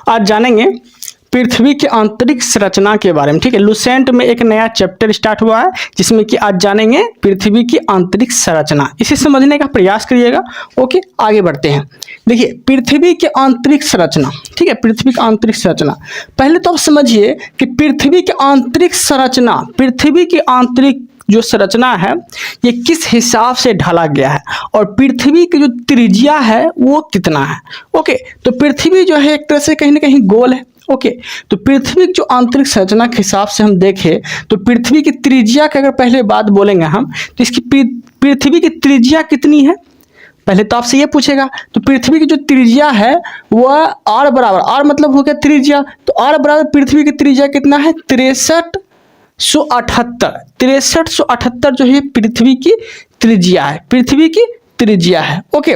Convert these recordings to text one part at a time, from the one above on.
आज जानेंगे पृथ्वी की आंतरिक संरचना के बारे में। ठीक है, लूसेंट में एक नया चैप्टर स्टार्ट हुआ है जिसमें कि आज जानेंगे पृथ्वी की आंतरिक संरचना। इसे समझने का प्रयास करिएगा। ओके, आगे बढ़ते हैं। देखिए, पृथ्वी की आंतरिक संरचना। ठीक है, पृथ्वी की आंतरिक संरचना पहले तो आप समझिए कि पृथ्वी की आंतरिक संरचना, पृथ्वी की आंतरिक जो संरचना है ये किस हिसाब से ढाला गया है और पृथ्वी की जो त्रिज्या है वो कितना है। ओके, तो पृथ्वी जो है एक तरह से कहीं ना कहीं गोल है। ओके, तो पृथ्वी की जो आंतरिक संरचना के हिसाब से हम देखें तो पृथ्वी की त्रिज्या की अगर पहले बात बोलेंगे हम तो इसकी पृथ्वी की त्रिज्या कितनी है पहले तो आपसे ये पूछेगा। तो पृथ्वी की जो त्रिज्या है वह आर बराबर, आर मतलब हो गया त्रिज्या, तो आर बराबर पृथ्वी की त्रिज्या कितना है 6378 जो है पृथ्वी की त्रिज्या है, पृथ्वी की त्रिज्या है। ओके,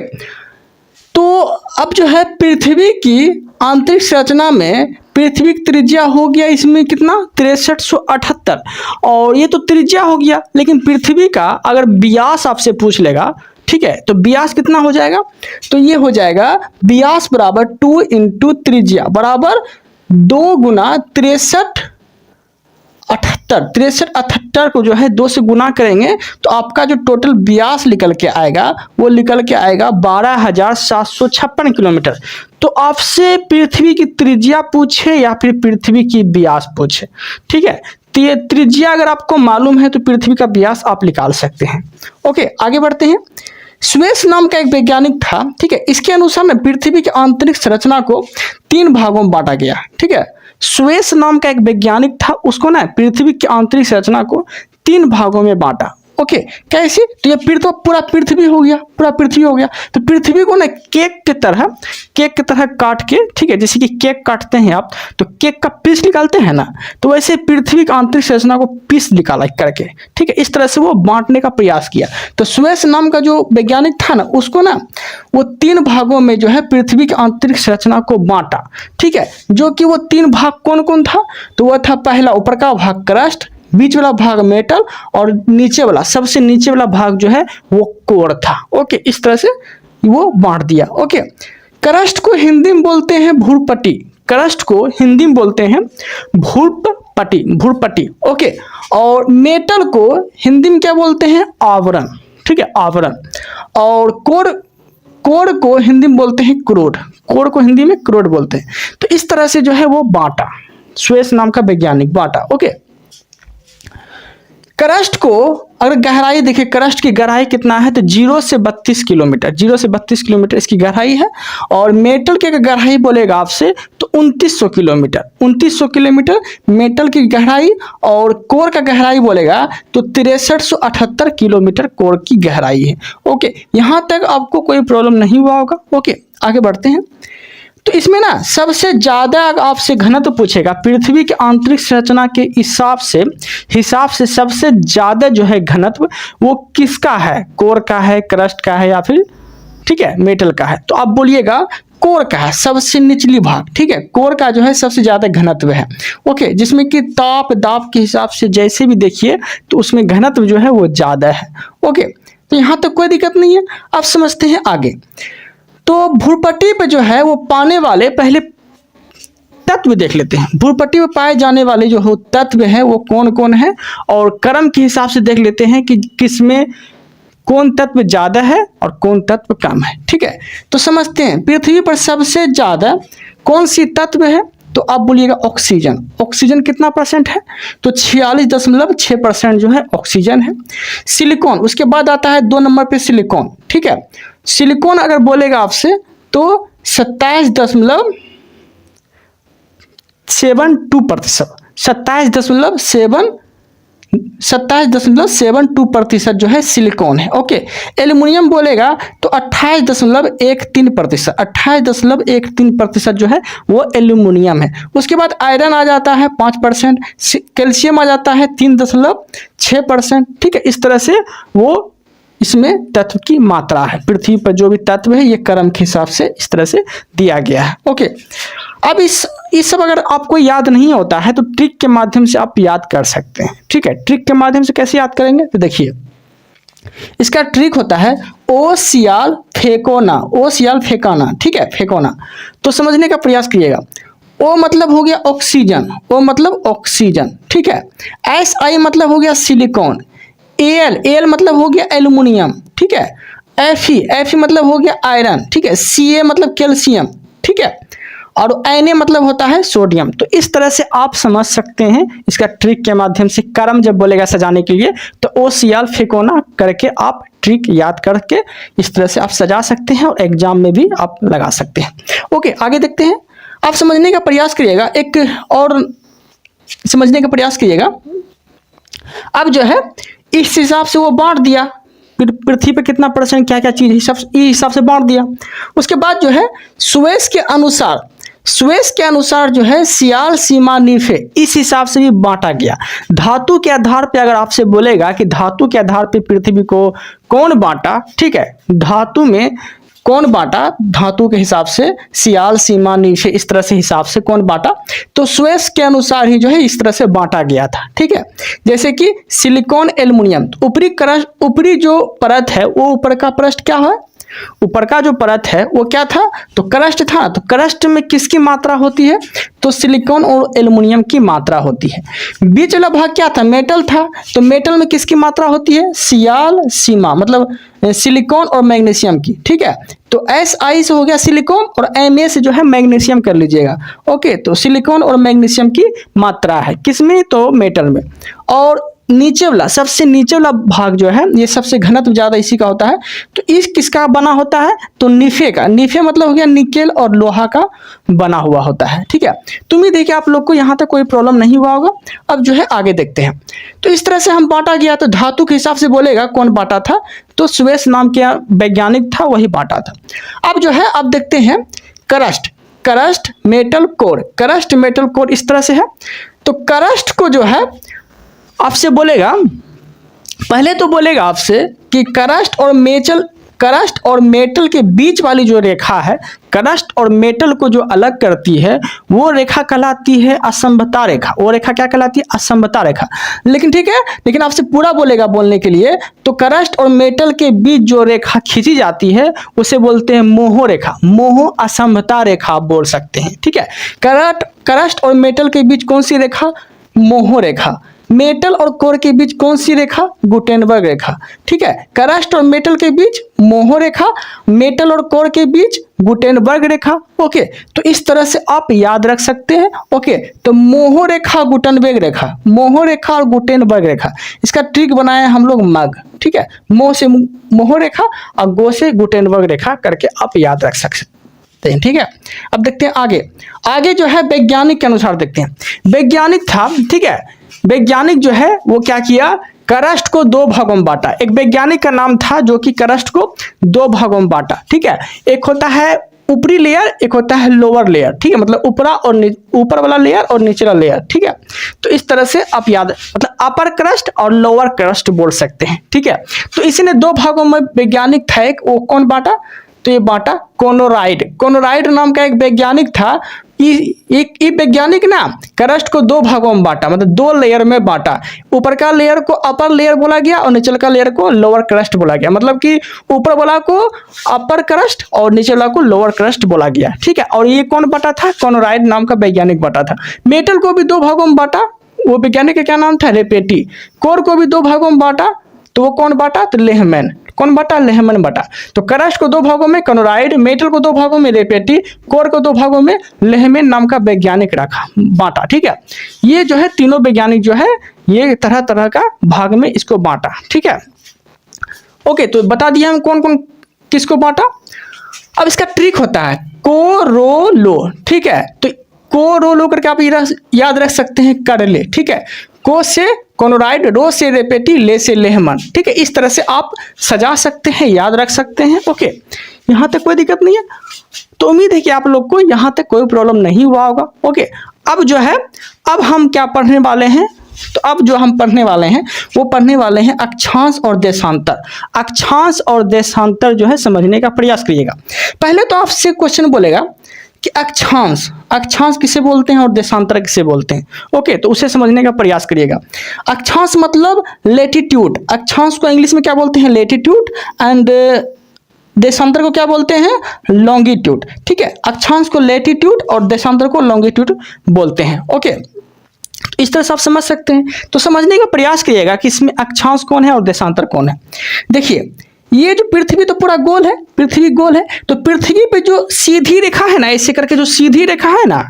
तो अब जो है पृथ्वी की आंतरिक संरचना में पृथ्वी की त्रिज्या हो गया इसमें कितना 6378 और ये तो त्रिज्या हो गया, लेकिन पृथ्वी का अगर व्यास आपसे पूछ लेगा, ठीक है, तो व्यास कितना हो जाएगा, तो ये हो जाएगा व्यास बराबर 2 इंटू त्रिज्या बराबर 2 गुना 6378 को जो है 2 से गुना करेंगे तो आपका जो टोटल व्यास निकल के आएगा वो निकल के आएगा 12,756 किलोमीटर। तो आपसे पृथ्वी की त्रिज्या पूछे या फिर पृथ्वी की व्यास पूछे, ठीक है, तो ये त्रिज्या अगर आपको मालूम है तो पृथ्वी का व्यास आप निकाल सकते हैं। ओके, आगे बढ़ते हैं। स्वेस नाम का एक वैज्ञानिक था, ठीक है, इसके अनुसार में पृथ्वी की आंतरिक संरचना को 3 भागों में बांटा गया। ठीक है, स्वेस नाम का एक वैज्ञानिक था, उसको ना पृथ्वी की आंतरिक संरचना को 3 भागों में बांटा। ओके, कैसे, तो ये पूरा पृथ्वी हो गया, पूरा पृथ्वी हो गया। तो पृथ्वी को ना केक की तरह काट के, ठीक है, जैसे कि केक काटते हैं आप तो केक का पीस निकालते हैं ना, तो वैसे पृथ्वी की आंतरिक संरचना को पीस निकाला करके, ठीक है, इस तरह से वो बांटने का प्रयास किया। तो स्वेस नाम का जो वैज्ञानिक था ना उसको ना वो 3 भागों में जो है पृथ्वी की आंतरिक संरचना को बांटा। ठीक है, जो कि वो 3 भाग कौन कौन था, तो वह था पहला ऊपर का भाग क्रस्ट, बीच वाला भाग मेटल और नीचे वाला, सबसे नीचे वाला भाग जो है वो कोर था। ओके, इस तरह से वो बांट दिया। ओके, क्रस्ट को हिंदी में बोलते हैं भूरपट्टी, क्रस्ट को हिंदी में बोलते हैं भूरपट्टी। ओके, और मेटल को हिंदी में क्या बोलते हैं आवरण, ठीक है, आवरण। और कोर को हिंदी में बोलते हैं क्रोड, कोर को हिंदी में क्रोड बोलते हैं। तो इस तरह से जो है वो बांटा, स्वेस नाम का वैज्ञानिक बांटा। ओके, क्रस्ट को अगर गहराई देखिए, क्रस्ट की गहराई कितना है तो 0 से 32 किलोमीटर, 0 से 32 किलोमीटर इसकी गहराई है। और मेटल की अगर गहराई बोलेगा आपसे तो 2900 किलोमीटर, 2900 किलोमीटर मेटल की गहराई। और कोर का गहराई बोलेगा तो 6378 किलोमीटर कोर की गहराई है। ओके, यहाँ तक आपको कोई प्रॉब्लम नहीं हुआ होगा। ओके, आगे बढ़ते हैं। तो इसमें ना सबसे ज़्यादा आपसे घनत्व पूछेगा पृथ्वी की आंतरिक संरचना के हिसाब से सबसे ज़्यादा जो है घनत्व वो किसका है, कोर का है, क्रस्ट का है या फिर, ठीक है, मेटल का है। तो आप बोलिएगा कोर का है, सबसे निचली भाग, ठीक है, कोर का जो है सबसे ज़्यादा घनत्व है। ओके, जिसमें कि ताप दाब के हिसाब से जैसे भी देखिए तो उसमें घनत्व जो है वो ज़्यादा है। ओके, तो यहाँ तक कोई दिक्कत नहीं है। अब समझते हैं आगे। तो भूरपट्टी पे जो है वो पाने वाले पहले तत्व देख लेते हैं। भूरपट्टी में पाए जाने वाले जो हो तत्व है वो कौन कौन है और क्रम के हिसाब से देख लेते हैं कि किसमें कौन तत्व ज़्यादा है और कौन तत्व कम है। ठीक है, तो समझते हैं पृथ्वी पर सबसे ज़्यादा कौन सी तत्व है, तो आप बोलिएगा ऑक्सीजन। ऑक्सीजन कितना परसेंट है, तो 46.6% जो है ऑक्सीजन है। सिलिकॉन, उसके बाद आता है 2 नंबर पे सिलिकॉन। ठीक है, सिलिकॉन अगर बोलेगा आपसे तो 27.72%, 27.72% जो है सिलिकॉन है। ओके, एल्युमिनियम बोलेगा तो 28.13%, 28.13% जो है वो एल्युमिनियम है। उसके बाद आयरन आ जाता है 5%, कैल्शियम आ जाता है 3.6%। ठीक है, इस तरह से वो इसमें तत्व की मात्रा है। पृथ्वी पर जो भी तत्व है ये क्रम के हिसाब से इस तरह से दिया गया है। ओके, अब इस सब अगर आपको याद नहीं होता है तो ट्रिक के माध्यम से आप याद कर सकते हैं। ठीक है, ट्रिक के माध्यम से कैसे याद करेंगे तो देखिए, इसका ट्रिक होता है ओ सियाल फेंकोना, ओ सियाल फेंकाना। ठीक है, फेंकोना, तो समझने का प्रयास कीजिएगा। ओ मतलब हो गया ऑक्सीजन, ओ मतलब ऑक्सीजन, ठीक है। Si मतलब हो गया सिलिकॉन। Al मतलब हो गया एल्युमिनियम, ठीक है। Fe मतलब हो गया आयरन, ठीक है। Ca मतलब कैल्शियम, ठीक है। और Na मतलब होता है सोडियम। तो इस तरह से आप समझ सकते हैं इसका ट्रिक के माध्यम से। क्रम जब बोलेगा सजाने के लिए तो OCl फेकोना करके आप ट्रिक याद करके इस तरह से आप सजा सकते हैं और एग्जाम में भी आप लगा सकते हैं। ओके, आगे देखते हैं। आप समझने का प्रयास करिएगा, एक और समझने का प्रयास कीजिएगा। अब जो है इस हिसाब से वो बांट दिया, पृथ्वी पे कितना परसेंट क्या क्या चीज हिसाब से बांट दिया। उसके बाद जो है स्वेस के अनुसार जो है सियाल सीमा नीफे इस हिसाब से भी बांटा गया। धातु के आधार पे अगर आपसे बोलेगा कि धातु के आधार पे पृथ्वी को कौन बांटा, ठीक है, धातु में कौन बांटा, धातु के हिसाब से सियाल सीमा नीफे इस तरह से हिसाब से कौन बांटा, तो स्वेस के अनुसार ही जो है इस तरह से बांटा गया था, ठीक है। जैसे कि सिलिकॉन एल्युमिनियम, तो ऊपरी जो परत है वो ऊपर का पृष्ठ क्या है, ऊपर का जो परत है वो क्या था, तो क्रस्ट था। तो क्रस्ट में किसकी मात्रा होती है, तो सिलिकॉन और एल्युमिनियम की मात्रा होती है। बीच वाला भाग क्या था, मेटल था। तो मेटल में किसकी मात्रा होती है, सियाल सीमा मतलब सिलिकॉन और मैग्नीशियम की, ठीक है। तो Si से हो गया सिलिकॉन और Ma से जो है मैग्नीशियम कर लीजिएगा। ओके, तो सिलिकॉन और मैग्नीशियम की मात्रा है किसमें, तो मेटल में। और नीचे वाला सबसे नीचे वाला भाग जो है ये सबसे घनत्व ज्यादा इसी का होता है। तो इस किसका बना होता है, तो निफे का। निफे मतलब हो गया निकेल और लोहा का बना हुआ होता है, ठीक है। तो उम्मीद है कि आप लोग को यहाँ तक कोई प्रॉब्लम नहीं हुआ होगा। अब जो है आगे देखते हैं। तो इस तरह से हम बांटा गया, तो धातु के हिसाब से बोलेगा कौन बांटा था, तो स्वेस नाम के वैज्ञानिक था वही बांटा था। अब जो है अब देखते हैं crust metal core. Crust metal core इस तरह से है। तो क्रस्ट को जो है आपसे बोलेगा, पहले तो बोलेगा आपसे कि क्रस्ट और मेटल के बीच वाली जो रेखा है, क्रस्ट और मेटल को जो अलग करती है वो रेखा कहलाती है असमता रेखा। वो रेखा क्या कहलाती है, असमता रेखा। लेकिन ठीक है, लेकिन आपसे पूरा बोलेगा बोलने के लिए, तो क्रस्ट और मेटल के बीच जो रेखा खींची जाती है उसे बोलते हैं मोह रेखा। मोह असमता रेखा आप बोल सकते हैं, ठीक है। क्रस्ट और मेटल के बीच कौन सी रेखा, मोह रेखा। मेटल और कोर के बीच कौन सी रेखा, गुटेनबर्ग रेखा, ठीक है। क्रस्ट और मेटल के बीच मोह रेखा, मेटल और कोर के बीच गुटेनबर्ग रेखा। ओके, तो इस तरह से आप याद रख सकते हैं। ओके, तो मोह रेखा गुटेनबर्ग रेखा, मोह रेखा और गुटेनबर्ग रेखा, इसका ट्रिक बनाए हम लोग मग, ठीक है। मोह से मोह रेखा और गो से गुटेनबर्ग रेखा करके आप याद रख सकते हैं, ठीक है। अब देखते हैं आगे जो है वैज्ञानिक के अनुसार देखते हैं। वैज्ञानिक था, ठीक है, वैज्ञानिक जो है वो क्या किया, क्रस्ट को दो भागों में बांटा। एक वैज्ञानिक का नाम था जो कि क्रस्ट को दो भागों में बांटा, ठीक है। एक होता है ऊपरी लेयर, एक होता है लोअर लेयर, ठीक है, मतलब ऊपर वाला लेयर और नीचे वाला लेयर, ठीक है। तो इस तरह से आप याद, मतलब अपर क्रस्ट और लोअर क्रस्ट बोल सकते हैं, ठीक है। तो इसी ने दो भागों में वैज्ञानिक था, एक वो कौन बांटा, तो ये बांटा कोनोराइड नाम का एक वैज्ञानिक था। एक वैज्ञानिक ना क्रस्ट को दो भागों में बांटा, मतलब दो लेयर में बांटा। ऊपर का लेयर को अपर लेयर बोला गया और नीचे का लेयर को लोअर क्रस्ट बोला गया। मतलब कि ऊपर वाला को अपर क्रस्ट और नीचे वाला को लोअर क्रस्ट बोला गया, ठीक है। और ये कौन बांटा था, कोनोराइड नाम का वैज्ञानिक बांटा था। मेटल को भी दो भागों में बांटा, वो वैज्ञानिक का क्या नाम था, रेपेटी। कोर को भी दो भागों में बांटा, तो वो कौन बांटा, तो लेहमैन। कौन बांटा, लेहमैन बांटा। तो क्रस्ट को दो भागों में कोनोराइड, मेटल को दो भागों में रेपेटी, कोर को दो भागों में लेहमैन नाम का वैज्ञानिक रखा बांटा, ठीक है। ये जो है तीनों वैज्ञानिक जो है ये तरह तरह का भाग में इसको बांटा, ठीक है। ओके, तो बता दिया हम कौन कौन किसको बांटा। अब इसका ट्रिक होता है कोरोलो, ठीक है। तो कोरोलो करके आप याद रख सकते हैं, कर ले, ठीक है। को से कोनोराइड, रो से रेपेटी, ले से लेहमन, ठीक है। इस तरह से आप सजा सकते हैं, याद रख सकते हैं। ओके, यहाँ तक कोई दिक्कत नहीं है। तो उम्मीद है कि आप लोग को यहाँ तक कोई प्रॉब्लम नहीं हुआ होगा। ओके, अब जो है अब हम क्या पढ़ने वाले हैं, तो अब जो हम पढ़ने वाले हैं वो पढ़ने वाले हैं अक्षांश और देशांतर। अक्षांश और देशांतर जो है समझने का प्रयास करिएगा। पहले तो आपसे क्वेश्चन बोलेगा कि अक्षांश किसे बोलते हैं और देशांतर किसे बोलते हैं। ओके, तो उसे समझने का प्रयास करिएगा। अक्षांश मतलब लेटीट्यूड। अक्षांश को इंग्लिश में क्या बोलते हैं, लेटीट्यूड। एंड देशांतर को क्या बोलते हैं? लॉन्गिट्यूड। ठीक है, अक्षांश को लैटिट्यूड और देशांतर को लॉन्गिट्यूड बोलते हैं। ओके, इस तरह से आप समझ सकते हैं। तो समझने का प्रयास करिएगा कि इसमें अक्षांश कौन है और देशांतर कौन है। देखिए, ये जो पृथ्वी तो पूरा गोल है, पृथ्वी गोल है, तो पृथ्वी पे जो सीधी रेखा है ना, ऐसे करके जो सीधी रेखा है ना,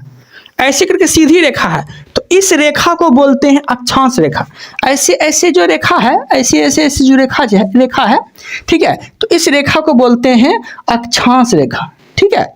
ऐसे करके सीधी रेखा है, तो इस रेखा को बोलते हैं अक्षांश रेखा। ऐसे ऐसे जो रेखा है, ऐसे ऐसे ऐसे जो रेखा है, ठीक है, तो इस रेखा को बोलते हैं अक्षांश रेखा। ठीक है,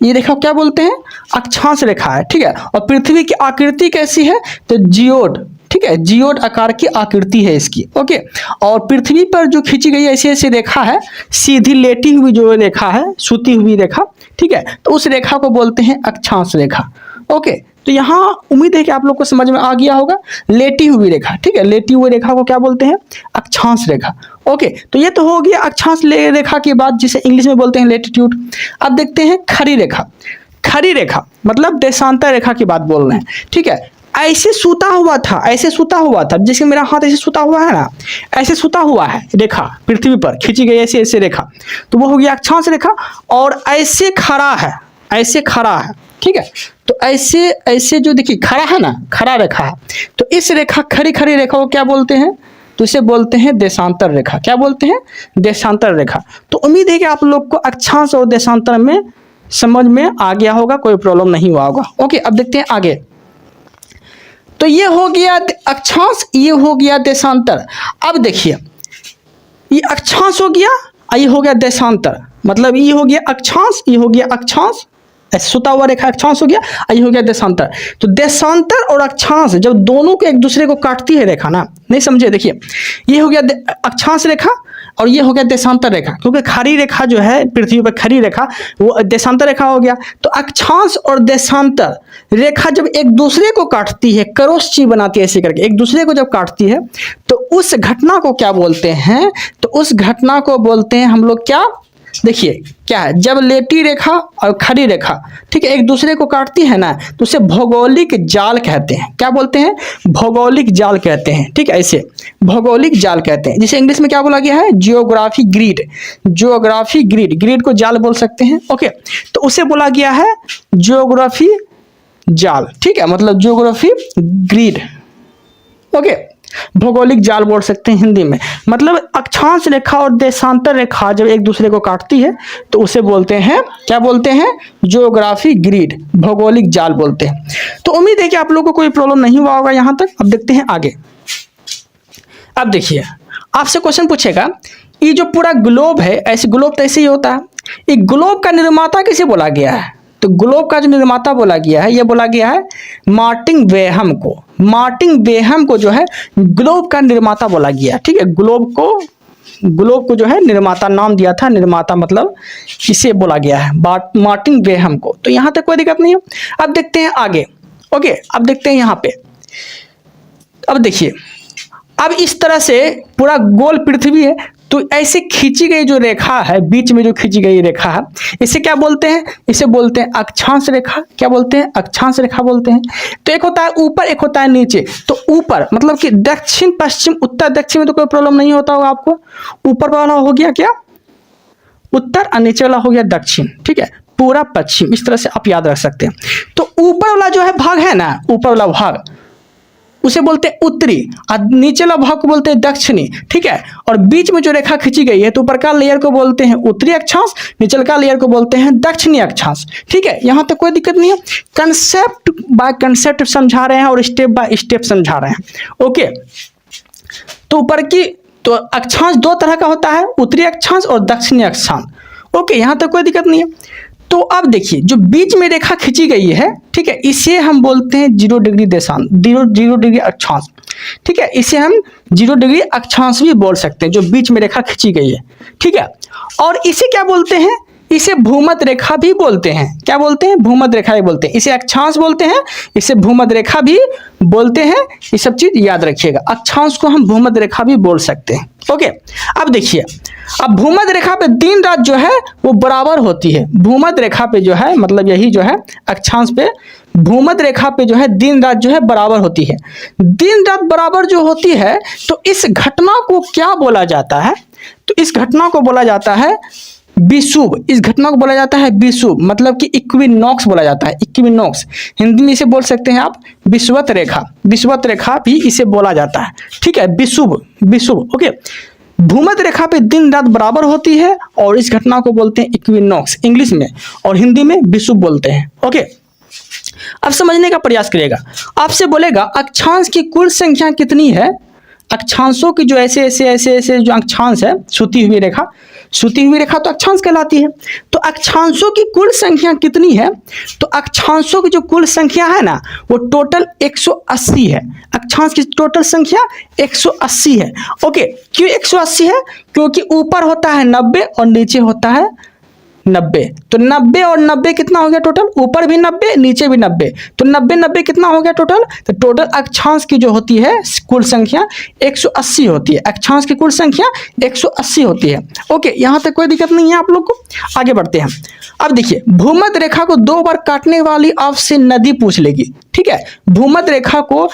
ये रेखा क्या बोलते हैं? अक्षांश रेखा है। ठीक है, और पृथ्वी की आकृति कैसी है? तो जियोड। ठीक है, जियोड आकार की आकृति है इसकी। ओके, और पृथ्वी पर जो खींची गई ऐसी ऐसी रेखा है, सीधी लेटी हुई जो रेखा है, सूती हुई रेखा, ठीक है, तो उस रेखा को बोलते हैं अक्षांश रेखा। ओके, तो यहाँ उम्मीद है कि आप लोग को समझ में आ गया होगा। लेटी हुई रेखा, ठीक है, लेटी हुई रेखा को क्या बोलते हैं? अक्षांश रेखा। ओके, तो ये तो हो गया अक्षांश रेखा के बाद, जिसे इंग्लिश में बोलते हैं लेटीट्यूड। अब देखते हैं खड़ी रेखा। खड़ी रेखा मतलब देशांतर रेखा की बात बोल रहे हैं। ठीक है, ऐसे सूता हुआ था, ऐसे सूता हुआ था, जैसे मेरा हाथ ऐसे सूता हुआ है ना, ऐसे सूता हुआ है रेखा, पृथ्वी पर खींची गई ऐसे ऐसे रेखा, तो वो हो गया अक्षांश रेखा। और ऐसे खड़ा है, ऐसे खड़ा है, ठीक है, तो ऐसे ऐसे जो देखिए खड़ा है ना, खड़ा रेखा है, तो इस रेखा, खड़ी खड़ी रेखा को क्या बोलते हैं? तो इसे बोलते हैं देशांतर रेखा। क्या बोलते हैं? देशांतर रेखा। तो उम्मीद है कि आप लोग को अक्षांश और देशांतर में समझ में आ गया होगा, कोई प्रॉब्लम नहीं हुआ होगा। ओके, अब देखते हैं आगे। तो ये हो गया अक्षांश, ये हो गया देशांतर। अब देखिए, ये अक्षांश हो गया और ये हो गया देशांतर। मतलब ये हो गया अक्षांश, ये हो गया अक्षांश, ऐसे सुता हुआ रेखा अक्षांश हो गया, और ये हो गया देशांतर। तो देशांतर और अक्षांश जब दोनों को एक दूसरे को काटती है रेखा ना, नहीं समझे? देखिए, ये हो गया अक्षांश रेखा और ये हो गया देशांतर रेखा, क्योंकि खड़ी रेखा जो है पृथ्वी पर, खड़ी रेखा वो देशांतर रेखा हो गया। तो अक्षांश और देशांतर रेखा जब एक दूसरे को काटती है, करोस्ची बनाती है ऐसे करके, एक दूसरे को जब काटती है, तो उस घटना को क्या बोलते हैं? तो उस घटना को बोलते हैं हम लोग क्या? देखिए क्या है, जब लेटी रेखा और खड़ी रेखा, ठीक है, एक दूसरे को काटती है ना, तो उसे भौगोलिक जाल कहते हैं। क्या बोलते हैं? भौगोलिक जाल कहते हैं। ठीक है, ऐसे भौगोलिक जाल कहते हैं, जिसे इंग्लिश में क्या बोला गया है? Geography grid. Geography grid, grid को जाल बोल सकते हैं। ओके, तो उसे बोला गया है जियोग्राफी जाल। ठीक है, मतलब जियोग्राफी ग्रिड। ओके, भौगोलिक जाल बोल सकते हैं हिंदी में। मतलब अक्षांश रेखा और देशांतर रेखा जब एक दूसरे को काटती है, तो उसे बोलते हैं, क्या बोलते हैं? जियोग्राफी ग्रिड, भौगोलिक जाल बोलते हैं। तो उम्मीद है कि आप लोगों को कोई प्रॉब्लम नहीं हुआ होगा यहां तक। अब देखते हैं आगे। अब देखिए, आपसे क्वेश्चन पूछेगा, ये जो पूरा ग्लोब है, ऐसे ग्लोब तो ऐसे ही होता है, ये ग्लोब का निर्माता किसे बोला गया है? तो ग्लोब का जो निर्माता बोला गया है, ये बोला गया है मार्टिन वेहम को। मार्टिन वेहम को जो है ग्लोब का निर्माता बोला गया। ठीक है, ग्लोब को जो है निर्माता नाम दिया था। निर्माता मतलब किसे बोला गया है? मार्टिन वेहम को। तो यहां तक कोई दिक्कत नहीं है। अब देखते हैं आगे। ओके, अब देखते हैं यहाँ पे। अब देखिए, अब इस तरह से पूरा गोल पृथ्वी है, तो ऐसे खींची गई जो रेखा है, बीच में जो खींची गई रेखा है, इसे क्या बोलते हैं? इसे बोलते हैं अक्षांश रेखा। क्या बोलते हैं? अक्षांश रेखा बोलते हैं। तो एक होता है ऊपर, एक होता है नीचे। तो ऊपर मतलब कि दक्षिण पश्चिम उत्तर दक्षिण में तो कोई प्रॉब्लम नहीं होता होगा आपको। ऊपर वाला हो गया क्या? उत्तर, और नीचे वाला हो गया दक्षिण। ठीक है, पूरा पश्चिम, इस तरह से आप याद रख सकते हैं। तो ऊपर वाला जो है भाग है ना, ऊपर वाला भाग उसे बोलते हैं उत्तरी, और नीचे वाला भाग को बोलते हैं दक्षिणी। ठीक है, और बीच में जो रेखा खींची गई है, तो ऊपर का लेयर को बोलते हैं उत्तरी अक्षांश, नीचे का लेयर को बोलते हैं दक्षिणी अक्षांश। ठीक है, यहां तक कोई दिक्कत नहीं है। कंसेप्ट बाय कंसेप्ट समझा रहे हैं और स्टेप बाय स्टेप समझा रहे हैं। ओके, तो ऊपर की तो अक्षांश दो तरह का होता है, उत्तरी अक्षांश और दक्षिणी अक्षांश। ओके, यहां तक कोई दिक्कत नहीं है। तो अब देखिए, जो बीच में रेखा खींची गई है, ठीक है, इसे हम बोलते हैं 0 डिग्री देशांश, 0 डिग्री अक्षांश। ठीक है, इसे हम 0 डिग्री अक्षांश भी बोल सकते हैं, जो बीच में रेखा खींची गई है। ठीक है, और इसे क्या बोलते हैं? इसे भूमध्य रेखा भी बोलते हैं। क्या बोलते हैं? भूमध्य रेखा भी बोलते हैं। इसे अक्षांश बोलते हैं, इसे भूमध्य रेखा भी बोलते हैं। ये सब चीज याद रखिएगा। अक्षांश को हम भूमध्य रेखा भी बोल सकते हैं। ओके, अब देखिए, अब भूमध्य रेखा पे दिन रात जो है वो बराबर होती है। भूमध्य रेखा पे जो है, मतलब यही जो है अक्षांश पे, भूमध्य रेखा पे जो है दिन रात जो है बराबर होती है। दिन रात बराबर जो होती है, तो इस घटना को क्या बोला जाता है? तो इस घटना को बोला जाता है विषुव, इस घटना को बोला जाता है विषुव, मतलब कि इक्विनॉक्स बोला जाता है, इक्विनॉक्स। हिंदी में इसे बोल सकते हैं आप विषुवत रेखा, विषुवत रेखा भी इसे बोला जाता है, ठीक है, विषुव, विषुव। ओके, भूमध्य रेखा पे दिन रात बराबर होती है और इस घटना को बोलते हैं इक्विनॉक्स इंग्लिश में, और हिंदी में विषुव बोलते हैं। ओके, अब समझने का प्रयास करिएगा। आपसे बोलेगा अक्षांश की कुल संख्या कितनी है। अक्षांशों की जो ऐसे ऐसे ऐसे ऐसे जो अक्षांश है, छूती हुई रेखा, छूती हुई रेखा तो अक्षांश कहलाती है। तो अक्षांशों की कुल संख्या कितनी है, तो अक्षांशों की जो कुल संख्या है ना वो टोटल 180 है। अक्षांश की टोटल संख्या 180 है। ओके, क्यों 180 है, क्योंकि ऊपर होता है 90 और नीचे होता है 90, तो 90 और 90 कितना हो गया टोटल, ऊपर भी 90 नीचे भी 90, तो 90 90 कितना हो गया टोटल, तो टोटल अक्षांश की जो होती है कुल संख्या 180 होती है। अक्षांश की कुल संख्या 180 होती है। ओके, यहाँ तक कोई दिक्कत नहीं है आप लोग को। आगे बढ़ते हैं। अब देखिए, भूमध्य रेखा को 2 बार काटने वाली आपसे नदी पूछ लेगी, ठीक है। भूमध्य रेखा को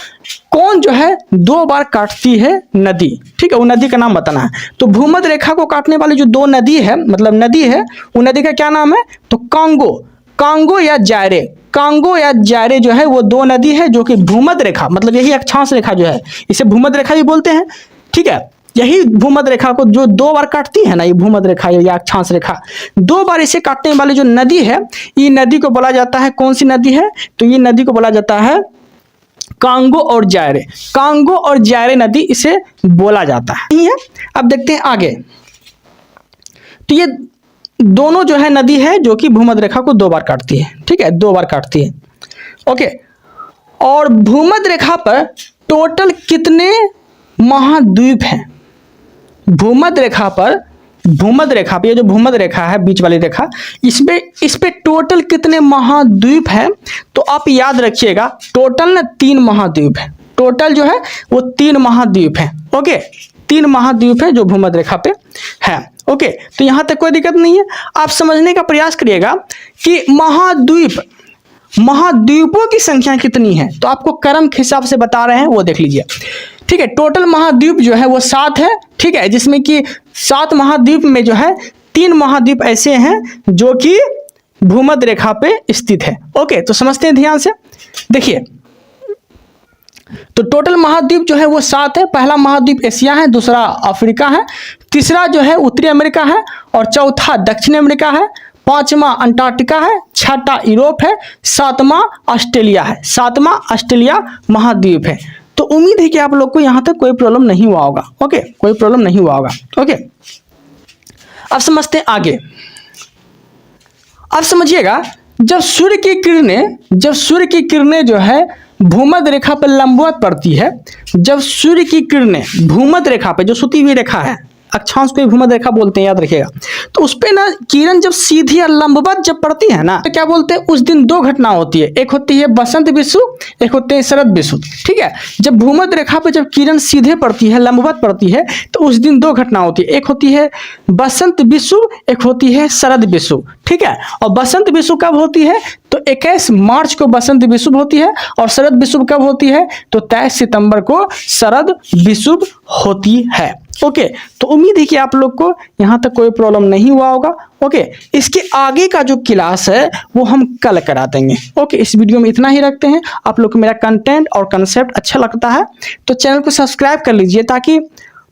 कौन जो है 2 बार काटती है, नदी, ठीक है, वो नदी का नाम बताना है। तो भूमध्य रेखा को काटने वाली जो 2 नदी है, मतलब नदी है, वो नदी का क्या नाम है, तो कांगो, कांगो या जायरे, कांगो या जायरे जो है वो 2 नदी है जो कि भूमध्य रेखा, मतलब यही अक्षांश रेखा जो है इसे भूमध्य रेखा भी बोलते हैं, ठीक है। यही भूमध्य रेखा को जो 2 बार काटती है ना, ये भूमध्य रेखा या अक्षांश रेखा, 2 बार इसे काटने वाली जो नदी है, ये नदी को बोला जाता है, कौन सी नदी है, तो ये नदी को बोला जाता है कांगो और जायरे, कांगो और जायरे नदी इसे बोला जाता है। अब देखते हैं आगे। तो ये दोनों जो है नदी है जो कि भूमध्य रेखा को 2 बार काटती है, ठीक है, 2 बार काटती है। ओके, और भूमध्य रेखा पर टोटल कितने महाद्वीप हैं। भूमध्य रेखा पर, भूमध्य रेखा पे, ये जो भूमध्य रेखा है बीच वाली रेखा, इस पे टोटल कितने महाद्वीप हैं, तो आप याद रखिएगा टोटल ना 3 महाद्वीप है। टोटल जो है वो 3 महाद्वीप है। ओके, 3 महाद्वीप है जो भूमध्य रेखा पे है। ओके, तो यहां तक कोई दिक्कत नहीं है। आप समझने का प्रयास करिएगा कि महाद्वीप, महाद्वीपों की संख्या कितनी है, तो आपको क्रम के हिसाब से बता रहे हैं, वो देख लीजिए, ठीक है। टोटल महाद्वीप जो है वो 7 है, ठीक है, जिसमें कि 7 महाद्वीप में जो है 3 महाद्वीप ऐसे हैं जो कि भूमध्य रेखा पे स्थित है। ओके, तो समझते हैं ध्यान से, देखिए। तो टोटल महाद्वीप जो है वो 7 है। पहला महाद्वीप एशिया है, दूसरा अफ्रीका है, तीसरा जो है उत्तरी अमेरिका है, और चौथा दक्षिण अमेरिका है, 5वां अंटार्कटिका है, 6वां यूरोप है, 7वां ऑस्ट्रेलिया है, 7वां ऑस्ट्रेलिया महाद्वीप है। तो उम्मीद है कि आप लोग को यहाँ तक कोई प्रॉब्लम नहीं हुआ होगा। ओके, कोई प्रॉब्लम नहीं हुआ होगा। ओके, अब समझते हैं आगे। अब समझिएगा, जब सूर्य की किरणें जो है भूमध्य रेखा पर लंबवत पड़ती है, जब सूर्य की किरणें भूमध्य रेखा पे, जो सुती हुई रेखा है, अक्षांश को भूमध्य रेखा बोलते हैं, याद रखिएगा, तो उस पे ना किरण जब सीधी या लंबवत जब पड़ती है ना, तो क्या बोलते हैं, उस दिन 2 घटना होती है। एक होती है बसंत विषुव, एक होते हैं शरद विषुव, ठीक है। जब भूमध्य रेखा पे जब किरण सीधे पड़ती है, लंबवत पड़ती है, तो उस दिन 2 घटना होती है। एक होती है बसंत विषुव, एक होती है शरद विषुव, ठीक है। और बसंत विषुव कब होती है, तो 21 मार्च को बसंत विषुव होती है, और शरद विषुव कब होती है, तो 23 सितंबर को शरद विषुव होती है। ओके, तो उम्मीद है कि आप लोग को यहाँ तक कोई प्रॉब्लम नहीं हुआ होगा। ओके, इसके आगे का जो क्लास है वो हम कल करा देंगे। ओके, इस वीडियो में इतना ही रखते हैं। आप लोग को मेरा कंटेंट और कंसेप्ट अच्छा लगता है तो चैनल को सब्सक्राइब कर लीजिए ताकि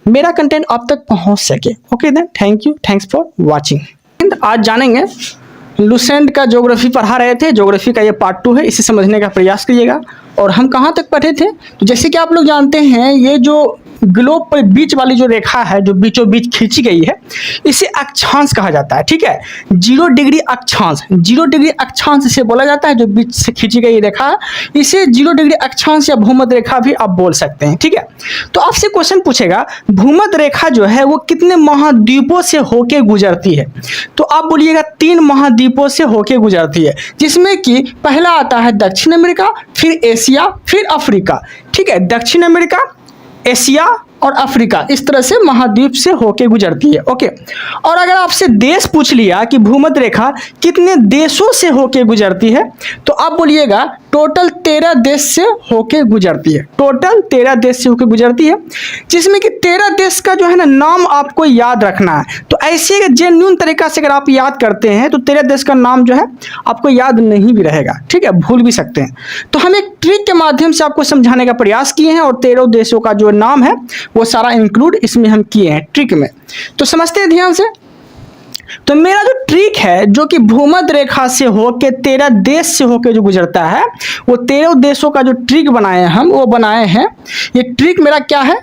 मेरा कंटेंट आप तक पहुँच सके। Okay then, thank you, thanks for watching. आज जानेंगे लुसेंट का ज्योग्राफी पढ़ा रहे थे, ज्योग्राफी का ये पार्ट 2 है, इसे समझने का प्रयास करिएगा। और हम कहाँ तक पढ़े थे, तो जैसे कि आप लोग जानते हैं, ये जो ग्लोब पर बीच वाली जो रेखा है जो बीचों बीच खींची गई है, इसे अक्षांश कहा जाता है, ठीक है। 0 डिग्री अक्षांश, 0 डिग्री अक्षांश इसे बोला जाता है, जो बीच से खींची गई रेखा है, इसे 0 डिग्री अक्षांश या भूमध्य रेखा भी आप बोल सकते हैं, ठीक है। तो आपसे क्वेश्चन पूछेगा, भूमध्य रेखा जो है वो कितने महाद्वीपों से होके गुजरती है, तो आप बोलिएगा 3 महाद्वीपों से होके गुजरती है, जिसमें कि पहला आता है दक्षिण अमेरिका, फिर एशिया, फिर अफ्रीका, ठीक है। दक्षिण अमेरिका, एशिया और अफ्रीका, इस तरह से महाद्वीप से होके गुजरती है। ओके, और अगर आपसे देश पूछ लिया कि भूमध्य रेखा कितने देशों से होके गुजरती है, तो आप बोलिएगा टोटल 13 देश से होके गुजरती है। टोटल 13 देश से होके गुजरती है, जिसमें कि 13 देश का जो है ना नाम आपको याद रखना है। तो ऐसे जेन्युइन तरीका से अगर आप याद करते हैं तो 13 देश का नाम जो है आपको याद नहीं भी रहेगा, ठीक है, भूल भी सकते हैं। तो हम एक ट्रिक के माध्यम से आपको समझाने का प्रयास किए हैं और 13 देशों का जो नाम है वो सारा इंक्लूड इसमें हम किए हैं ट्रिक में। तो समझते हैं ध्यान से। तो मेरा जो ट्रिक है जो कि भूमध्य रेखा से होके 13 देश से होके जो गुजरता है, वो 13 देशों का जो ट्रिक बनाए हैं हम, वो बनाए हैं। ये ट्रिक मेरा क्या है,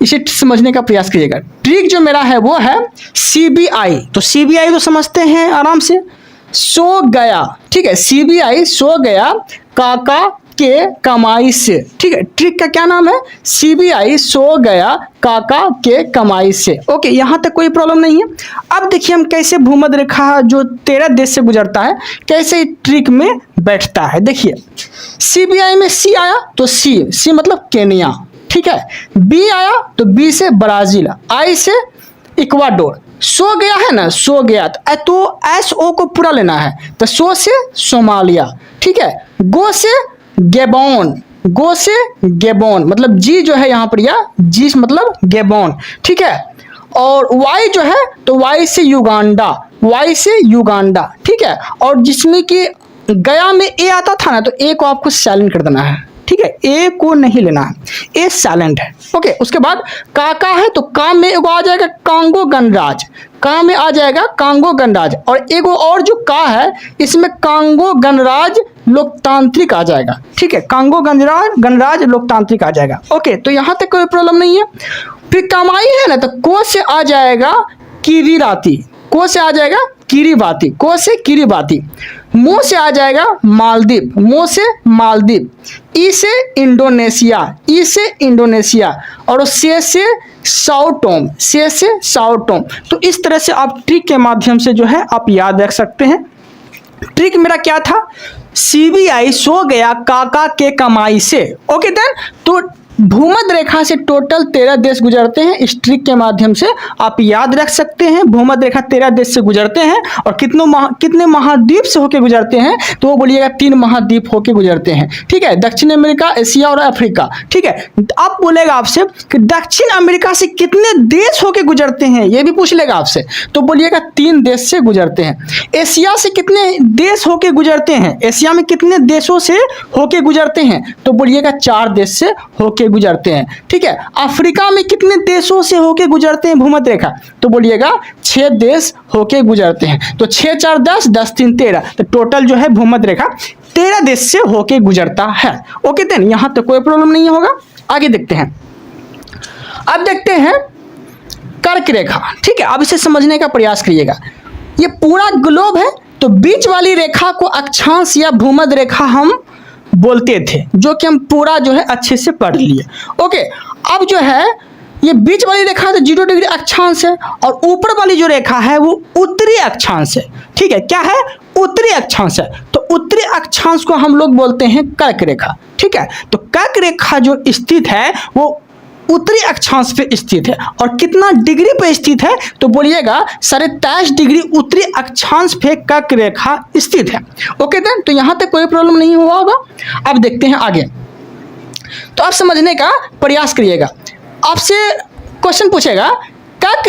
इसे समझने का प्रयास कीजिएगा। ट्रिक जो मेरा है वो है CBI। तो CBI तो समझते हैं आराम से, सो गया, ठीक है, CBI सो गया काका के कमाई से, ठीक है। ट्रिक का क्या नाम है, CBI सो गया काका के कमाई से। ओके, यहां तक कोई प्रॉब्लम नहीं है। अब देखिए हम कैसे भूमध्य रेखा जो 13 देश से गुजरता है कैसे ट्रिक में बैठता है। देखिए CBI में C आया तो C मतलब केनिया, ठीक है। B आया तो B से ब्राजील, I से इक्वाडोर, सो गया है ना, सो गया तो SO को पूरा लेना है, तो सो से सोमालिया, ठीक है। गो से गेबोन, गो से गेबोन मतलब जी जो है यहाँ पर, या जी मतलब गेबोन, ठीक है। और वाई जो है तो वाई से युगांडा, वाई से युगांडा, ठीक है। और जिसमें कि गया में ए आता था ना, तो ए को आपको साइलेंट कर देना है, ठीक है, ए को नहीं लेना है, ए साइलेंट है। ओके, उसके बाद काका है तो का में एगो आ जाएगा कांगो गणराज्य, का में आ जाएगा कांगो गणराज्य, और एगो और जो का है इसमें कांगो गणराज्य लोकतांत्रिक आ जाएगा, ठीक है, कांगो गणराज्य लोकतांत्रिक आ जाएगा। ओके, तो यहाँ तक कोई प्रॉब्लम नहीं है। फिर कमाई है ना, तो को से आ जाएगा किरीराती, को से आ जाएगा किरीबाती, को से किरीबाती। मो से आ जाएगा मालदीव, मो से मालदीव। ई से इंडोनेशिया, ई से इंडोनेशिया। और से साओ टोम, से साओ टोम। तो इस तरह से आप ट्रिक के माध्यम से जो है आप याद रख सकते हैं। ट्रिक मेरा क्या था, CBI सो गया काका के कमाई से। ओके देन, तो भूमध्य रेखा से टोटल 13 देश गुजरते हैं। इस ट्रिक के माध्यम से आप याद रख सकते हैं भूमध्य रेखा 13 देश से गुजरते हैं। और कितने महाद्वीप से होके गुजरते हैं, तो वो बोलिएगा 3 महाद्वीप होके गुजरते हैं, ठीक है, दक्षिण अमेरिका, एशिया और अफ्रीका, ठीक है। अब बोलेगा आपसे कि दक्षिण अमेरिका से कितने देश होके गुजरते हैं, ये भी पूछ लेगा आपसे, तो बोलिएगा 3 देश से गुजरते हैं। एशिया से कितने देश होके गुजरते हैं, एशिया में कितने देशों से होके गुजरते हैं, तो बोलिएगा 4 देश से होके गुजरते हैं, ठीक है। अफ्रीका में कितने देशों से होके गुजरते हैं भूमध्य रेखा, तो बोलिएगा 6 देश होके गुजरते हैं। तो 6 4 10, 10 3 13, तो टोटल जो है भूमध्य रेखा 13 देश से होके गुजरता है। ओके देन, यहां तक कोई प्रॉब्लम नहीं होगा। आगे देखते हैं। अब देखते हैं कर्क रेखा, ठीक है। अब इसे समझने का प्रयास करिएगा। ये पूरा ग्लोब है, तो बीच वाली रेखा को अक्षांश या भूमध्य रेखा हम बोलते थे, जो कि हम पूरा जो है अच्छे से पढ़ लिए। ओके, अब जो है ये बीच वाली रेखा तो 0 डिग्री अक्षांश है, और ऊपर वाली जो रेखा है वो उत्तरी अक्षांश है, ठीक है। क्या है, उत्तरी अक्षांश है। तो उत्तरी अक्षांश को हम लोग बोलते हैं कर्क रेखा, ठीक है। तो कर्क रेखा जो स्थित है वो उत्तरी अक्षांश पे स्थित है। और कितना डिग्री पे स्थित है, तो बोलिएगा 23.5 डिग्री उत्तरी अक्षांश पे कर्क रेखा स्थित है। ओके देन, तो यहां तक कोई प्रॉब्लम नहीं हुआ होगा। अब देखते हैं आगे। तो आप समझने का प्रयास करिएगा। आपसे क्वेश्चन पूछेगा कर्क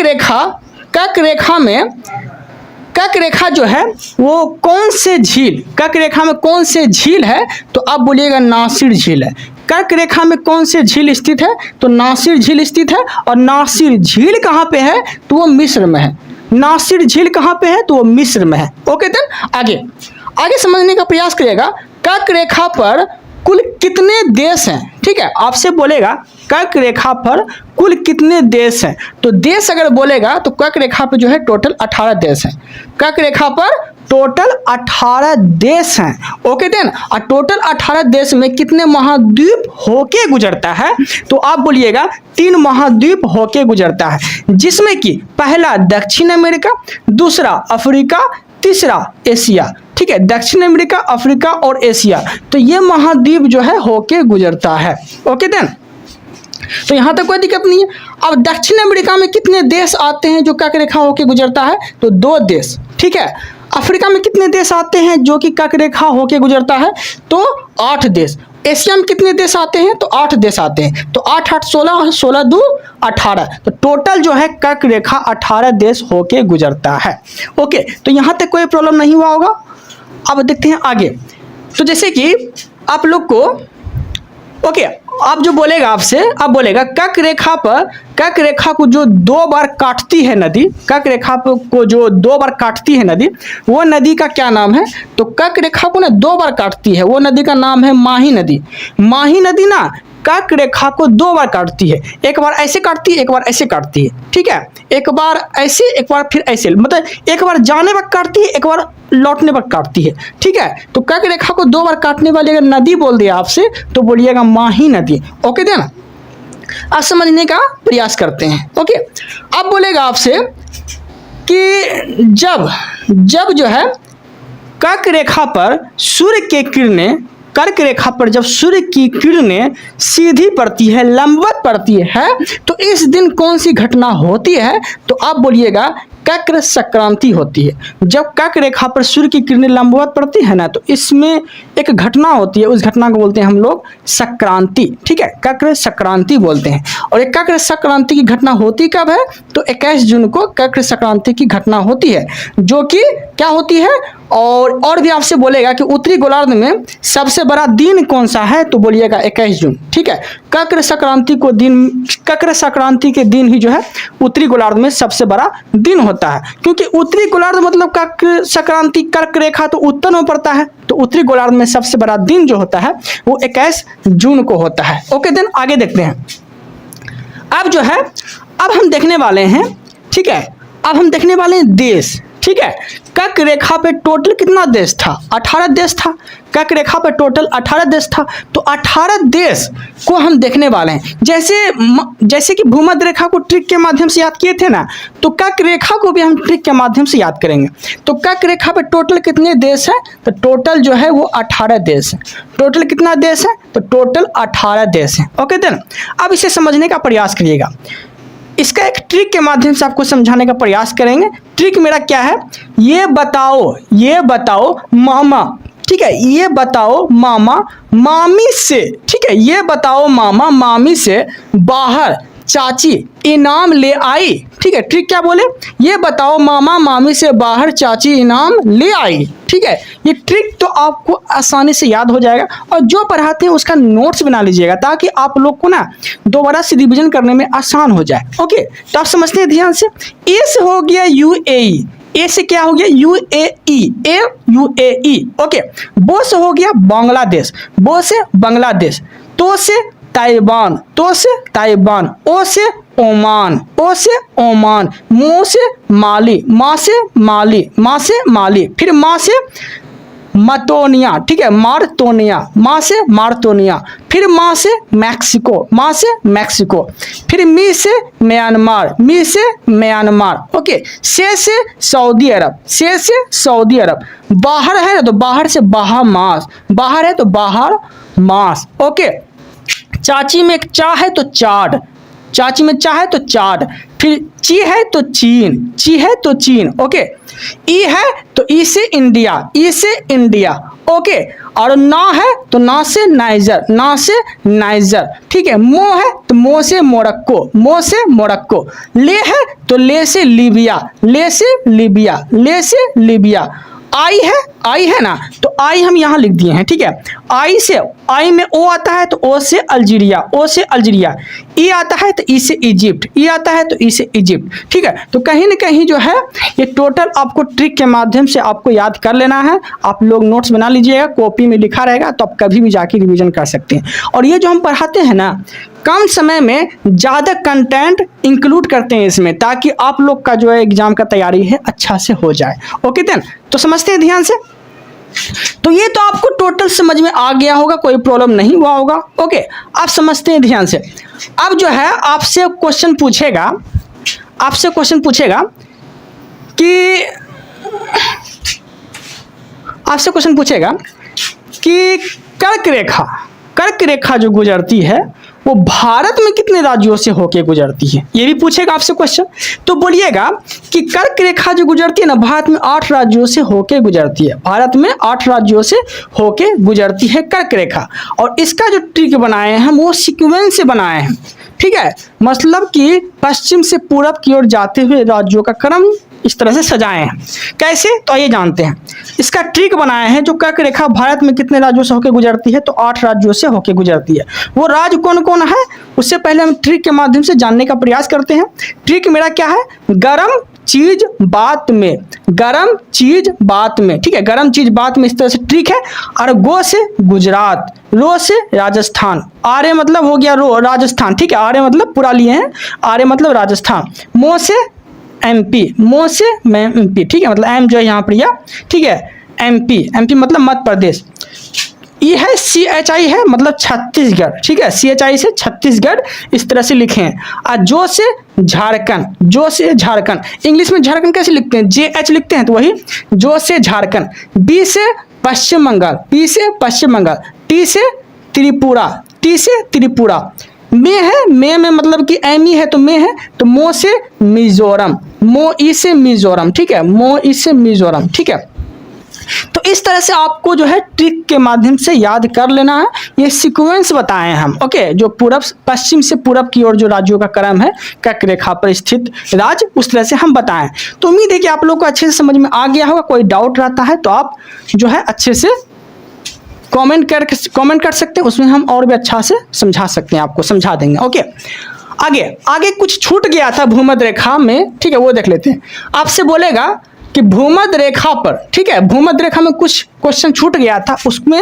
रेखा जो है वो कौन से झील, कर्क रेखा में कौन से झील है, तो आप बोलिएगा नासिर झील है। कर्क रेखा में कौन से झील स्थित है, तो नासिर झील स्थित है। और नासिर झील कहाँ पे है, तो वो मिस्र में है। नासिर झील कहाँ पे है, तो वो मिस्र में है। ओके देन, आगे समझने का प्रयास करिएगा। कर्क रेखा पर कुल कितने देश हैं, ठीक है। आपसे बोलेगा कर्क रेखा पर कुल कितने देश हैं, तो देश अगर बोलेगा तो कर्क रेखा पर जो है टोटल 18 देश हैं। कर्क रेखा पर टोटल 18 देश हैं। ओके देन, और टोटल 18 देश में कितने महाद्वीप होके गुजरता है, तो आप बोलिएगा 3 महाद्वीप होके गुजरता है, जिसमें कि पहला दक्षिण अमेरिका, दूसरा अफ्रीका, तीसरा एशिया, ठीक है। दक्षिण अमेरिका, अफ्रीका और एशिया, तो ये महाद्वीप जो है होके गुजरता है। ओके देन, तो यहाँ तक कोई दिक्कत नहीं है। अब दक्षिण अमेरिका में कितने देश आते हैं जो कर्क रेखा होके गुजरता है? तो 2 देश, ठीक है। अफ्रीका में कितने देश आते हैं जो कि कर्क रेखा होके गुजरता है? तो 8 देश। एशिया में कितने देश आते हैं? तो 8 देश आते हैं। तो 8 8 16, 16 2 18, तो टोटल जो है कर्क रेखा 18 देश होके गुजरता है। ओके, तो यहाँ तक कोई प्रॉब्लम नहीं हुआ होगा। अब देखते हैं आगे। तो जैसे कि आप लोग को ओके, आप जो बोलेगा आपसे, आप बोलेगा कर्क रेखा पर, कर्क रेखा को जो 2 बार काटती है नदी, कर्क रेखा को जो 2 बार काटती है नदी, वो नदी का क्या नाम है? तो कर्क रेखा को ना 2 बार काटती है, वो नदी का नाम है माही नदी। माही नदी ना कर्क रेखा को 2 बार काटती है, एक बार ऐसे काटती है, एक बार ऐसे काटती है, ठीक है। एक बार ऐसे, एक बार फिर ऐसे, मतलब एक बार जाने वक्त काटती है, एक बार लौटने वक्त काटती है, ठीक है। तो कर्क रेखा को 2 बार काटने वाली अगर नदी बोल दिया आपसे तो बोलिएगा माही नदी। ओके देना, आप समझने का प्रयास करते हैं। ओके, अब बोलेगा आपसे कि जब जो है कर्क रेखा पर सूर्य के किरणें, कर्क रेखा पर जब सूर्य की किरणें सीधी पड़ती है, लंबवत पड़ती है, तो इस दिन कौन सी घटना होती है? तो आप बोलिएगा कर्क संक्रांति होती है। जब कर्क रेखा पर सूर्य की किरणें लंबवत पड़ती है ना, तो इसमें एक घटना होती है, उस घटना को बोलते हैं हम लोग संक्रांति, ठीक है। कर्क संक्रांति बोलते हैं। और एक कर्क संक्रांति की घटना होती कब है? तो 21 जून को कर्क संक्रांति की घटना होती है, जो कि क्या होती है? और भी आपसे बोलेगा कि उत्तरी गोलार्ध में सबसे बड़ा दिन कौन सा है? तो बोलिएगा 21 जून, ठीक है। कर्क संक्रांति को दिन, कर्क संक्रांति के दिन ही जो है उत्तरी गोलार्ध में सबसे बड़ा दिन होता है, क्योंकि उत्तरी गोलार्ध मतलब कर्क संक्रांति, कर्क रेखा तो उत्तर में पड़ता है, तो उत्तरी गोलार्ध में सबसे बड़ा दिन जो होता है वो 21 जून को होता है। ओके देन, आगे देखते हैं। अब जो है, अब हम देखने वाले हैं, ठीक है, अब हम देखने वाले हैं देश, ठीक है। कर्क रेखा पे टोटल कितना देश था? 18 देश था। कर्क रेखा पे टोटल 18 देश था। तो 18 देश को हम देखने वाले हैं। जैसे कि भूमध्य रेखा को ट्रिक के माध्यम से याद किए थे ना, तो कर्क रेखा को भी हम ट्रिक के माध्यम से याद करेंगे। तो कर्क रेखा पे टोटल कितने देश हैं? तो टोटल जो है वो 18 देश है। टोटल कितना देश है? तो टोटल 18 देश है। ओके देन, अब इसे समझने का प्रयास करिएगा। इसका एक ट्रिक के माध्यम से आपको समझाने का प्रयास करेंगे। ट्रिक मेरा क्या है? ये बताओ मामा, ठीक है, ये बताओ मामा मामी से, ठीक है, ये बताओ मामा मामी से बाहर चाची इनाम ले आई, ठीक है। ट्रिक क्या बोले? ये बताओ मामा मामी से बाहर चाची इनाम ले आई, ठीक है। ये ट्रिक तो आपको आसानी से याद हो जाएगा, और जो पढ़ाते हैं उसका नोट्स बना लीजिएगा, ताकि आप लोग को ना दोबारा से रिवीजन करने में आसान हो जाए। ओके, तो आप समझते हैं ध्यान से। ए से हो गया यूएई, ए से क्या हो गया? UAE, UAE. ओके, बो से हो गया बांग्लादेश, बो से बांग्लादेश। तो से ताइवान, तो से ताइवान। ओ से ओमान, ओ से ओमान। मो से माली, मा से माली, मा से माली। फिर मा से मतोनिया, ठीक है, मारतोनिया, मा से मारतोनिया। फिर मा से मैक्सिको, मा से मैक्सिको। फिर मी से म्यांमार, मी से म्यांमार। ओके, से सऊदी अरब, से सऊदी अरब। बाहर है तो बाहर से बाहामास, बाहर है तो बाहर मास। ओके, चाची में चा है तो चाड, चाची में चा है तो चाड। फिर ची है तो चीन, ची है तो चीन। ओके, ई है तो ई से इंडिया, ई से इंडिया। ओके, और ना है तो ना से नाइजर, ना से नाइजर, ठीक है। मो है तो मो से मोरक्को, मो से मोरक्को। ले है तो ले से लीबिया, ले से लीबिया, ले से लीबिया। आई है ना, तो आई हम यहाँ लिख दिए हैं, ठीक है। आई से, आई में ओ आता है तो ओ से अल्जीरिया, ओ से अल्जीरिया। ई आता है तो ई से इजिप्ट, ई आता है तो ई से इजिप्ट, ठीक है। तो कहीं ना कहीं जो है ये टोटल आपको ट्रिक के माध्यम से आपको याद कर लेना है। आप लोग नोट्स बना लीजिएगा, कॉपी में लिखा रहेगा, तो आप कभी भी जाके रिवीजन कर सकते हैं। और ये जो हम पढ़ाते हैं ना, कम समय में ज़्यादा कंटेंट इंक्लूड करते हैं इसमें, ताकि आप लोग का जो है एग्जाम का तैयारी है अच्छा से हो जाए। ओके देन, तो समझते हैं ध्यान से। तो ये तो आपको टोटल समझ में आ गया होगा, कोई प्रॉब्लम नहीं हुआ होगा। ओके, आप समझते हैं ध्यान से। अब जो है आपसे क्वेश्चन पूछेगा, आपसे क्वेश्चन पूछेगा कि आपसे क्वेश्चन पूछेगा कि कर्क रेखा, कर्क रेखा जो गुजरती है वो भारत में कितने राज्यों से होके गुजरती है, ये भी पूछेगा आपसे क्वेश्चन। तो बोलिएगा कि कर्क रेखा जो गुजरती है ना, भारत में 8 राज्यों से होके गुजरती है, भारत में 8 राज्यों से होके गुजरती है कर्क रेखा। और इसका जो ट्रिक बनाए हैं हम वो सीक्वेंस से बनाए हैं, ठीक है, मतलब कि पश्चिम से पूरब की ओर जाते हुए राज्यों का क्रम इस तरह से सजाए हैं। कैसे, तो ये जानते हैं। इसका ट्रिक बनाए हैं, जो कर्क रेखा भारत में कितने राज्यों से होकर गुजरती है, तो 8 राज्यों से होकर गुजरती है। वो राज्य कौन कौन है, उससे पहले हम ट्रिक के माध्यम से जानने का प्रयास करते हैं। ट्रिक मेरा क्या है, गरम चीज बात में, गरम चीज बात में, ठीक है, गरम चीज बात में, इस तरह से ट्रिक है। और गो से गुजरात, रो से राजस्थान, आर्य मतलब हो गया रो राजस्थान, ठीक है, आर्य मतलब पूरा लिए हैं, आर्य मतलब राजस्थान, मो से एमपी, मो से एमपी, ठीक है, मतलब एम जो है यहाँ पर या, ठीक है, एमपी, एमपी मतलब मध्य प्रदेश। ये है CHI है मतलब छत्तीसगढ़, ठीक है, CHI से छत्तीसगढ़, इस तरह से लिखे हैं। और जो से झारखंड, जो से झारखंड, इंग्लिश में झारखंड कैसे लिखते हैं, JH लिखते हैं, तो वही जो से झारखंड। B से पश्चिम बंगाल, P से पश्चिम बंगाल, T से त्रिपुरा, T से त्रिपुरा। में है, में मतलब कि एम है, तो में है, तो मो से मिजोरम, मो ई से मिजोरम, ठीक है, मो ई से मिजोरम, ठीक है। तो इस तरह से आपको जो है ट्रिक के माध्यम से याद कर लेना है। ये सीक्वेंस बताए हैं हम, ओके, जो पूरब पश्चिम से पूरब की ओर जो राज्यों का क्रम है, कर्क रेखा पर स्थित राज्य, उस तरह से हम बताएं। तो उम्मीद है कि आप लोग को अच्छे से समझ में आ गया होगा। कोई डाउट रहता है तो आप जो है अच्छे से कमेंट कर सकते हैं, उसमें हम और भी अच्छा से समझा सकते हैं, आपको समझा देंगे। ओके, आगे कुछ छूट गया था भूमध्य रेखा में, ठीक है, वो देख लेते हैं। आपसे बोलेगा कि भूमध्य रेखा पर, ठीक है, भूमध्य रेखा में कुछ क्वेश्चन छूट गया था, उसमें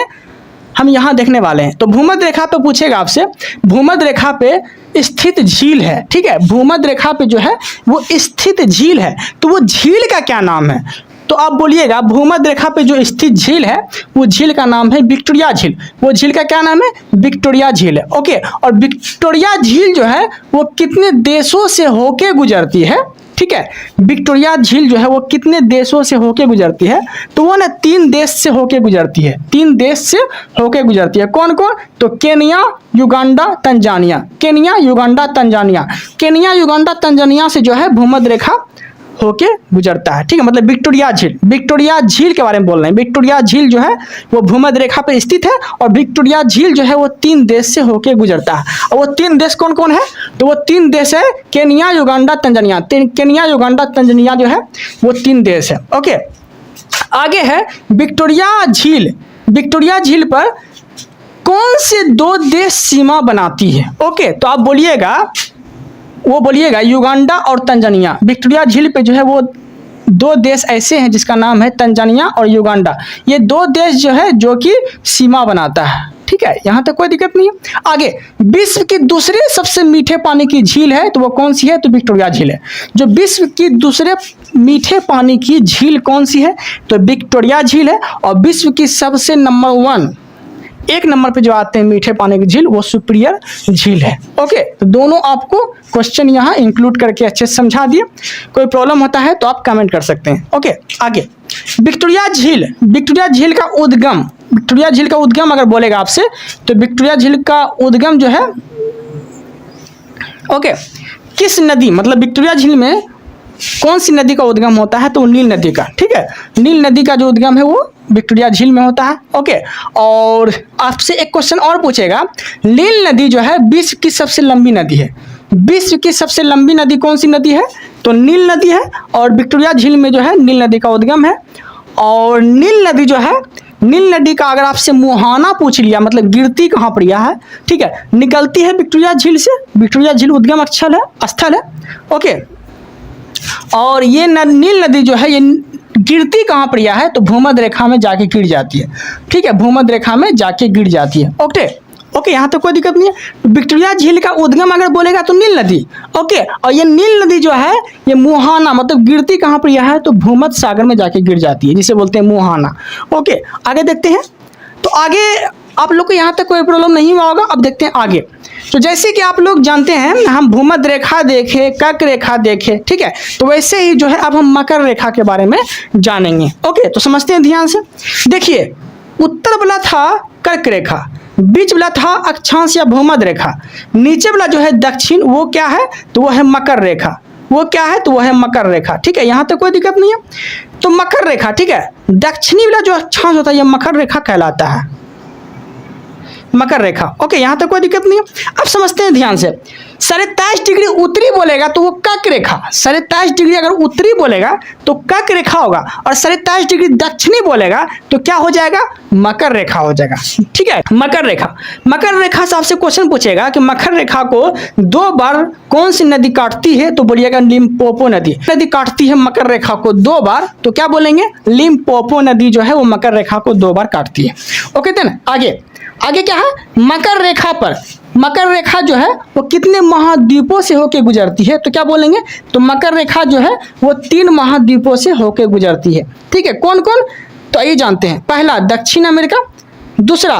हम यहाँ देखने वाले हैं। तो भूमध्य रेखा पे पूछेगा आपसे, भूमध्य रेखा पे स्थित झील है, ठीक है, भूमध्य रेखा पे जो है वो स्थित झील है, तो वो झील का क्या नाम है। तो आप बोलिएगा भूमध्य रेखा पे जो स्थित झील है वो झील का नाम है विक्टोरिया झील। वो झील का क्या नाम है, विक्टोरिया झील है, ओके। और विक्टोरिया झील जो है वो कितने देशों से होके गुजरती है, ठीक है, विक्टोरिया झील जो है वो कितने देशों से होके गुजरती है, तो वो ना 3 देश से होके गुजरती है, 3 देश से होके गुजरती है। कौन कौन, तो Kenya, Uganda, Tanzania, Kenya, Uganda, Tanzania. Kenya, Uganda, Tanzania से जो है भूमध्य रेखा होके गुजरता है, ठीक है, मतलब विक्टोरिया झील, विक्टोरिया झील के बारे में बोल रहे हैं। विक्टोरिया झील जो है वो भूमध्य रेखा पे स्थित है, और विक्टोरिया झील जो है वो 3 देश से होके गुजरता है। और वो 3 देश कौन कौन है, तो वो 3 देश है Kenya, Uganda, Tanzania. Kenya, Uganda, Tanzania जो है वो 3 देश है, ओके। आगे है विक्टोरिया झील, विक्टोरिया झील पर कौन से 2 देश सीमा बनाती है, ओके। तो आप बोलिएगा, वो बोलिएगा युगांडा और तंजानिया। विक्टोरिया झील पे जो है वो 2 देश ऐसे हैं जिसका नाम है तंजानिया और युगांडा। ये 2 देश जो है जो कि सीमा बनाता है, ठीक है, यहाँ तक कोई दिक्कत नहीं है। आगे विश्व की दूसरे सबसे मीठे पानी की झील है, तो वो कौन सी है, तो विक्टोरिया झील है। जो विश्व की दूसरे मीठे पानी की झील कौन सी है, तो विक्टोरिया झील है। और विश्व की सबसे नंबर 1 नंबर पे जो आते हैं मीठे पानी की झील, वो सुपीरियर झील है, ओके। तो दोनों आपको क्वेश्चन यहाँ इंक्लूड करके अच्छे से समझा दिए। कोई प्रॉब्लम होता है तो आप कमेंट कर सकते हैं, ओके। आगे विक्टोरिया झील, विक्टोरिया झील का उद्गम, विक्टोरिया झील का उद्गम अगर बोलेगा आपसे, तो विक्टोरिया झील का उद्गम जो है, ओके, किस नदी, मतलब विक्टोरिया झील में कौन सी नदी का उद्गम होता है, तो नील नदी का, ठीक है, नील नदी का जो उद्गम है वो विक्टोरिया झील में होता है, ओके। और आपसे एक क्वेश्चन और पूछेगा, नील नदी जो है विश्व की सबसे लंबी नदी है। विश्व की सबसे लंबी नदी कौन सी नदी है, तो नील नदी है। और विक्टोरिया झील में जो है नील नदी का उद्गम है। और नील नदी जो है, नील नदी का अगर आपसे मुहाना पूछ लिया, मतलब गिरती कहाँ पर यह है, ठीक है, निकलती है विक्टोरिया झील से। विक्टोरिया झील उद्गम स्थल है, ओके। और ये नील नदी जो है ये गिरती कहाँ पर यह है, तो भूमध्य रेखा में जाके गिर जाती है, ठीक है, भूमध्य रेखा में जाके गिर जाती है, ओके, यहाँ तो कोई दिक्कत नहीं है। विक्टोरिया झील का उद्गम अगर बोलेगा तो नील नदी, ओके। और ये नील नदी जो है ये मुहाना, मतलब गिरती कहाँ पर यह है, तो भूमध्य सागर में जाके गिर जाती है, जिसे बोलते हैं मुहाना, ओके। आगे देखते हैं, तो आगे आप लोग को यहाँ तक कोई प्रॉब्लम नहीं हुआ होगा। अब देखते हैं आगे। तो जैसे कि आप लोग जानते हैं, हम भूमध्य रेखा देखे, कर्क रेखा देखे, ठीक है, तो वैसे ही जो है अब हम मकर रेखा के बारे में जानेंगे, ओके। तो समझते हैं ध्यान से। देखिए, उत्तर वाला था कर्क रेखा, बीच वाला था अक्षांश या भूमध्य रेखा, नीचे वाला जो है दक्षिण वो क्या है, तो वो है मकर रेखा, वो क्या है, तो वो है मकर रेखा। ठीक है, यहाँ तक कोई दिक्कत नहीं है। तो मकर रेखा, ठीक है, दक्षिणी वाला जो अक्षांश होता है ये मकर रेखा कहलाता है, मकर रेखा। ओके, यहाँ तक कोई दिक्कत नहीं है। अब समझते हैं ध्यान से, 27 डिग्री उत्तरी बोलेगा तो वो कर्क रेखा, 27 डिग्री अगर उत्तरी बोलेगा तो कर्क रेखा होगा, और 27 डिग्री दक्षिणी बोलेगा तो क्या हो जाएगा, मकर रेखा हो जाएगा। ठीक है, मकर रेखा, मकर रेखा से आपसे क्वेश्चन पूछेगा कि मकर रेखा को 2 बार कौन सी नदी काटती है, तो बोलिएगा लिम्पोपो नदी। नदी काटती है मकर रेखा को 2 बार, तो क्या बोलेंगे, लिम्पोपो नदी जो है वो मकर रेखा को 2 बार काटती है। ओके देन आगे, आगे क्या है, मकर रेखा पर, मकर रेखा जो है वो कितने महाद्वीपों से होके गुजरती है, तो क्या बोलेंगे, तो मकर रेखा जो है वो 3 महाद्वीपों से होके गुजरती है। ठीक है, कौन कौन, तो आइए जानते हैं। पहला दक्षिण अमेरिका, दूसरा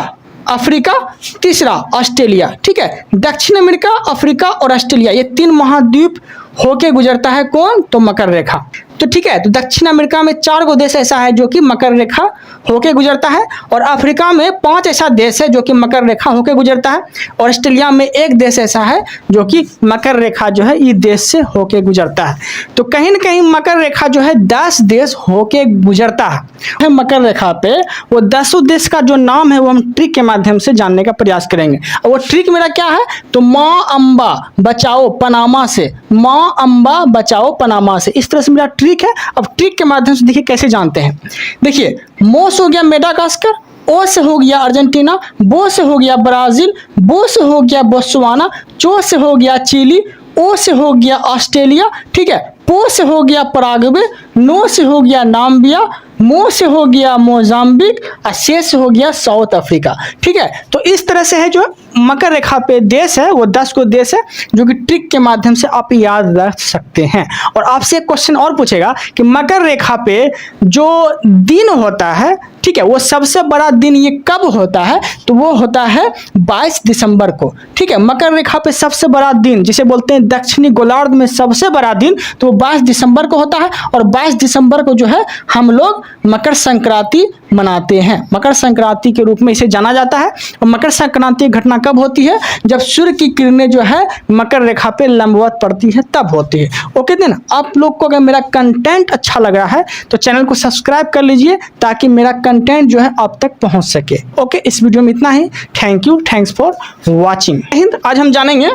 अफ्रीका, तीसरा ऑस्ट्रेलिया। ठीक है, दक्षिण अमेरिका, अफ्रीका और ऑस्ट्रेलिया ये 3 महाद्वीप होके गुजरता है कौन, तो मकर रेखा। तो ठीक है, तो दक्षिण अमेरिका में 4 गो देश ऐसा है जो कि मकर रेखा होके गुजरता है, और अफ्रीका में 5 ऐसा देश है जो कि मकर रेखा होके गुजरता है, और ऑस्ट्रेलिया में 1 देश ऐसा है जो कि मकर रेखा जो है इस देश से होके गुजरता है। तो कहीं ना कहीं मकर रेखा जो है 10 देश होके गुजरता है। मकर रेखा पे वो 10 देश का जो नाम है वो हम ट्रिक के माध्यम से जानने का प्रयास करेंगे। और वो ट्रिक मेरा क्या है, तो माँ अम्बा बचाओ पनामा से, माँ अम्बा बचाओ पनामा से, इस तरह से मेरा ट्रिक है। अब ट्रिक के माध्यम से देखिए कैसे जानते हैं। देखिए, मो से हो गया मेडागास्कर, ओ से हो गया अर्जेंटीना, बो से हो गया ब्राजील, बो से हो गया बोत्सवाना, चो से हो गया चिली, ओ से हो गया ऑस्ट्रेलिया। ठीक है, पो से हो गया पराग्वे, नो से हो गया नाम्बिया, मो से हो गया मोजाम्बिक, और से हो गया साउथ अफ्रीका। ठीक है, तो इस तरह से है जो मकर रेखा पे देश है वो 10 को देश है जो कि ट्रिक के माध्यम से आप याद रख सकते हैं। और आपसे एक क्वेश्चन और पूछेगा कि मकर रेखा पे जो दिन होता है, ठीक है, वो सबसे बड़ा दिन ये कब होता है, तो वो होता है 22 दिसंबर को। ठीक है, मकर रेखा पे सबसे बड़ा दिन जिसे बोलते हैं दक्षिणी गोलार्ध में सबसे बड़ा दिन, तो वो 22 दिसंबर को होता है। और 22 दिसंबर को जो है हम लोग मकर संक्रांति मनाते हैं, मकर संक्रांति के रूप में इसे जाना जाता है। और मकर संक्रांति की घटना कब होती है, जब सूर्य की किरणें जो है मकर रेखा पे लंबवत पड़ती है तब होती है। ओके देन, आप लोग को अगर मेरा कंटेंट अच्छा लग रहा है तो चैनल को सब्सक्राइब कर लीजिए ताकि मेरा कंटेंट जो है आप तक पहुंच सके। ओके, इस वीडियो में इतना ही। Thank you, thanks for watching. आज हम जानेंगे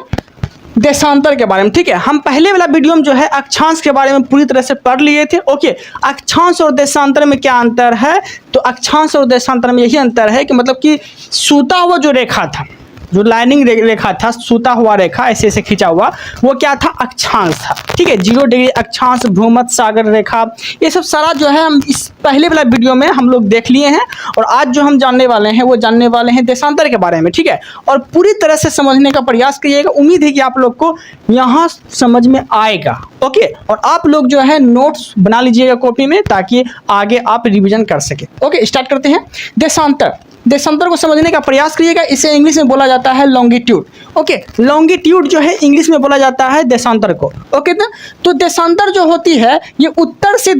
देशांतर के बारे में। ठीक है, हम पहले वाला वीडियो में जो है अक्षांश के बारे में पूरी तरह से पढ़ लिए थे। ओके, अक्षांश और देशांतर में क्या अंतर है, तो अक्षांश और देशांतर में यही अंतर है कि मतलब कि सूता हुआ जो रेखा था, जो लाइनिंग रेखा था, सूता हुआ रेखा ऐसे ऐसे खींचा हुआ, वो क्या था, अक्षांश था। ठीक है, 0 डिग्री अक्षांश, भूमध्य सागर रेखा, ये सब सारा जो है हम इस पहले वाला वीडियो में हम लोग देख लिए हैं। और आज जो हम जानने वाले हैं वो जानने वाले हैं देशांतर के बारे में। ठीक है, और पूरी तरह से समझने का प्रयास करिएगा। उम्मीद है कि आप लोग को यहाँ समझ में आएगा। ओके, और आप लोग जो है नोट्स बना लीजिएगा कॉपी में ताकि आगे आप रिविजन कर सके। ओके, स्टार्ट करते हैं। देशांतर, देशांतर को समझने का प्रयास करिएगा। इसे इंग्लिश में बोला जाता है लॉन्गिट्यूड। ओके, लॉन्गिट्यूड जो है इंग्लिश में बोला जाता है देशांतर को। ओके ना, तो देशांतर जो होती है ये उत्तर से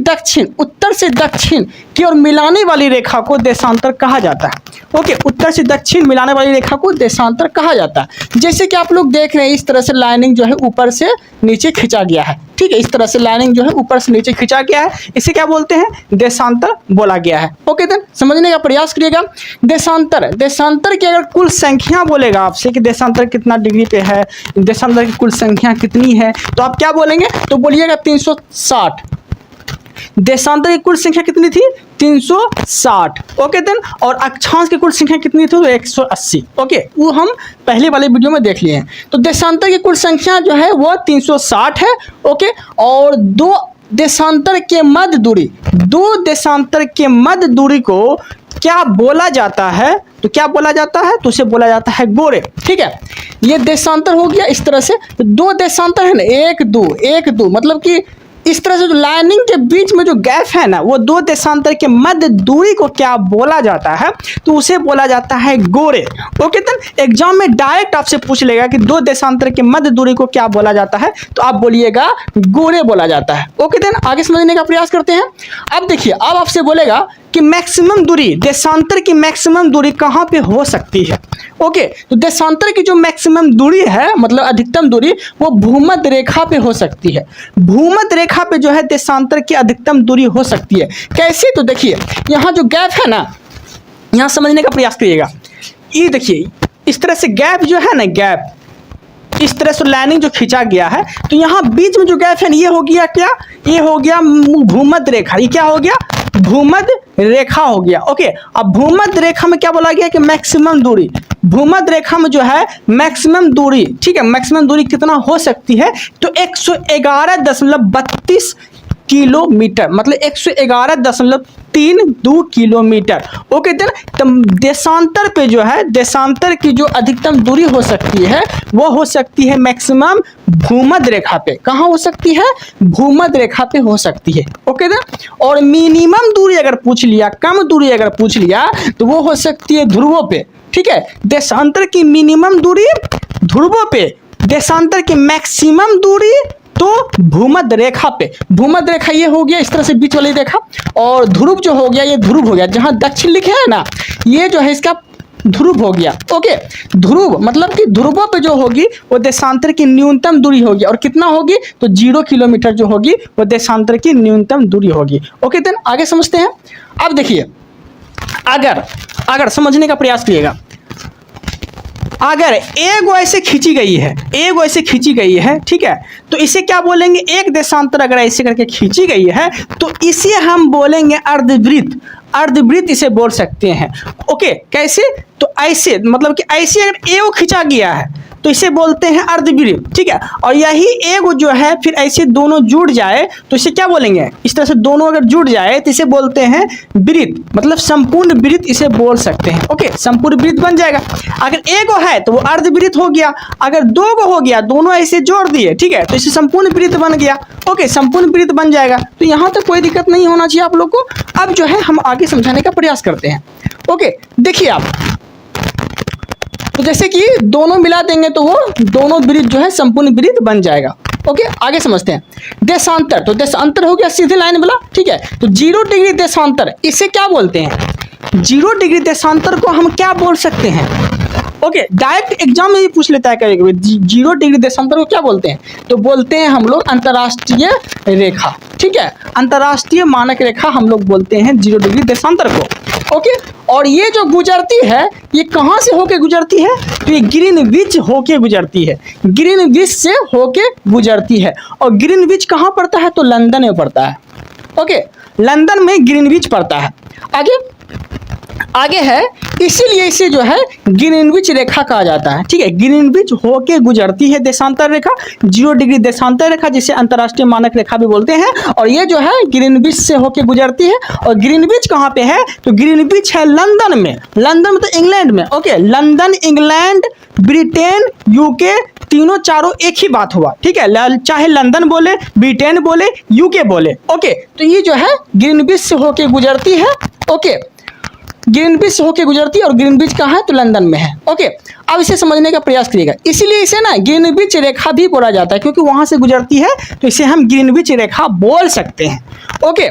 दक्षिण की ओर मिलाने वाली रेखा को देशांतर कहा जाता है। ओके, उत्तर से दक्षिण मिलाने वाली रेखा को देशांतर कहा जाता है। जैसे कि आप लोग देख रहे हैं इस तरह से लाइनिंग जो है ऊपर से नीचे खींचा गया है। ठीक है, इस तरह से लाइनिंग जो है ऊपर से नीचे खींचा गया है, इसे क्या बोलते हैं, देशांतर बोला गया है। ओके देन, समझने का प्रयास करिएगा। देशांतर, देशांतर की अगर कुल संख्या बोलेगा आपसे कि देशांतर कितना डिग्री पे है, देशांतर की कुल संख्या कितनी है, तो आप क्या बोलेंगे, तो बोलिएगा 360। देशांतर की कुल संख्या कितनी थी, 360। ओके देन, और अक्षांश की कुल संख्या कितनी थी, 180। ओके, वो हम पहले वाले वीडियो में देख लिए हैं। तो देशांतर की कुल संख्या जो है वो 360 है। ओके, और 2 देशांतर के मध्य दूरी, 2 देशांतर के मध्य दूरी को क्या बोला जाता है, तो क्या बोला जाता है, तो उसे बोला जाता है गोरे। ठीक है, ये देशांतर हो गया इस तरह से। 2 देशांतर है ना, 1 2 मतलब कि इस तरह से जो लाइनिंग के बीच में जो गैप है ना, वो 2 देशांतर के मध्य दूरी को क्या बोला जाता है, तो उसे बोला जाता है गोरे। ओके देन, एग्जाम में डायरेक्ट आपसे पूछ लेगा कि 2 देशांतर के मध्य दूरी को क्या बोला जाता है, तो आप बोलिएगा गोरे बोला जाता है। ओके देन, आगे समझने का प्रयास करते हैं। अब देखिए, अब आपसे बोलेगा कि मैक्सिमम दूरी, देशांतर की मैक्सिमम दूरी कहाँ पे हो सकती है। ओके, तो देशांतर की जो मैक्सिमम दूरी है, मतलब अधिकतम दूरी, वो भूमध्य रेखा पे हो सकती है। भूमध्य रेखा पे जो है देशांतर की अधिकतम दूरी हो सकती है। कैसे, तो देखिए यहाँ जो गैप है ना, यहाँ समझने का प्रयास करिएगा। ये देखिए इस तरह से गैप जो है ना, गैप इस तरह से लाइनिंग जो खींचा गया है, तो यहाँ बीच में जो गैप है ये हो गया क्या, ये हो गया भूमध्य रेखा। ये क्या हो गया, भूमध्य रेखा हो गया। ओके, अब भूमध्य रेखा में क्या बोला गया कि मैक्सिमम दूरी, भूमध्य रेखा में जो है मैक्सिमम दूरी, ठीक है, मैक्सिमम दूरी कितना हो सकती है, तो 111.32 किलोमीटर, मतलब 111.32 किलोमीटर। ओके, देन देशांतर पे जो है, देशांतर की जो अधिकतम दूरी हो सकती है वो हो सकती है मैक्सिमम भूमध्य रेखा पे। कहाँ हो सकती है, भूमध्य रेखा पे हो सकती है। ओके देन, और मिनिमम दूरी अगर पूछ लिया, कम दूरी अगर पूछ लिया, तो वो हो सकती है ध्रुवों पे। ठीक है, देशांतर की मिनिमम दूरी ध्रुवों पे, देशांतर की मैक्सिमम दूरी तो भूमध्य रेखा पे। भूमध्य रेखा ये हो गया इस तरह से बीच वाली रेखा, और ध्रुव जो हो गया ये ध्रुव हो गया, जहां दक्षिण लिखे है ना ये जो है इसका ध्रुव हो गया। ओके, ध्रुव मतलब कि ध्रुवों पे जो होगी वो देशांतर की न्यूनतम दूरी होगी, और कितना होगी, तो 0 किलोमीटर जो होगी वो देशांतर की न्यूनतम दूरी होगी। ओके, देन आगे समझते हैं। अब देखिए, अगर समझने का प्रयास कीजिएगा, अगर एगो ऐसे खींची गई है, एगो ऐसे खींची गई है, ठीक है, तो इसे क्या बोलेंगे, एक देशांतर अगर ऐसे करके खींची गई है तो इसे हम बोलेंगे अर्धवृत्त। अर्धवृत्त इसे बोल सकते हैं। ओके, कैसे, तो ऐसे, मतलब कि ऐसे अगर एगो खींचा गया है तो इसे बोलते हैं अर्धवृत्त। ठीक है, और यही एगो जो है फिर ऐसे दोनों जुड़ जाए तो इसे क्या बोलेंगे, इस तरह से दोनों अगर जुड़ जाए तो इसे बोलते हैं वृत्त, मतलब संपूर्ण वृत्त इसे बोल सकते हैं। ओके, संपूर्ण वृत्त बन जाएगा। अगर एगो है तो वो अर्धवृत्त हो गया, अगर दो गो हो गया, दोनों ऐसे जोड़ दिए, ठीक है, तो इसे संपूर्ण वृत्त बन गया। ओके, संपूर्ण वृत्त बन जाएगा, तो यहाँ तक कोई दिक्कत नहीं होना चाहिए आप लोग को। अब जो है हम आगे समझाने का प्रयास करते हैं। ओके, देखिए आप, तो जैसे कि दोनों मिला देंगे तो वो दोनों वृत्त जो है संपूर्ण वृत्त बन जाएगा। ओके, आगे समझते हैं। देशांतर, तो देशांतर हो गया सीधे लाइन वाला। ठीक है, तो 0 डिग्री देशांतर इसे क्या बोलते हैं, 0 डिग्री देशांतर को हम क्या बोल सकते हैं। ओके, डायरेक्ट एग्जाम में भी पूछ लेता है कभी, 0 डिग्री देशांतर को क्या बोलते हैं, तो बोलते हैं हम लोग अंतर्राष्ट्रीय रेखा। ठीक है, अंतर्राष्ट्रीय मानक रेखा हम लोग बोलते हैं 0 डिग्री देशांतर को। ओके, और ये जो गुजरती है ये कहाँ से होके गुजरती है, तो ये ग्रीनविच होके गुजरती है, ग्रीनविच से होके गुजरती है। और ग्रीनविच कहाँ पड़ता है, तो लंदन में पड़ता है। ओके, लंदन में ग्रीनविच पड़ता है। आगे है, इसीलिए इसे जो है ग्रीनविच रेखा कहा जाता है। ठीक है, ग्रीनविच होके गुजरती है देशांतर रेखा, 0 डिग्री देशांतर रेखा, जिसे अंतर्राष्ट्रीय मानक रेखा भी बोलते हैं। और ये जो है ग्रीनविच से होके गुजरती है। और ग्रीनविच कहाँ पे है, तो ग्रीनविच है लंदन में, लंदन में तो इंग्लैंड में। Okay, London, England, Britain, UK, तीनों चारों एक ही बात हुआ। ठीक है, चाहे लंदन बोले, ब्रिटेन बोले, यूके बोले। ओके, तो ये जो है ग्रीनविच से होके गुजरती है। ओके, ग्रीनविच से होके गुजरती है, और ग्रीनविच कहाँ है, तो लंदन में है। ओके, अब इसे समझने का प्रयास करिएगा। इसीलिए इसे ना ग्रीनविच रेखा भी बोला जाता है, क्योंकि वहां से गुजरती है, तो इसे हम ग्रीनविच रेखा बोल सकते हैं। ओके,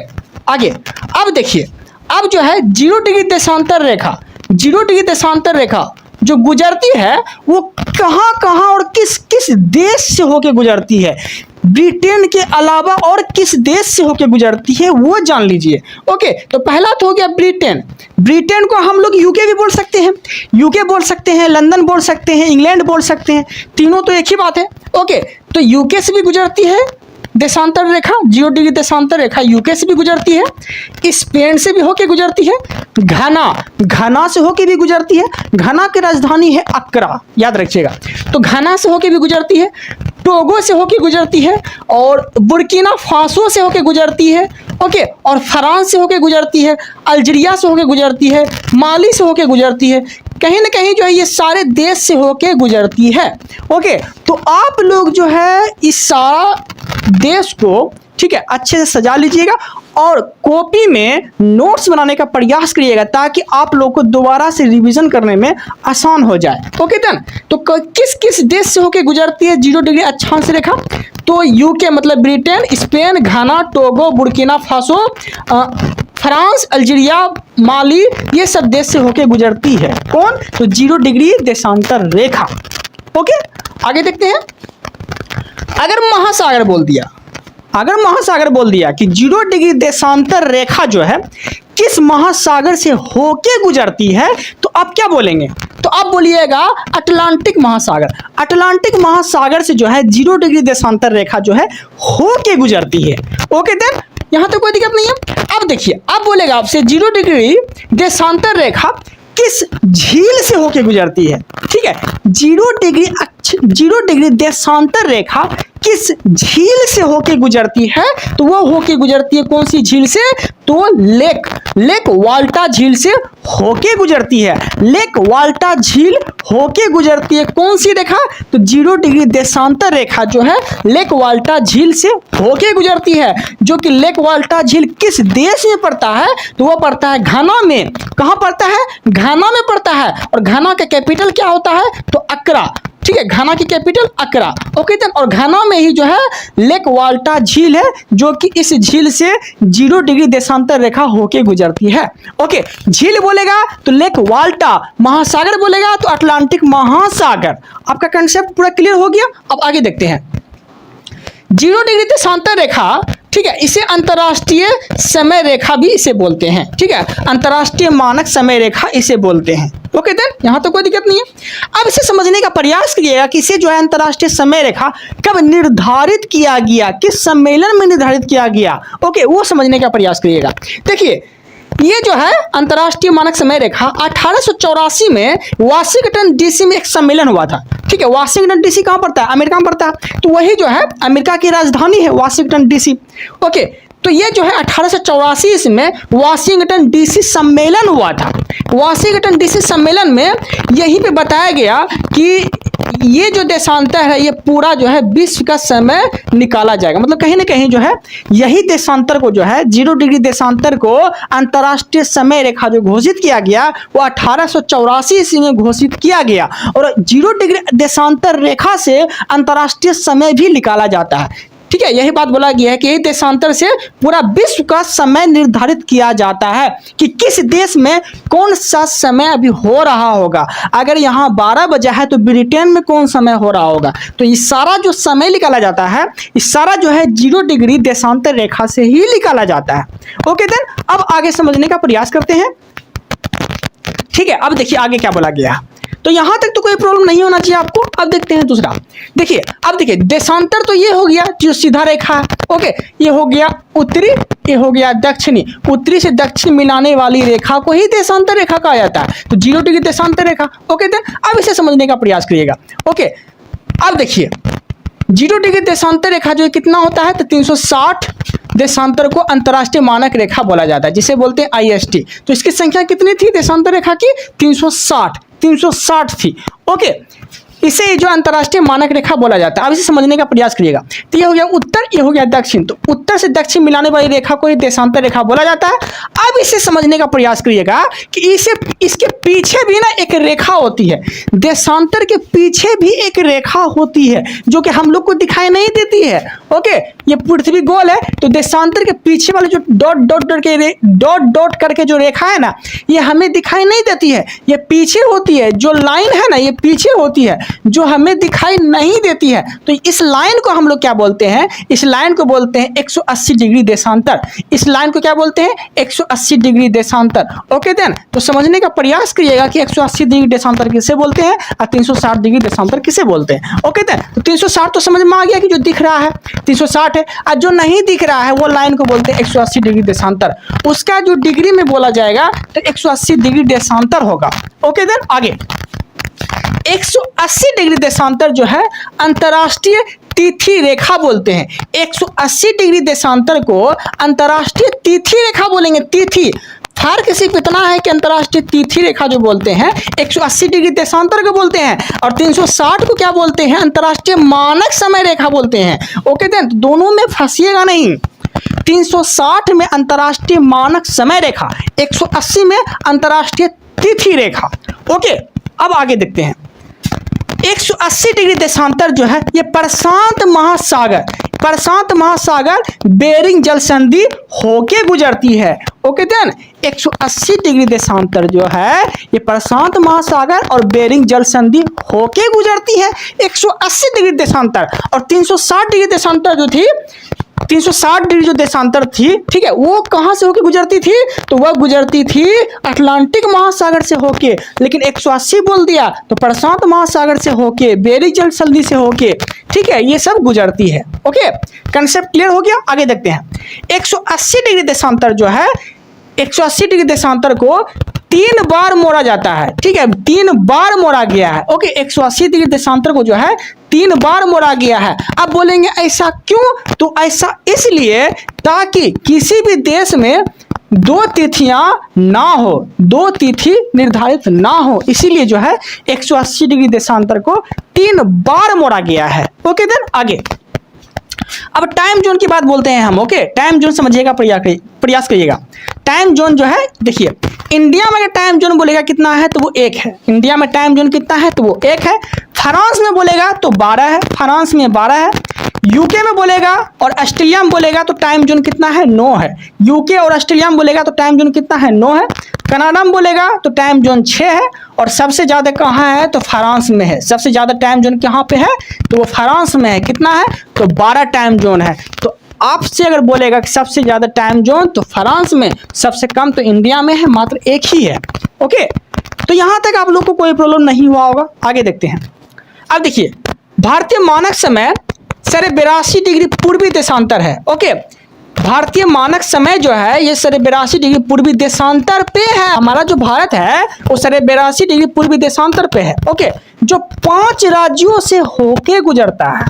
आगे अब देखिए, अब जो है 0 डिग्री देशांतर रेखा, 0 डिग्री देशांतर रेखा जो गुजरती है वो कहाँ कहाँ और किस किस देश से होके गुजरती है, ब्रिटेन के अलावा और किस देश से होके गुजरती है वो जान लीजिए। ओके, तो पहला तो हो गया ब्रिटेन। ब्रिटेन को हम लोग यूके भी बोल सकते हैं, यूके बोल सकते हैं, लंदन बोल सकते हैं, इंग्लैंड बोल सकते हैं, तीनों तो एक ही बात है। ओके, तो यूके से भी गुजरती है देशांतर रेखा, 0 डिग्री देशांतर रेखा यूके से भी गुजरती है, स्पेन से भी होके गुजरती है, घना से होके भी गुजरती है। घना की राजधानी है अक्रा, याद रखिएगा, तो घना से होके भी गुजरती है, टोगो से होके गुजरती है, और बुर्किना फासो से होके गुजरती है। ओके, और फ्रांस से होके गुजरती है, अल्जीरिया से होके गुजरती है, माली से होके गुजरती है। कहीं ना कहीं जो है ये सारे देश से होके गुजरती है। ओके, तो आप लोग जो है इस सारा देश को, ठीक है, अच्छे से सजा लीजिएगा और कॉपी में नोट्स बनाने का प्रयास करिएगा, ताकि आप लोग को दोबारा से रिवीजन करने में आसान हो जाए। ओके देन, तो किस किस देश से होके गुजरती है 0 डिग्री अक्षांश रेखा, तो यूके मतलब Britain, Spain, Ghana, Togo, Burkina Faso, France, Algeria, Mali, ये सब देश से होके गुजरती है। कौन? तो 0 डिग्री देशांतर रेखा। ओके, आगे देखते हैं। अगर महासागर बोल दिया, अगर महासागर बोल दिया कि 0 डिग्री देशांतर रेखा जो है किस महासागर से होके गुजरती है, तो आप क्या बोलेंगे? तो आप बोलिएगा अटलांटिक महासागर। अटलांटिक महासागर से जो है 0 डिग्री देशांतर रेखा जो है होके गुजरती है। ओके देन, यहां तो कोई दिक्कत नहीं है। अब देखिए, अब बोलेगा आपसे 0 डिग्री देशांतर रेखा किस झील से होके गुजरती है। ठीक है, 0 डिग्री देशांतर रेखा किस झील से होके गुजरती है, तो वो होके गुजरती है कौन सी झील से? तो लेक वाल्टा झील से होके गुजरती है। लेक वाल्टा झील होके गुजरती है कौन सी रेखा? तो 0 डिग्री देशांतर रेखा जो है लेक वाल्टा झील से होके गुजरती है। जो कि लेक वाल्टा झील किस देश में पड़ता है? तो वो पड़ता है घाना में। कहां पड़ता है? घाना में पड़ता है। और घाना का कैपिटल क्या होता है? तो अक्रा। ठीक है, घाना की कैपिटल अक्रा। ओके देन, और घाना में ही जो है लेक वाल्टा झील है, जो कि इस झील से 0 डिग्री देशांतर रेखा होके गुजरती है। ओके, झील बोलेगा तो लेक वाल्टा, महासागर बोलेगा तो अटलांटिक महासागर। आपका कंसेप्ट पूरा क्लियर हो गया। अब आगे देखते हैं। 0 डिग्री देशांतर रेखा, ठीक है, इसे अंतरराष्ट्रीय समय रेखा भी इसे बोलते हैं। ठीक है, अंतरराष्ट्रीय मानक समय रेखा इसे बोलते हैं। ओके देन, यहां तो कोई दिक्कत नहीं है। अब इसे समझने का प्रयास करिएगा कि इसे जो है अंतरराष्ट्रीय समय रेखा कब निर्धारित किया गया, किस सम्मेलन में निर्धारित किया गया। ओके, वो समझने का प्रयास करिएगा। देखिए, ये जो है अंतरराष्ट्रीय मानक समय रेखा 1884 में वाशिंगटन डीसी में एक सम्मेलन हुआ था। ठीक है, वाशिंगटन डीसी कहां पड़ता है? अमेरिका में पड़ता है। तो वही जो है अमेरिका की राजधानी है वाशिंगटन डीसी। ओके, तो ये जो है 1884 में वाशिंगटन डीसी सम्मेलन हुआ था। वाशिंगटन डीसी सम्मेलन में यहीं पे बताया गया कि ये जो देशांतर है ये पूरा जो है विश्व का समय निकाला जाएगा। मतलब कहीं ना कहीं जो है यही देशांतर को जो है 0 डिग्री देशांतर को अंतरराष्ट्रीय समय रेखा जो घोषित किया गया वो 1884 ईस्वी में घोषित किया गया। और 0 डिग्री देशांतर रेखा से अंतरराष्ट्रीय समय भी निकाला जाता है। ठीक है, यही बात बोला गया है कि देशांतर से पूरा विश्व का समय निर्धारित किया जाता है कि किस देश में कौन सा समय अभी हो रहा होगा। अगर यहाँ 12 बजा है तो ब्रिटेन में कौन समय हो रहा होगा। तो ये सारा जो समय निकाला जाता है, इस सारा जो है 0 डिग्री देशांतर रेखा से ही निकाला जाता है। ओके देन, अब आगे समझने का प्रयास करते हैं। ठीक है, अब देखिए आगे क्या बोला गया। तो यहां तक तो कोई प्रॉब्लम नहीं होना चाहिए आपको। अब देखते हैं दूसरा। देखिए, अब देखिए देशांतर तो ये हो गया जो सीधा रेखा है। ओके, ये हो गया उत्तरी, ये हो गया दक्षिणी। उत्तरी से दक्षिण मिलाने वाली रेखा को ही देशांतर रेखा कहा जाता है। तो 0 डिग्री देशांतर रेखा। ओके देन, अब इसे समझने का प्रयास करिएगा। ओके, अब देखिए 0 डिग्री देशांतर रेखा जो कितना होता है? तो 360 देशांतर को अंतरराष्ट्रीय मानक रेखा बोला जाता है, जिसे बोलते हैं IST। तो इसकी संख्या कितनी थी देशांतर रेखा की? 360 थी। ओके, इसे जो अंतरराष्ट्रीय मानक रेखा बोला जाता है। अब इसे समझने का प्रयास करिएगा। तो ये हो गया उत्तर, ये हो गया दक्षिण। तो उत्तर से दक्षिण मिलाने वाली रेखा को ही देशांतर रेखा बोला जाता है। अब इसे समझने का प्रयास करिएगा कि इसके पीछे भी ना एक रेखा होती है। देशांतर के पीछे भी एक रेखा होती है जो कि हम लोग को दिखाई नहीं देती है। ओके, ये पृथ्वी गोल है तो देशांतर के पीछे वाले जो डॉट करके जो रेखा है ना, ये हमें दिखाई नहीं देती है। ये पीछे होती है, जो लाइन है ना ये पीछे होती है, जो हमें दिखाई नहीं देती है। तो इस लाइन को हम लोग क्या बोलते हैं? इस लाइन को बोलते हैं 180 डिग्री देशांतर। इस लाइन को क्या बोलते हैं? 180 डिग्री देशांतर। ओके देन, तो समझने का प्रयास करिएगा कि 180 डिग्री देशांतर किसे बोलते हैं और 360 डिग्री देशांतर किसे बोलते हैं। ओके देन, तो 360 तो समझ में आ गया कि जो दिख रहा है 360 है, और जो नहीं दिख रहा है वो लाइन को बोलते हैं 180 डिग्री देशांतर। उसका जो डिग्री में बोला जाएगा तो 180 डिग्री देशांतर होगा। ओके देन, आगे 180 डिग्री देशांतर जो है अंतरराष्ट्रीय तिथि रेखा बोलते हैं। 180 डिग्री देशांतर को अंतरराष्ट्रीय तिथि रेखा बोलेंगे। तिथि फर्क सिर्फ इतना है कि अंतरराष्ट्रीय तिथि रेखा जो बोलते हैं 180 डिग्री देशांतर को बोलते हैं, और 360 को क्या बोलते हैं? अंतरराष्ट्रीय मानक समय रेखा बोलते हैं। ओके देन, दोनों में फंसिएगा नहीं। 360 में अंतरराष्ट्रीय मानक समय रेखा, 180 में अंतरराष्ट्रीय तिथि रेखा। ओके, अब आगे देखते हैं। 180 डिग्री देशांतर जो है ये प्रशांत महासागर, प्रशांत महासागर बेरिंग जल संधि होके गुजरती है। ओके देन 180 डिग्री देशांतर जो है ये प्रशांत महासागर और बेरिंग जल संधि होके गुजरती है 180 डिग्री देशांतर। और 360 डिग्री देशांतर जो थी, 360 डिग्री जो देशांतर थी, ठीक है, वो कहां से होके गुजरती थी? तो वह गुजरती थी अटलांटिक महासागर से होके। लेकिन 180 बोल दिया तो प्रशांत महासागर से होके, बेरिंग जल संधि से होके, ठीक है, ये सब गुजरती है। ओके, कंसेप्ट क्लियर हो गया? आगे देखते हैं। 180 डिग्री देशांतर जो है, 180 डिग्री देशांतर को 3 बार मोड़ा जाता है। ठीक है, 3 बार मोड़ा गया है। ओके, 180 डिग्री देशांतर को जो है 3 बार मोड़ा गया है। अब बोलेंगे ऐसा क्यों? तो ऐसा इसलिए ताकि किसी भी देश में 2 तिथियां ना हो, 2 तिथि निर्धारित ना हो, इसीलिए जो है 180 डिग्री देशांतर को 3 बार मोड़ा गया है। ओके देन आगे, अब टाइम जोन की बात बोलते हैं हम। ओके, टाइम जोन समझिएगा, प्रयास करिएगा। टाइम जोन जो है, देखिए इंडिया में अगर टाइम जोन बोलेगा कितना है तो वो 1 है। इंडिया में टाइम जोन कितना है तो वो 1 है। फ्रांस में बोलेगा तो 12 है, फ्रांस में 12 है। यूके में बोलेगा और ऑस्ट्रेलिया में बोलेगा तो टाइम जोन कितना है? 9 है। यूके और ऑस्ट्रेलिया में बोलेगा तो टाइम जोन कितना है? 9 है। कनाडा में बोलेगा तो टाइम जोन 6 है। और सबसे ज़्यादा कहाँ है? तो फ्रांस में है। सबसे ज़्यादा टाइम जोन कहाँ पे है? तो वो फ्रांस में है। कितना है? तो 12 टाइम जोन है। तो आपसे अगर बोलेगा कि सबसे ज़्यादा टाइम जोन तो फ्रांस में, सबसे कम तो इंडिया में है, मात्र 1 ही है। ओके, तो यहाँ तक आप लोग को कोई प्रॉब्लम नहीं हुआ होगा। आगे देखते हैं। अब देखिए, भारतीय मानक समय 82 डिग्री पूर्वी देशांतर है। ओके, भारतीय मानक समय जो है ये 82 डिग्री पूर्वी देशांतर पे है। हमारा जो भारत है वो 82 डिग्री पूर्वी देशांतर पे है। ओके, जो 5 राज्यों से होके गुजरता है।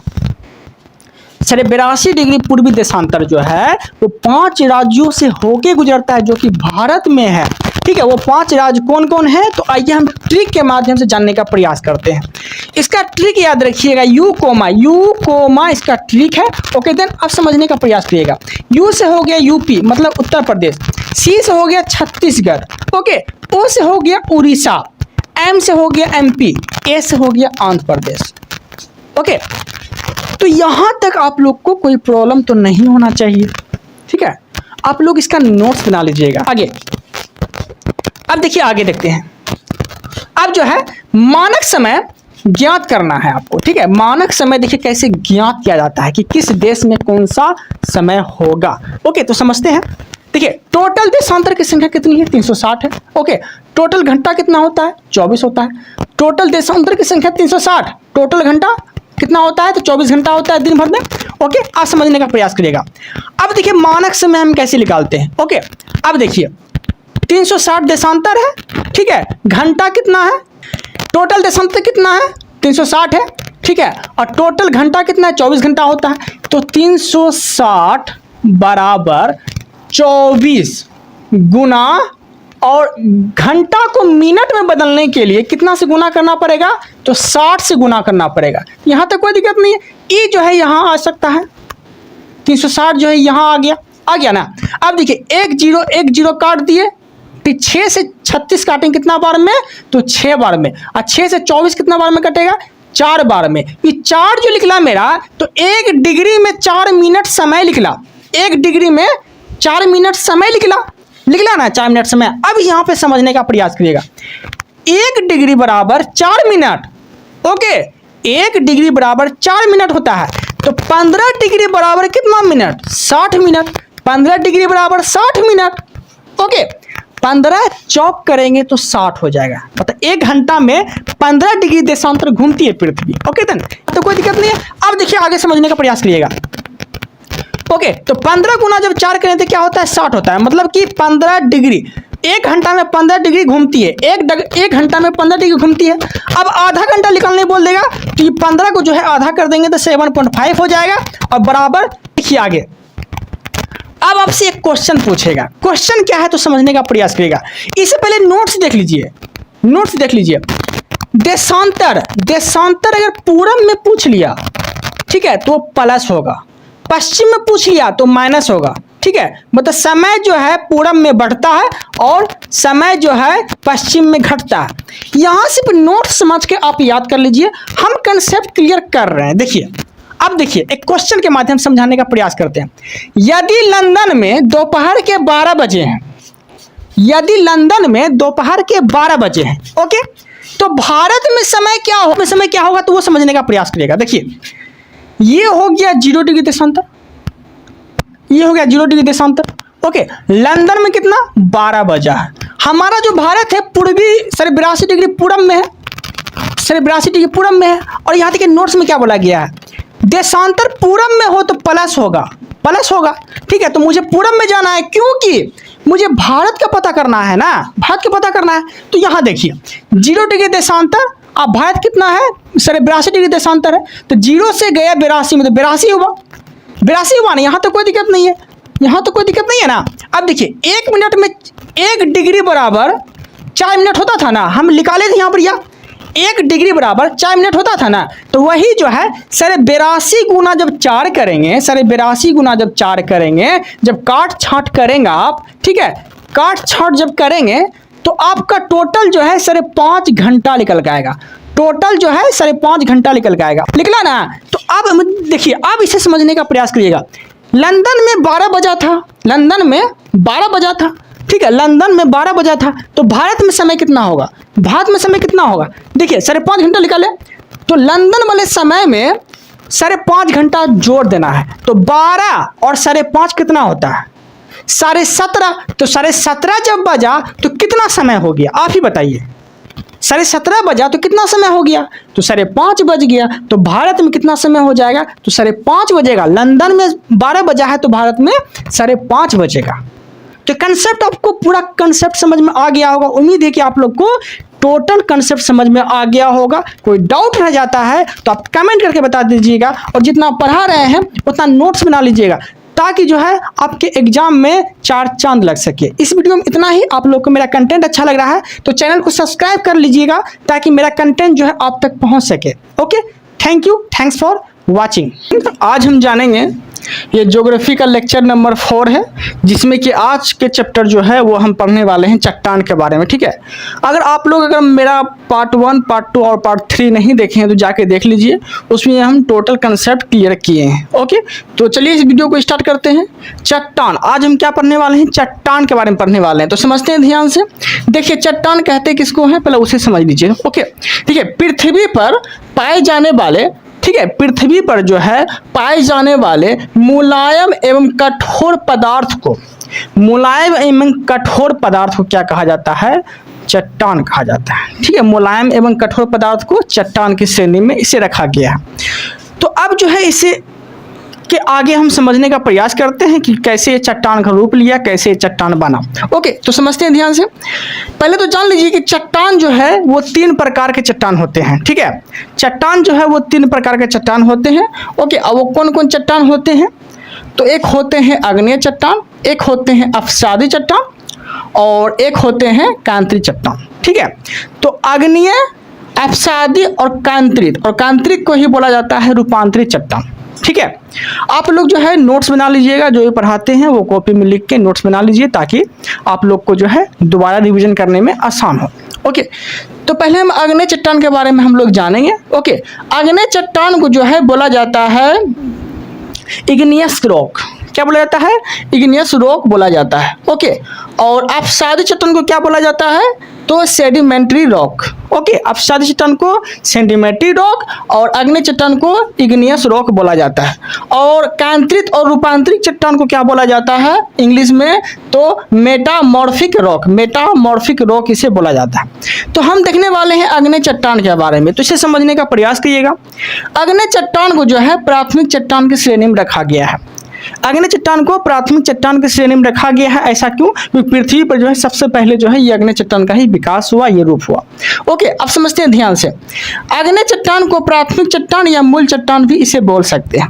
82 डिग्री पूर्वी देशांतर जो है वो 5 राज्यों से होके गुजरता है, जो कि भारत में है। ठीक है, वो 5 राज्य कौन कौन है? तो आइए हम ट्रिक के माध्यम से जानने का प्रयास करते हैं। इसका ट्रिक याद रखिएगा, यू कोमा इसका ट्रिक है। ओके देन अब समझने का प्रयास करिएगा। यू से हो गया यूपी मतलब उत्तर प्रदेश, सी से हो गया छत्तीसगढ़, ओके, ओ से हो गया उड़ीसा, एम से हो गया एमपी, ए से हो गया आंध्र प्रदेश। ओके, तो यहां तक आप लोग को कोई प्रॉब्लम तो नहीं होना चाहिए। ठीक है, आप लोग इसका नोट्स बना लीजिएगा। आगे अब देखिए, आगे देखते हैं। अब जो है मानक समय ज्ञात करना है आपको। ठीक है, मानक समय देखिए कैसे ज्ञात किया जाता है कि किस देश में कौन सा समय होगा। ओके, तो समझते हैं। देखिए, टोटल देशांतर की संख्या कितनी है? 360 है। ओके, टोटल घंटा कितना होता है? 24 होता है। टोटल देशांतर की संख्या 360, टोटल घंटा कितना होता है? तो 24 घंटा होता है दिन भर में। ओके, आप समझने का प्रयास करिएगा। अब देखिए मानक समय हम कैसे निकालते हैं। ओके, अब देखिए 360 देशांतर है। ठीक है, घंटा कितना है? टोटल देशांतर कितना है? 360 है। ठीक है, और टोटल घंटा कितना है? 24 घंटा होता है। तो 360 बराबर 24 गुना, और घंटा को मिनट में बदलने के लिए कितना से गुना करना पड़ेगा? तो 60 से गुना करना पड़ेगा। यहां तक कोई दिक्कत नहीं है। ई जो है यहां आ सकता है, 360 जो है यहां आ गया ना। अब देखिए 1 0 काट दिए, फिर 6 से 36 काटेंगे कितना बार में? तो 6 बार में। और 6 से 24 कितना बार में कटेगा? 4 बार में। ये 4 जो निकला मेरा, तो 1 डिग्री में 4 मिनट समय निकला। 1 डिग्री में 4 मिनट समय निकला ना, 4 मिनट समय। अब यहां पे समझने का प्रयास करिएगा। 1 डिग्री बराबर 4 मिनट। ओके, 1 डिग्री बराबर 4 मिनट होता है। तो 15 डिग्री बराबर कितना मिनट? 60 मिनट। 15 डिग्री बराबर 60 मिनट। ओके, 15 चौक करेंगे तो 60 हो जाएगा। मतलब 1 घंटा में 15 डिग्री देशांतर घूमती है पृथ्वी। ओके देन, तो कोई दिक्कत नहीं है। अब देखिए आगे समझने का प्रयास करिएगा। ओके, तो 15 गुना जब 4 करें तो क्या होता है? 60 होता है। मतलब कि 15 डिग्री 1 घंटा में 15 डिग्री घूमती है। एक घंटा में 15 डिग्री घूमती है। अब आधा घंटा निकालने बोल देगा तो ये 15 को जो है आधा कर देंगे तो 7.5 हो जाएगा। और बराबर देखिए आगे, अब आपसे एक क्वेश्चन पूछेगा। क्वेश्चन क्या है तो समझने का प्रयास करिएगा। इससे पहले नोट्स देख लीजिए। देशांतर अगर पूरब में पूछ लिया, ठीक है, तो प्लस होगा। पश्चिम में पूछ लिया तो माइनस होगा। ठीक है, मतलब समय जो है पूरब में बढ़ता है और समय जो है पश्चिम में घटता है। यहां सिर्फ नोट समझ के आप याद कर लीजिए, हम कंसेप्ट क्लियर कर रहे हैं। देखिए अब देखिए एक क्वेश्चन के माध्यम से समझाने का प्रयास करते हैं। यदि लंदन में दोपहर के 12 बजे हैं, यदि लंदन में दोपहर के 12 बजे हैं, ओके, तो भारत में समय क्या होगा, तो वो समझने का प्रयास करिएगा। देखिए ये हो गया 0 डिग्री देशांतर, ये हो गया 0 डिग्री देशांतर, ओके। लंदन में कितना 12 बजा है। हमारा जो भारत है पूर्वी 82 डिग्री पूरब में है, 82 डिग्री पूरब में है। और यहाँ तक नोट्स में क्या बोला गया है, देशांतर पूरब में हो तो प्लस होगा, प्लस होगा, ठीक है। तो मुझे पूरब में जाना है क्योंकि मुझे भारत का पता करना है ना, भारत का पता करना है। तो यहाँ देखिए 0 डिग्री देशांतर, अब भारत कितना है 82 डिग्री देशांतर है, तो 0 से गया 82 में, तो 82 हुआ, 82 हुआ ना। यहाँ तो कोई दिक्कत नहीं है, यहाँ तो कोई दिक्कत नहीं है ना। अब देखिए 1 मिनट में 1 डिग्री बराबर 4 मिनट होता था ना, हम निकाले थे यहाँ पर, या 1 डिग्री बराबर 4 मिनट होता था ना। तो वही जो है 82 गुना जब 4 करेंगे, 82 गुना जब 4 करेंगे, जब काट छांट करेंगे आप, ठीक है, काट छांट जब करेंगे तो आपका टोटल जो है 5.5 घंटा निकल के आएगा, टोटल जो है 5.5 घंटा निकल के आएगा, निकला ना। तो अब देखिए, अब इसे समझने का प्रयास करिएगा। लंदन में 12 बजा था, लंदन में 12 बजा था, ठीक है, लंदन में 12 बजा था। तो भारत में समय कितना होगा, भारत में समय कितना होगा, देखिए 5.5 घंटा निकाले, तो लंदन वाले समय में 5.5 घंटा जोड़ देना है। तो 12 और 5.5 कितना होता है 17.5, तो 17.5 जब बजा तो कितना समय हो गया, आप ही बताइए। 17.5 बजा तो कितना समय हो गया, तो 5.5 बज गया। तो भारत में कितना समय हो जाएगा, तो 5.5 बजेगा। लंदन में 12 बजा है तो भारत में 5.5 बजेगा। तो कंसेप्ट आपको पूरा कंसेप्ट समझ में आ गया होगा। उम्मीद है कि आप लोग को टोटल कंसेप्ट समझ में आ गया होगा। कोई डाउट रह जाता है तो आप कमेंट करके बता दीजिएगा, और जितना पढ़ा रहे हैं उतना नोट्स बना लीजिएगा, ताकि जो है आपके एग्जाम में 4 चांद लग सके। इस वीडियो में इतना ही। आप लोग को मेरा कंटेंट अच्छा लग रहा है तो चैनल को सब्सक्राइब कर लीजिएगा, ताकि मेरा कंटेंट जो है आप तक पहुंच सके। Okay, thank you, thanks for watching. आज हम जानेंगे, ये ज्योग्राफी का लेक्चर नंबर 4 है, जिसमें कि आज के चैप्टर जो है वो हम पढ़ने वाले हैं चट्टान के बारे में, ठीक है। अगर मेरा पार्ट 1, पार्ट 2 और पार्ट 3 नहीं देखे हैं तो जाके देख लीजिए, उसमें हम टोटल कंसेप्ट क्लियर किए हैं। ओके, तो चलिए इस वीडियो को स्टार्ट करते हैं। चट्टान, आज हम क्या पढ़ने वाले हैं, चट्टान के बारे में पढ़ने वाले हैं। तो समझते हैं ध्यान से। देखिए चट्टान कहते किसको हैं, पहले उसे समझ लीजिए। ओके, ठीक है, पृथ्वी पर पाए जाने वाले, ठीक है, पृथ्वी पर जो है पाए जाने वाले मुलायम एवं कठोर पदार्थ को, मुलायम एवं कठोर पदार्थ को क्या कहा जाता है, चट्टान कहा जाता है। ठीक है, मुलायम एवं कठोर पदार्थ को चट्टान की श्रेणी में इसे रखा गया है। तो अब जो है इसे के आगे हम समझने का प्रयास करते हैं कि कैसे ये चट्टान का रूप लिया, कैसे ये चट्टान बना। ओके, तो समझते हैं ध्यान से। पहले तो जान लीजिए कि चट्टान जो है वो 3 प्रकार के चट्टान होते हैं। ठीक है, चट्टान जो है वो 3 प्रकार के चट्टान होते हैं। ओके, अब वो कौन कौन चट्टान होते हैं, तो एक होते हैं आग्नेय चट्टान, एक होते हैं अवसादी चट्टान, और एक होते हैं कांतरित चट्टान। ठीक है, तो आग्नेय, अवसादी और कांतरित को ही बोला जाता है रूपांतरित चट्टान। ठीक है, आप लोग जो है नोट्स बना लीजिएगा, जो भी पढ़ाते हैं वो कॉपी में लिख के नोट्स बना लीजिए, ताकि आप लोग को जो है दोबारा रिवीजन करने में आसान हो। ओके, तो पहले हम आग्नेय चट्टान के बारे में हम लोग जानेंगे। ओके, आग्नेय चट्टान को जो है बोला जाता है इग्नियस रॉक। क्या बोला जाता है, इग्नियस रॉक बोला जाता है। ओके, और अवसादी चट्टान को क्या बोला जाता है, तो सेडिमेंट्री रॉक। ओके, अवसादी चट्टान को सेडिमेंट्री रॉक और आग्नेय चट्टान को इग्नियस रॉक बोला जाता है। और कांतरित और रूपांतरित चट्टान को क्या बोला जाता है इंग्लिश में, तो मेटामॉर्फिक रॉक, मेटामॉर्फिक रॉक इसे बोला जाता है। तो हम देखने वाले हैं आग्नेय चट्टान के बारे में, तो इसे समझने का प्रयास करिएगा। आग्नेय चट्टान को जो है प्राथमिक चट्टान की श्रेणी में रखा गया है। आग्नेय चट्टान को प्राथमिक चट्टान की श्रेणी में रखा गया है। ऐसा क्यों, क्योंकि पृथ्वी पर जो है सबसे पहले जो है ये आग्नेय चट्टान का ही विकास हुआ, ये रूप हुआ। ओके, अब समझते हैं ध्यान से। आग्नेय चट्टान को प्राथमिक चट्टान या मूल चट्टान भी इसे बोल सकते हैं।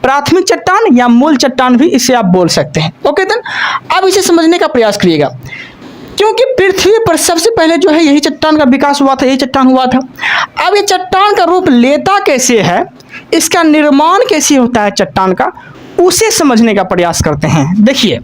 प्राथमिक चट्टान या मूल चट्टान भी इसे आप बोल सकते हैं। ओके, देन अब इसे समझने का प्रयास करिएगा, क्योंकि पृथ्वी पर सबसे पहले जो है यही चट्टान का विकास हुआ था, यही चट्टान हुआ था। अब ये चट्टान का रूप लेता कैसे है, इसका निर्माण कैसे होता है चट्टान का, उसे समझने का प्रयास करते हैं। देखिए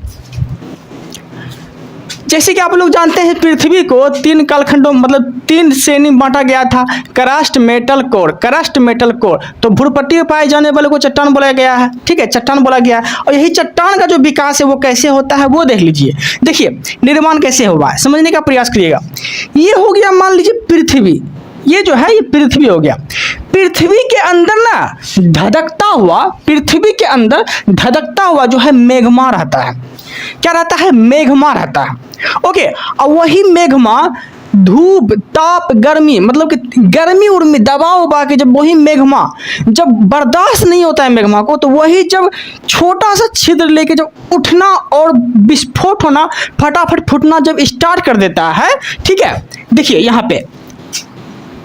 जैसे कि आप लोग जानते हैं पृथ्वी को 3 कालखंडों मतलब 3 श्रेणी में बांटा गया था, crust, metal, core. Crust, metal, core. तो भूपट्टी में पाए जाने वाले को चट्टान बोला गया है, ठीक है, चट्टान बोला गया है। और यही चट्टान का जो विकास है वो कैसे होता है वो देख लीजिए। देखिए निर्माण कैसे हुआ है, समझने का प्रयास करिएगा। ये हो गया मान लीजिए पृथ्वी, ये जो है ये पृथ्वी हो गया। पृथ्वी के अंदर ना धधकता हुआ, पृथ्वी के अंदर धधकता हुआ जो है मेघमा रहता है। क्या रहता है? मेघमा रहता है। ओके, और वही मेघमा धूप, ताप, गर्मी मतलब कि गर्मी उर्मी दबाव उबा के जब वही मेघमा जब बर्दाश्त नहीं होता है मेघमा को, तो वही जब छोटा सा छिद्र लेके जब उठना और विस्फोट होना, फटाफट फूटना जब स्टार्ट कर देता है, ठीक है। देखिए यहाँ पे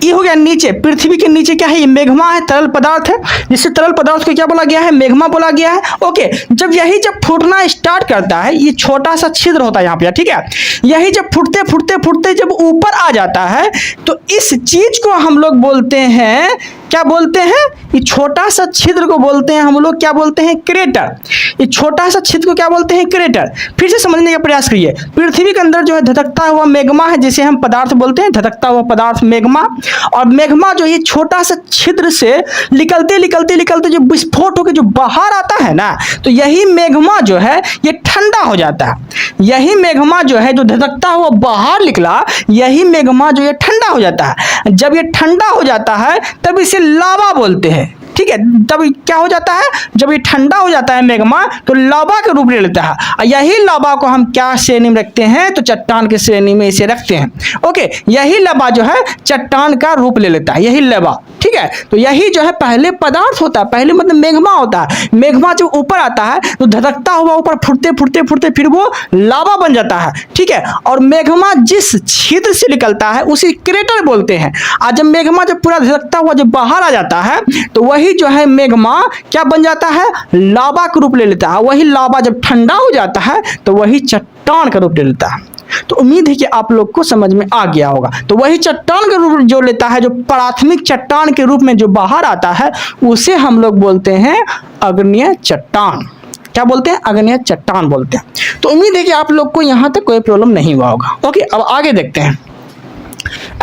ये हो गया नीचे, पृथ्वी के नीचे क्या है? ये मेघमा है, तरल पदार्थ है, जिससे तरल पदार्थ को क्या बोला गया है? मेघमा बोला गया है। ओके, जब फूटना स्टार्ट करता है, ये छोटा सा छिद्र होता है यहाँ पे, ठीक है। यही जब फूटते फूटते फूटते जब ऊपर आ जाता है, तो इस चीज को हम लोग बोलते हैं, क्या बोलते हैं? ये छोटा सा छिद्र को बोलते हैं हम लोग, क्या बोलते हैं? क्रेटर। ये छोटा सा छिद्र को क्या बोलते हैं? क्रेटर। फिर से समझने का प्रयास करिए। पृथ्वी के अंदर जो है धधकता हुआ मेघमा है, जिसे हम पदार्थ बोलते हैं, धधकता हुआ पदार्थ मेघमा। और मेघमा जो ये छोटा सा छिद्र से निकलते निकलते निकलते जो विस्फोट होकर जो बाहर आता है ना, तो यही मेघमा जो है ये ठंडा हो जाता है। यही मेघमा जो है जो धधकता हुआ बाहर निकला, यही मेघमा जो ये ठंडा हो जाता है। जब ये ठंडा हो जाता है तब इसे लावा बोलते हैं, ठीक है। तब क्या हो जाता है? जब ये ठंडा हो जाता है मेघमा, तो लावा के रूप ले लेता है। और यही लावा को हम क्या श्रेणी में रखते हैं? तो चट्टान की श्रेणी में इसे रखते हैं। ओके, यही लावा जो है चट्टान का रूप ले लेता है, यही लावा, ठीक है। तो यही जो है पहले पदार्थ होता है, पहले मतलब मेघमा होता है। मेघमा जब ऊपर आता है तो धधकता हुआ ऊपर फुटते फुटते फुटते फिर वो लावा बन जाता है, ठीक है। और मेघमा जिस छिद्र से निकलता है उसे क्रेटर बोलते हैं। और जब मेघमा जब पूरा धधकता हुआ जब बाहर आ जाता है, तो वही जो है मेघमा क्या बन जाता है? लावा का रूप ले लेता है। वही लावा जब ठंडा हो जाता है तो वही चट्टान का रूप ले लेता है। तो उम्मीद है कि आप लोग को समझ में आ गया होगा। तो वही चट्टान का रूप जो लेता है, जो प्राथमिक चट्टान के रूप में जो बाहर आता है, उसे हम लोग बोलते हैं अग्नेय चट्टान। क्या बोलते हैं? अग्नेय चट्टान बोलते हैं। तो उम्मीद है कि आप लोग को यहाँ तक कोई प्रॉब्लम नहीं हुआ होगा। ओके, अब आगे देखते हैं।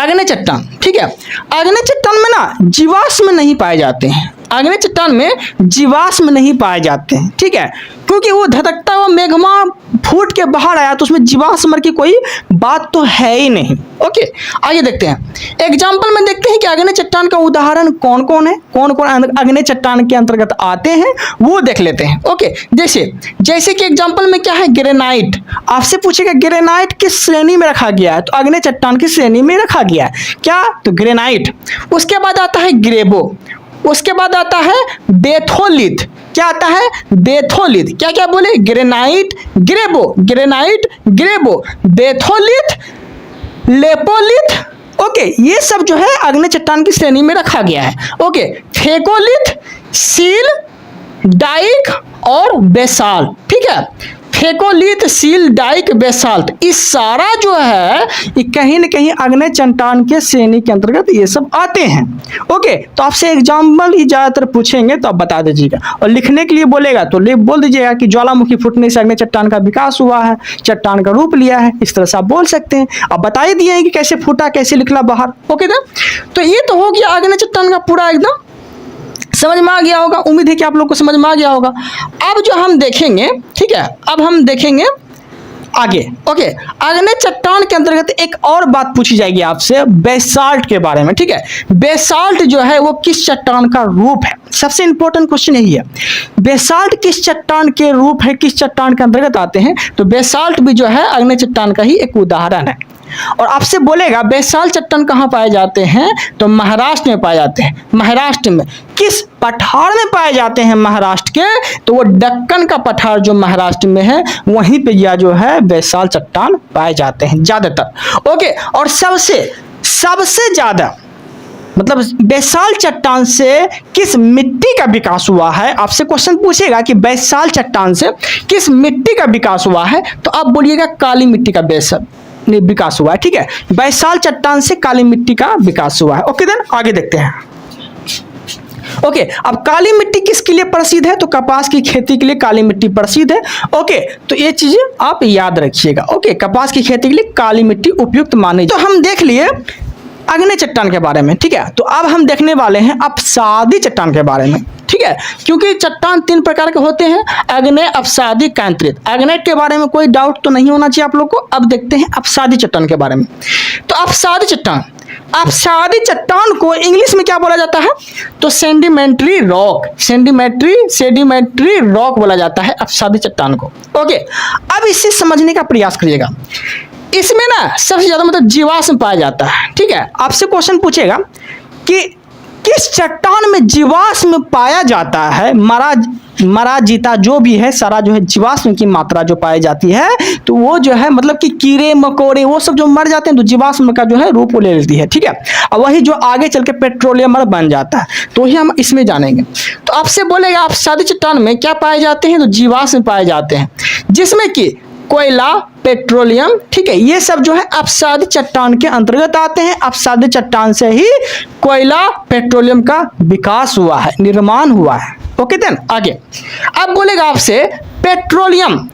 अग्नेय चट्टान, ठीक है। अग्नेय चट्टान में ना जीवाश्म नहीं पाए जाते हैं। अग्नेय चट्टान में जीवाश्म नहीं पाए जाते हैं, ठीक है, क्योंकि वो धधकता हुआ मेघमा फूट के बाहर आया, तो उसमें जीवाश्म की कोई बात तो है ही नहीं। ओके, आगे देखते हैं। एग्जाम्पल में देखते हैं कि अग्नेय चट्टान का उदाहरण कौन कौन है, कौन कौन अग्नेय चट्टान के अंतर्गत आते हैं, वो देख लेते हैं। ओके, जैसे कि एग्जाम्पल में क्या है? ग्रेनाइट। आपसे पूछेगा ग्रेनाइट किस श्रेणी में रखा गया है, तो अग्नेय चट्टान की श्रेणी में रखा गया है। क्या? तो ग्रेनाइट। उसके बाद आता है ग्रेबो, उसके बाद आता है बेथोलिथ। क्या आता है? बेथोलिथ। क्या क्या बोले? Granite, ग्रेबो, granite, ग्रेबो, बेथोलिथ, लेपोलिथ। ओके, ये सब जो है अग्नेय चट्टान की श्रेणी में रखा गया है। ओके, फेकोलिथ, सील, डाइक और बेसाल्ट, ठीक है। फेकोलिथ, सील, डाइक, बेसाल्ट, इस सारा जो है ये कहीं न कहीं अग्नेय चट्टान के श्रेणी के अंतर्गत ये सब आते हैं। ओके, तो आपसे एग्जाम्पल ही ज़्यादातर पूछेंगे तो आप बता दीजिएगा, और लिखने के लिए बोलेगा तो बोल दीजिएगा कि ज्वालामुखी फूटने से अग्नेय चट्टान का विकास हुआ है, चट्टान का रूप लिया है। इस तरह से आप बोल सकते हैं। आप बता ही दिए कि कैसे फूटा, कैसे निकला बाहर। ओके ना, तो ये तो हो गया अग्नेय चट्टान का पूरा एकदम समझ में आ गया होगा। उम्मीद है कि आप लोग को समझ में आ गया होगा। अब जो हम देखेंगे, ठीक है, अब हम देखेंगे आगे। ओके, अग्नेय चट्टान के अंतर्गत एक और बात पूछी जाएगी आपसे बेसाल्ट के बारे में, ठीक है। बेसाल्ट जो है वो किस चट्टान का रूप है? सबसे इंपॉर्टेंट क्वेश्चन यही है, बेसाल्ट किस चट्टान के रूप है, किस चट्टान के अंतर्गत आते हैं? तो बेसाल्ट भी जो है अग्नेय चट्टान का ही एक उदाहरण है। और आपसे बोलेगा बेसाल्ट चट्टान कहाँ पाए जाते हैं? तो महाराष्ट्र में पाए जाते हैं। महाराष्ट्र में किस पठार में पाए जाते हैं? महाराष्ट्र के, तो वो दक्कन का पठार जो महाराष्ट्र में है, वहीं पे यह जो है बेसाल्ट चट्टान पाए जाते हैं ज्यादातर। ओके, और सबसे ज्यादा मतलब बेसाल्ट चट्टान से किस मिट्टी का विकास हुआ है? आपसे क्वेश्चन पूछेगा कि बेसाल्ट चट्टान से किस मिट्टी का विकास हुआ है, तो आप बोलिएगा काली मिट्टी का विकास हुआ है, ठीक है। बेसाल्ट चट्टान से काली मिट्टी का विकास हुआ है। ओके, देन आगे देखते हैं। ओके, अब काली मिट्टी किसके लिए प्रसिद्ध है? तो कपास की खेती के लिए काली मिट्टी प्रसिद्ध है। ओके, तो ये चीजें आप याद रखिएगा। ओके, कपास की खेती के लिए काली मिट्टी उपयुक्त मानी। तो हम देख लिए आग्नेय चट्टान के बारे में, ठीक है। तो अब हम देखने वाले हैं अपसादी चट्टान के बारे में, ठीक है, क्योंकि चट्टान 3 प्रकार के होते हैं, आग्नेय, अपसादी, कैंत्रित। आग्नेय के बारे में कोई डाउट तो नहीं होना चाहिए आप लोग को। अब देखते हैं अपसादी चट्टान के बारे में। तो अपसादी चट्टान को इंग्लिश में क्या बोला जाता है? तो सेडिमेंट्री रॉक, सेडिमेंट्री रॉक बोला जाता है अपसादी चट्टान को। ओके, अब इसे समझने का प्रयास करिएगा। इसमें ना सबसे ज्यादा मतलब जीवाश्म पाया जाता है, ठीक है। आपसे क्वेश्चन पूछेगा कि किस चट्टान में जीवाश्म पाया जाता है? मरा जीता जो भी है, सारा जो है जीवाश्म की मात्रा जो पाई जाती है, तो वो जो है मतलब कि कीड़े मकोड़े वो सब जो मर जाते हैं तो जीवाश्म का जो है रूप ले लेती है, ठीक है। और वही जो आगे चल के पेट्रोलियम बन जाता है, तो ही हम इसमें जानेंगे। तो आपसे बोलेगा अपसादी चट्टान में क्या पाए जाते हैं? तो जीवाश्म पाए जाते हैं, जिसमें कि कोयला, पेट्रोलियम, ठीक है, ये सब जो है अपसादी चट्टान के अंतर्गत आते हैं। अपसादी चट्टान से ही कोयला, पेट्रोलियम का विकास हुआ है, निर्माण हुआ है। ओके देन आगे अब बोलेगा आपसे पेट्रोलियम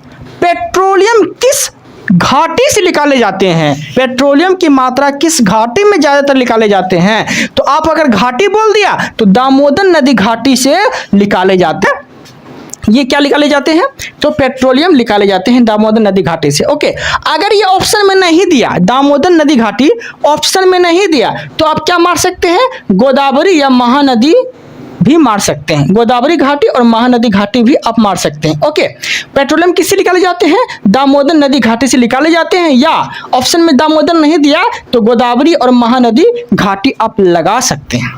किस घाटी से निकाले जाते हैं? पेट्रोलियम की मात्रा किस घाटी में ज्यादातर निकाले जाते हैं? तो आप अगर घाटी बोल दिया तो दामोदर नदी घाटी से निकाले जाते हैं। ये क्या निकाले जाते हैं? तो पेट्रोलियम निकाले जाते हैं दामोदर नदी घाटी से। ओके, अगर ये ऑप्शन में नहीं दिया, दामोदर नदी घाटी ऑप्शन में नहीं दिया, तो आप क्या मार सकते हैं? गोदावरी या महानदी भी मार सकते हैं। गोदावरी घाटी और महानदी घाटी भी आप मार सकते हैं। ओके, पेट्रोलियम किससे निकाले जाते हैं? दामोदर नदी घाटी से निकाले जाते हैं, या ऑप्शन में दामोदर नहीं दिया तो गोदावरी और महानदी घाटी आप लगा सकते हैं।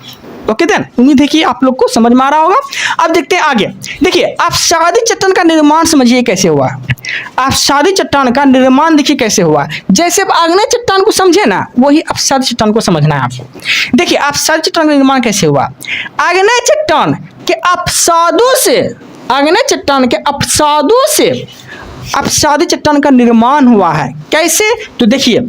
ओके देन, उम्मीद है कि आप लोग को समझ में आ रहा होगा। अब देखते हैं आगे। देखिए, अपसादी चट्टान का निर्माण समझिए कैसे हुआ। अपसादी चट्टान का निर्माण देखिए कैसे हुआ। जैसे आप आग्नेय चट्टान को समझे ना, वही अपसादी चट्टान को समझना है आपको। देखिए, अपसादी चट्टान का निर्माण कैसे हुआ। आग्नेय चट्टान के अपसादों से, आग्नेय चट्टान के अपसादों से अपसादी चट्टान का निर्माण हुआ है। कैसे? तो देखिए,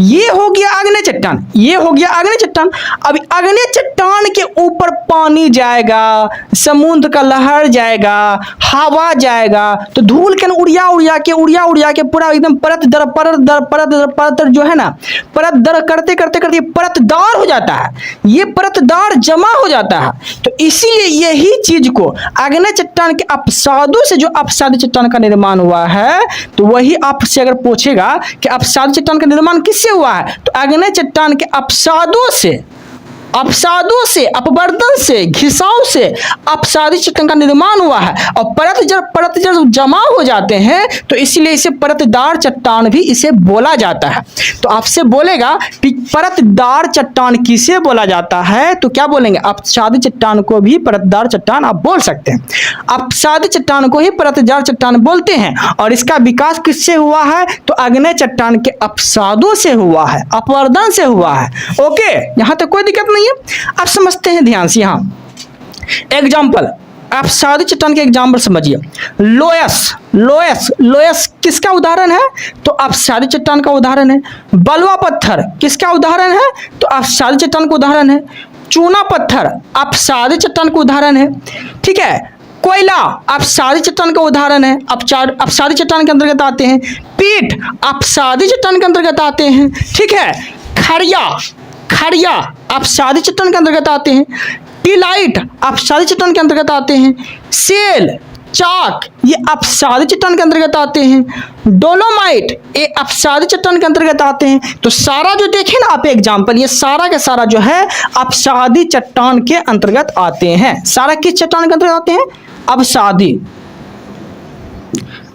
ये हो गया आग्नेय चट्टान, ये हो गया आग्नेय चट्टान। अब आग्नेय चट्टान के ऊपर पानी जाएगा, समुद्र का लहर जाएगा, हवा जाएगा, तो धूल के उड़िया के पूरा एकदम परत दर जो है ना, परत दर करते करते परतदार हो जाता है। ये परतदार जमा हो जाता है। तो इसीलिए यही चीज को आग्नेय चट्टान के अपसादों से जो अपसादी चट्टान का निर्माण हुआ है, तो वही आपसे अगर पूछेगा कि अपसादी चट्टान का निर्माण किससे हुआ है, तो आग्नेय चट्टान के अपसादों से, अपवर्तन से, घिसाव से अपसादी चट्टान का निर्माण हुआ है। और परत जब जमा हो जाते हैं तो इसीलिए इसे परतदार चट्टान भी इसे बोला जाता है। तो आपसे बोलेगा कि परतदार चट्टान किसे बोला जाता है, तो क्या बोलेंगे? अपसादी चट्टान को भी परतदार चट्टान आप बोल सकते हैं। अपसादी चट्टान को ही परतदार चट्टान बोलते हैं। और इसका विकास किससे हुआ है? तो आग्नेय चट्टान के अपसादों से हुआ है, अपवर्तन से हुआ है। ओके, यहां तक कोई दिक्कत नहीं है। अब समझते हैं ध्यान से। यहां एग्जाम्पल, अपसादी चट्टान के एग्जाम्पल समझिए। लोयस किसका उदाहरण है? तो अपसादी चट्टान का उदाहरण है। बलुआ पत्थर किसका उदाहरण है? तो अपसादी चट्टान का उदाहरण है। चूना पत्थर अपसादी चट्टान का उदाहरण है, ठीक है। कोयला अपसादी चट्टान का उदाहरण है, अपसादी चट्टान के अंतर्गत आते हैं। पीट अपसादी चट्टान के अंतर्गत आते हैं, ठीक है। खड़िया अपसादी चट्टान के अंतर्गत आते हैं। टीलाइट अपसादी चट्टान के अंतर्गत आते हैं। सेल, चाक ये अपसादी चट्टान के अंतर्गत आते हैं। डोलोमाइट ये अपसादी चट्टान के अंतर्गत आते हैं। तो सारा जो देखें ना आप एग्जाम्पल, ये सारा का सारा जो है अपसादी चट्टान के अंतर्गत आते हैं। सारा किस चट्टान के अंतर्गत आते हैं?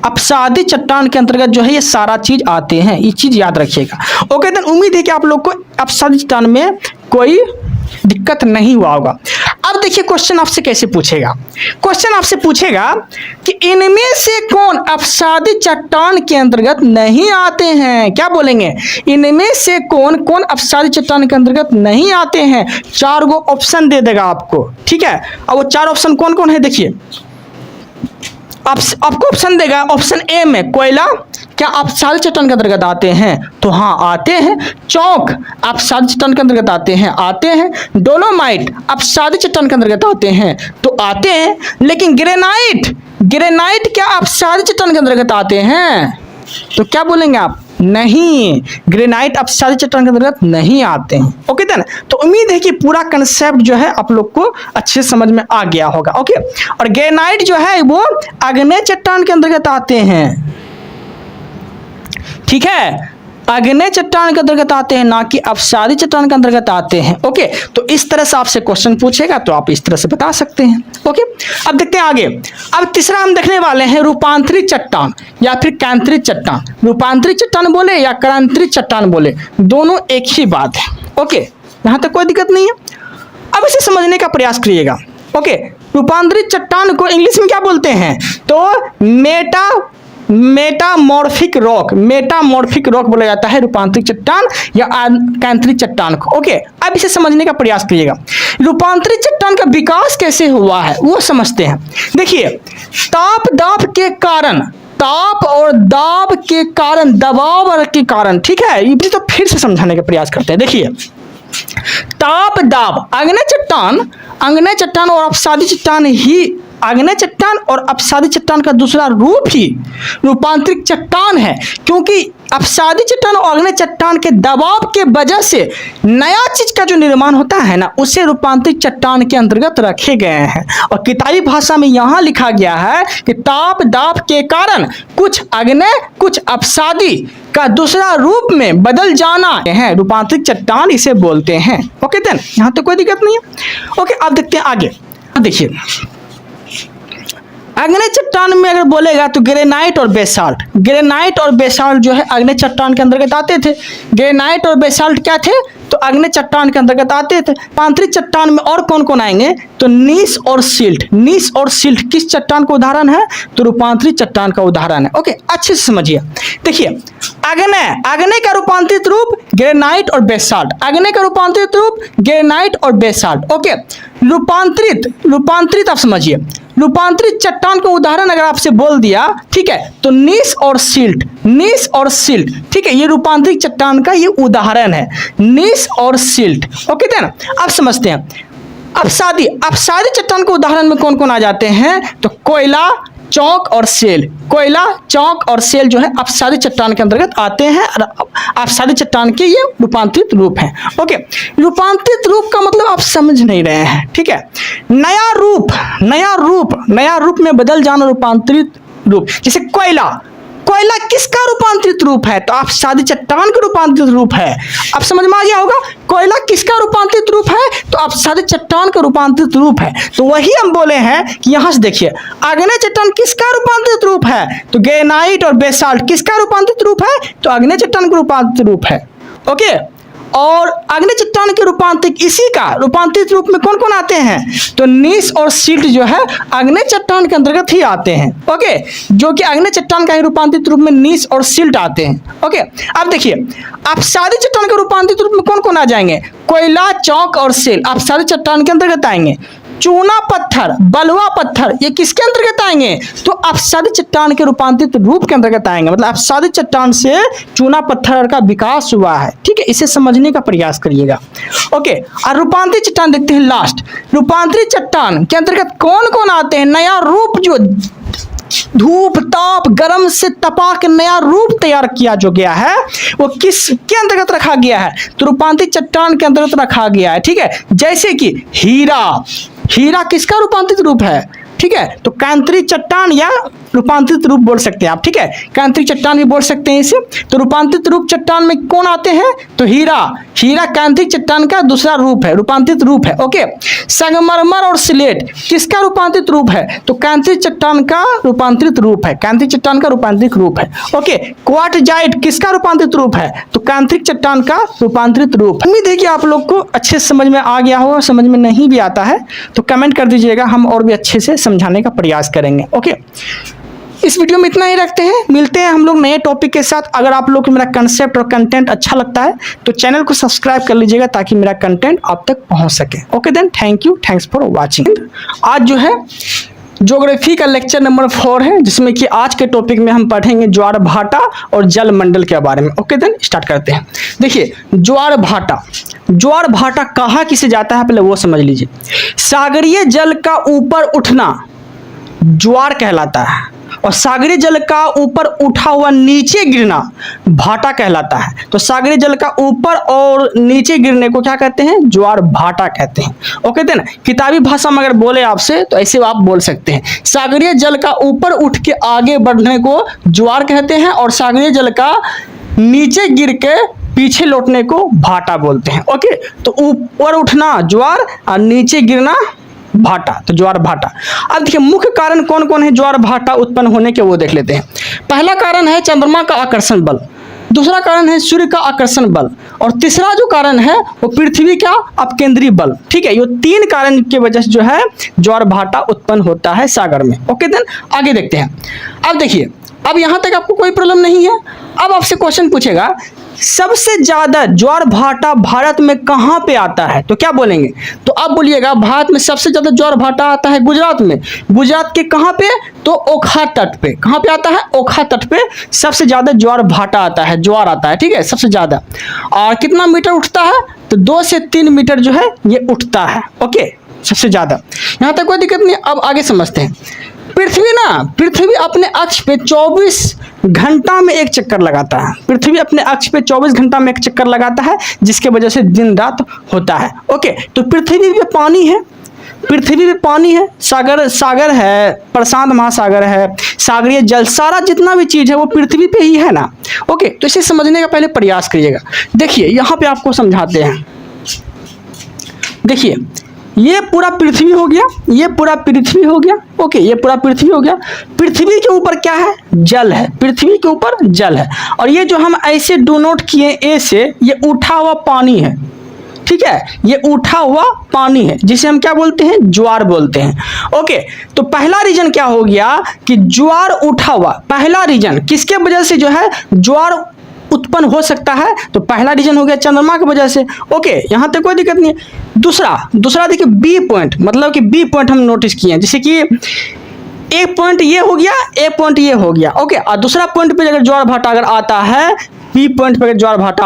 अपसादी चट्टान के अंतर्गत जो है ये सारा चीज आते हैं। ये चीज याद रखिएगा। ओके देन, उम्मीद है कि आप लोग को अपसादी चट्टान में कोई दिक्कत नहीं हुआ होगा। अब देखिए क्वेश्चन आपसे कैसे पूछेगा। क्वेश्चन आपसे पूछेगा कि इनमें से कौन अपसादी चट्टान के अंतर्गत नहीं आते हैं? क्या बोलेंगे? इनमें से कौन कौन अपसादी चट्टान के अंतर्गत नहीं आते हैं? 4 गो ऑप्शन दे देगा आपको, ठीक है। अब वो 4 ऑप्शन कौन कौन है देखिए। आपको ऑप्शन देगा, ऑप्शन ए में कोयला क्या अपसारी चट्टान के अंतर्गत आते हैं? तो हाँ आते हैं। चौक अपसारी चट्टान के अंतर्गत आते हैं? आते हैं। डोलोमाइट अपसारी चट्टान के अंतर्गत आते हैं? तो आते हैं। लेकिन ग्रेनाइट, ग्रेनाइट क्या अपसारी चट्टान के अंतर्गत आते हैं? तो क्या बोलेंगे आप? नहीं, ग्रेनाइट अपसारी चट्टान के अंतर्गत नहीं आते हैं। ओके देन, तो उम्मीद है कि पूरा कंसेप्ट जो है आप लोग को अच्छे समझ में आ गया होगा। ओके, और ग्रेनाइट जो है वो आग्नेय चट्टान के अंतर्गत आते हैं, ठीक है, आग्नेय चट्टान के अंतर्गत आते हैं, ना कि अपसारी चट्टान के अंतर्गत आते हैं। ओके, तो इस तरह से आपसे क्वेश्चन पूछेगा तो आप इस तरह से बता सकते हैं। ओके, अब देखते हैं आगे। अब तीसरा हम देखने वाले हैं रूपांतरित चट्टान या फिर कैंत्रित चट्टान। रूपांतरित चट्टान बोले या कैंत्रित चट्टान बोले, दोनों एक ही बात है। ओके, यहां तक कोई दिक्कत नहीं है। अब इसे समझने का प्रयास करिएगा। ओके, रूपांतरित चट्टान को इंग्लिश में क्या बोलते हैं? तो मेटामॉर्फिक रॉक, मेटामॉर्फिक रॉक बोला जाता है रूपांतरित चट्टान या कैंत्रित चट्टान को। ओके, अब इसे समझने का प्रयास करिएगा। रूपांतरित चट्टान का विकास कैसे हुआ है वो समझते हैं। देखिए, ताप दाब के कारण, ताप और दाब के कारण, दबाव के कारण, ठीक है, ये तो फिर से समझाने का प्रयास करते हैं। देखिए, ताप दाब, आग्नेय चट्टान और अपसारी चट्टान ही, आग्नेय चट्टान और अपसारी चट्टान का दूसरा रूप ही रूपांतरित चट्टान है, क्योंकि अपसारी चट्टान और आग्नेय चट्टान के दबाव के वजह से नया चीज का जो निर्माण होता है ना, उसे रूपांतरित चट्टान के अंतर्गत रखे गए हैं। और किताबी भाषा में यहां लिखा गया है कि ताप दाब के कारण कुछ आग्नेय कुछ अपसारी का दूसरा रूप में बदल जाना है, रूपांतरित चट्टान इसे बोलते हैं। ओके देन, यहां तो कोई दिक्कत नहीं है। ओके, अब देखते हैं आगे। देखिए, आग्नेय चट्टान में अगर बोलेगा तो ग्रेनाइट और बेसाल्ट, ग्रेनाइट और बेसाल्ट जो है आग्नेय चट्टान के अंतर्गत आते थे। ग्रेनाइट और बेसाल्ट क्या थे? तो आग्नेय चट्टान के अंतर्गत आते थे। रूपांतरित चट्टान में और कौन कौन आएंगे? तो नीस और सिल्ट। नीस और सिल्ट किस चट्टान का उदाहरण है? तो रूपांतरित चट्टान का उदाहरण है। ओके, अच्छे से समझिए। देखिए, आग्नेय का रूपांतरित रूप ग्रेनाइट और बेसाल्ट, आग्नेय का रूपांतरित रूप ग्रेनाइट और बेसाल्ट। ओके, रूपांतरित आप समझिए, रूपांतरित चट्टान का उदाहरण अगर आपसे बोल दिया, ठीक है, तो नीस और सिल्ट, नीस और सिल्ट, ठीक है, ये रूपांतरित चट्टान का ये उदाहरण है, नीस और सिल्ट। ओके देन, अब समझते हैं अपसारी चट्टान के उदाहरण में कौन कौन आ जाते हैं? तो कोयला, चौक और सेल। कोयला, चौक और सेल जो है अपसारी चट्टान के अंतर्गत आते हैं और अपसारी चट्टान के ये रूपांतरित रूप हैं। ओके, रूपांतरित रूप का मतलब आप समझ नहीं रहे हैं, ठीक है। नया रूप में बदल जाना रूपांतरित रूप। जैसे कोयला किसका रूपांतरित रूप है? तो अपसारी चट्टान का रूपांतरित रूप है। अब समझ में आ गया होगा, कोयला किसका रूपांतरित रूप है? तो अपसारी चट्टान का रूपांतरित रूप है। तो वही हम बोले हैं कि यहां से देखिए, आग्नेय चट्टान किसका रूपांतरित रूप है? तो ग्रेनाइट और बेसाल्ट किसका रूपांतरित रूप है? तो आग्नेय चट्टान का रूपांतरित रूप है। ओके, और आग्नेय चट्टान के रूपांतरित, इसी का रूपांतरित रूप में कौन कौन आते हैं? तो नीस और सिल्ट जो है आग्नेय चट्टान के अंतर्गत ही आते हैं। ओके, जो कि आग्नेय चट्टान का ही रूपांतरित रूप में नीस और सिल्ट आते हैं। ओके, अब देखिए, अपसारी चट्टान के रूपांतरित रूप में कौन कौन आ जाएंगे? कोयला, चौक और सेल अपसारी चट्टान के अंतर्गत आएंगे। चूना पत्थर, बलुआ पत्थर, ये किसके अंतर्गत आएंगे? तो अपसारी चट्टान के रूपांतरित रूप के अंतर्गत आएंगे। मतलब अपसारी चट्टान से चूना पत्थर का विकास हुआ है, ठीक है, इसे समझने का प्रयास करिएगा। ओके, और रूपांतरित चट्टान देखते हैं लास्ट। रूपांतरित चट्टान के अंतर्गत कौन कौन आते हैं? नया रूप, जो धूप ताप गरम से तपा के नया रूप तैयार किया जो गया है, वो किसके अंतर्गत रखा गया है? तो रूपांतरित चट्टान के अंतर्गत रखा गया है, ठीक है। जैसे कि हीरा किसका रूपांतरित रूप है? ठीक है, तो कैंत्रित चट्टान या रूपांतरित रूप बोल सकते हैं आप, ठीक है, कैंत्रित चट्टान भी बोल सकते हैं इसे। तो रूपांतरित रूप चट्टान में कौन आते हैं? तो हीरा कैंत्रित चट्टान का दूसरा रूप है, रूपांतरित रूप है। ओके, संगमरमर और स्लेट किसका रूपांतरित रूप है? तो कैंत्रित चट्टान का रूपांतरित रूप है, कैंत्रित चट्टान का रूपांतरित रूप है। ओके, क्वार्टजाइट किसका रूपांतरित रूप है? तो कैंत्रित चट्टान का रूपांतरित रूप। उम्मीद है कि आप लोग को अच्छे से समझ में आ गया होगा। समझ में नहीं भी आता है तो कमेंट कर दीजिएगा, हम और भी अच्छे से समझाने का प्रयास करेंगे। ओके, इस वीडियो में इतना ही रखते हैं, मिलते हैं हम लोग नए टॉपिक के साथ। अगर आप लोग को मेरा कंसेप्ट और कंटेंट अच्छा लगता है तो चैनल को सब्सक्राइब कर लीजिएगा ताकि मेरा कंटेंट आप तक पहुंच सके। Okay then, thank you, thanks for watching. आज जो है ज्योग्राफी का लेक्चर नंबर 4 है, जिसमें कि आज के टॉपिक में हम पढ़ेंगे ज्वार भाटा और जल मंडल के बारे में। ओके देन स्टार्ट करते हैं। देखिए ज्वार भाटा कहाँ किसे जाता है पहले वो समझ लीजिए। सागरीय जल का ऊपर उठना ज्वार कहलाता है और सागरीय जल का ऊपर उठा हुआ नीचे गिरना भाटा कहलाता है। तो सागरीय जल का ऊपर और नीचे गिरने को क्या कहते हैं? ज्वार भाटा कहते हैं। ओके देन किताबी भाषा में अगर बोले आपसे तो ऐसे आप बोल सकते हैं, सागरीय जल का ऊपर उठ के आगे बढ़ने को ज्वार कहते हैं और सागरीय जल का नीचे गिर के पीछे लौटने को भाटा बोलते हैं। ओके, तो ऊपर उठना ज्वार और नीचे गिरना भाटा, तो ज्वार भाटा। अब देखिए मुख्य कारण कौन कौन है ज्वार भाटा उत्पन्न होने के, वो देख लेते हैं। पहला कारण है चंद्रमा का आकर्षण बल, दूसरा कारण है सूर्य का आकर्षण बल और तीसरा जो कारण है वो पृथ्वी का अपकेंद्री बल। ठीक है, ये 3 कारण की वजह से जो है ज्वार भाटा उत्पन्न होता है सागर में। ओके देन आगे देखते हैं। अब देखिए, अब यहां तक आपको कोई प्रॉब्लम नहीं है। अब आपसे क्वेश्चन पूछेगा सबसे ज्यादा ज्वार भाटा भारत में कहां पे आता है, तो क्या बोलेंगे? तो अब बोलिएगा भारत में सबसे ज्यादा ज्वार भाटा आता है गुजरात में। गुजरात के कहां पे? तो ओखा तट पे। कहां पे आता है? ओखा तट पे सबसे ज्यादा ज्वार भाटा आता है, ज्वार आता है। ठीक है, सबसे ज्यादा। और कितना मीटर उठता है? तो 2 से 3 मीटर जो है ये उठता है। ओके, सबसे ज्यादा। यहां तक कोई दिक्कत नहीं। अब आगे समझते हैं। पृथ्वी अपने अक्ष पे 24 घंटा में एक चक्कर लगाता है। पृथ्वी अपने अक्ष पे 24 घंटा में एक चक्कर लगाता है, जिसके वजह से दिन रात होता है। ओके, तो पृथ्वी पे पानी है, पृथ्वी पे पानी है, सागर है, प्रशांत महासागर है, सागरीय जल, सारा जितना भी चीज है वो पृथ्वी पे ही है ना। ओके, तो इसे समझने का पहले प्रयास करिएगा। देखिए यहाँ पे आपको समझाते हैं। देखिए ये पूरा पृथ्वी हो गया, ये पूरा पृथ्वी हो गया। ओके, ये पूरा पृथ्वी हो गया। पृथ्वी के ऊपर क्या है? जल है। पृथ्वी के ऊपर जल है और ये जो हम ऐसे डोनोट किए ए से, ये उठा हुआ पानी है। ठीक है, ये उठा हुआ पानी है जिसे हम क्या बोलते हैं? ज्वार बोलते हैं। ओके, तो पहला रीजन क्या हो गया कि ज्वार उठा हुआ। पहला रीजन किसके वजह से जो है ज्वार उत्पन्न हो सकता है? तो पहला रीजन हो गया चंद्रमा की वजह से। ओके, यहां तक कोई दिक्कत नहीं है। दूसरा देखिए बी पॉइंट, मतलब कि बी पॉइंट हम नोटिस किए हैं, जैसे कि एक पॉइंट ये हो गया, एक पॉइंट ये हो गया। ओके, और दूसरा पॉइंट पे अगर ज्वार भाटा अगर आता है, बी पॉइंट पे अगर ज्वार भाटा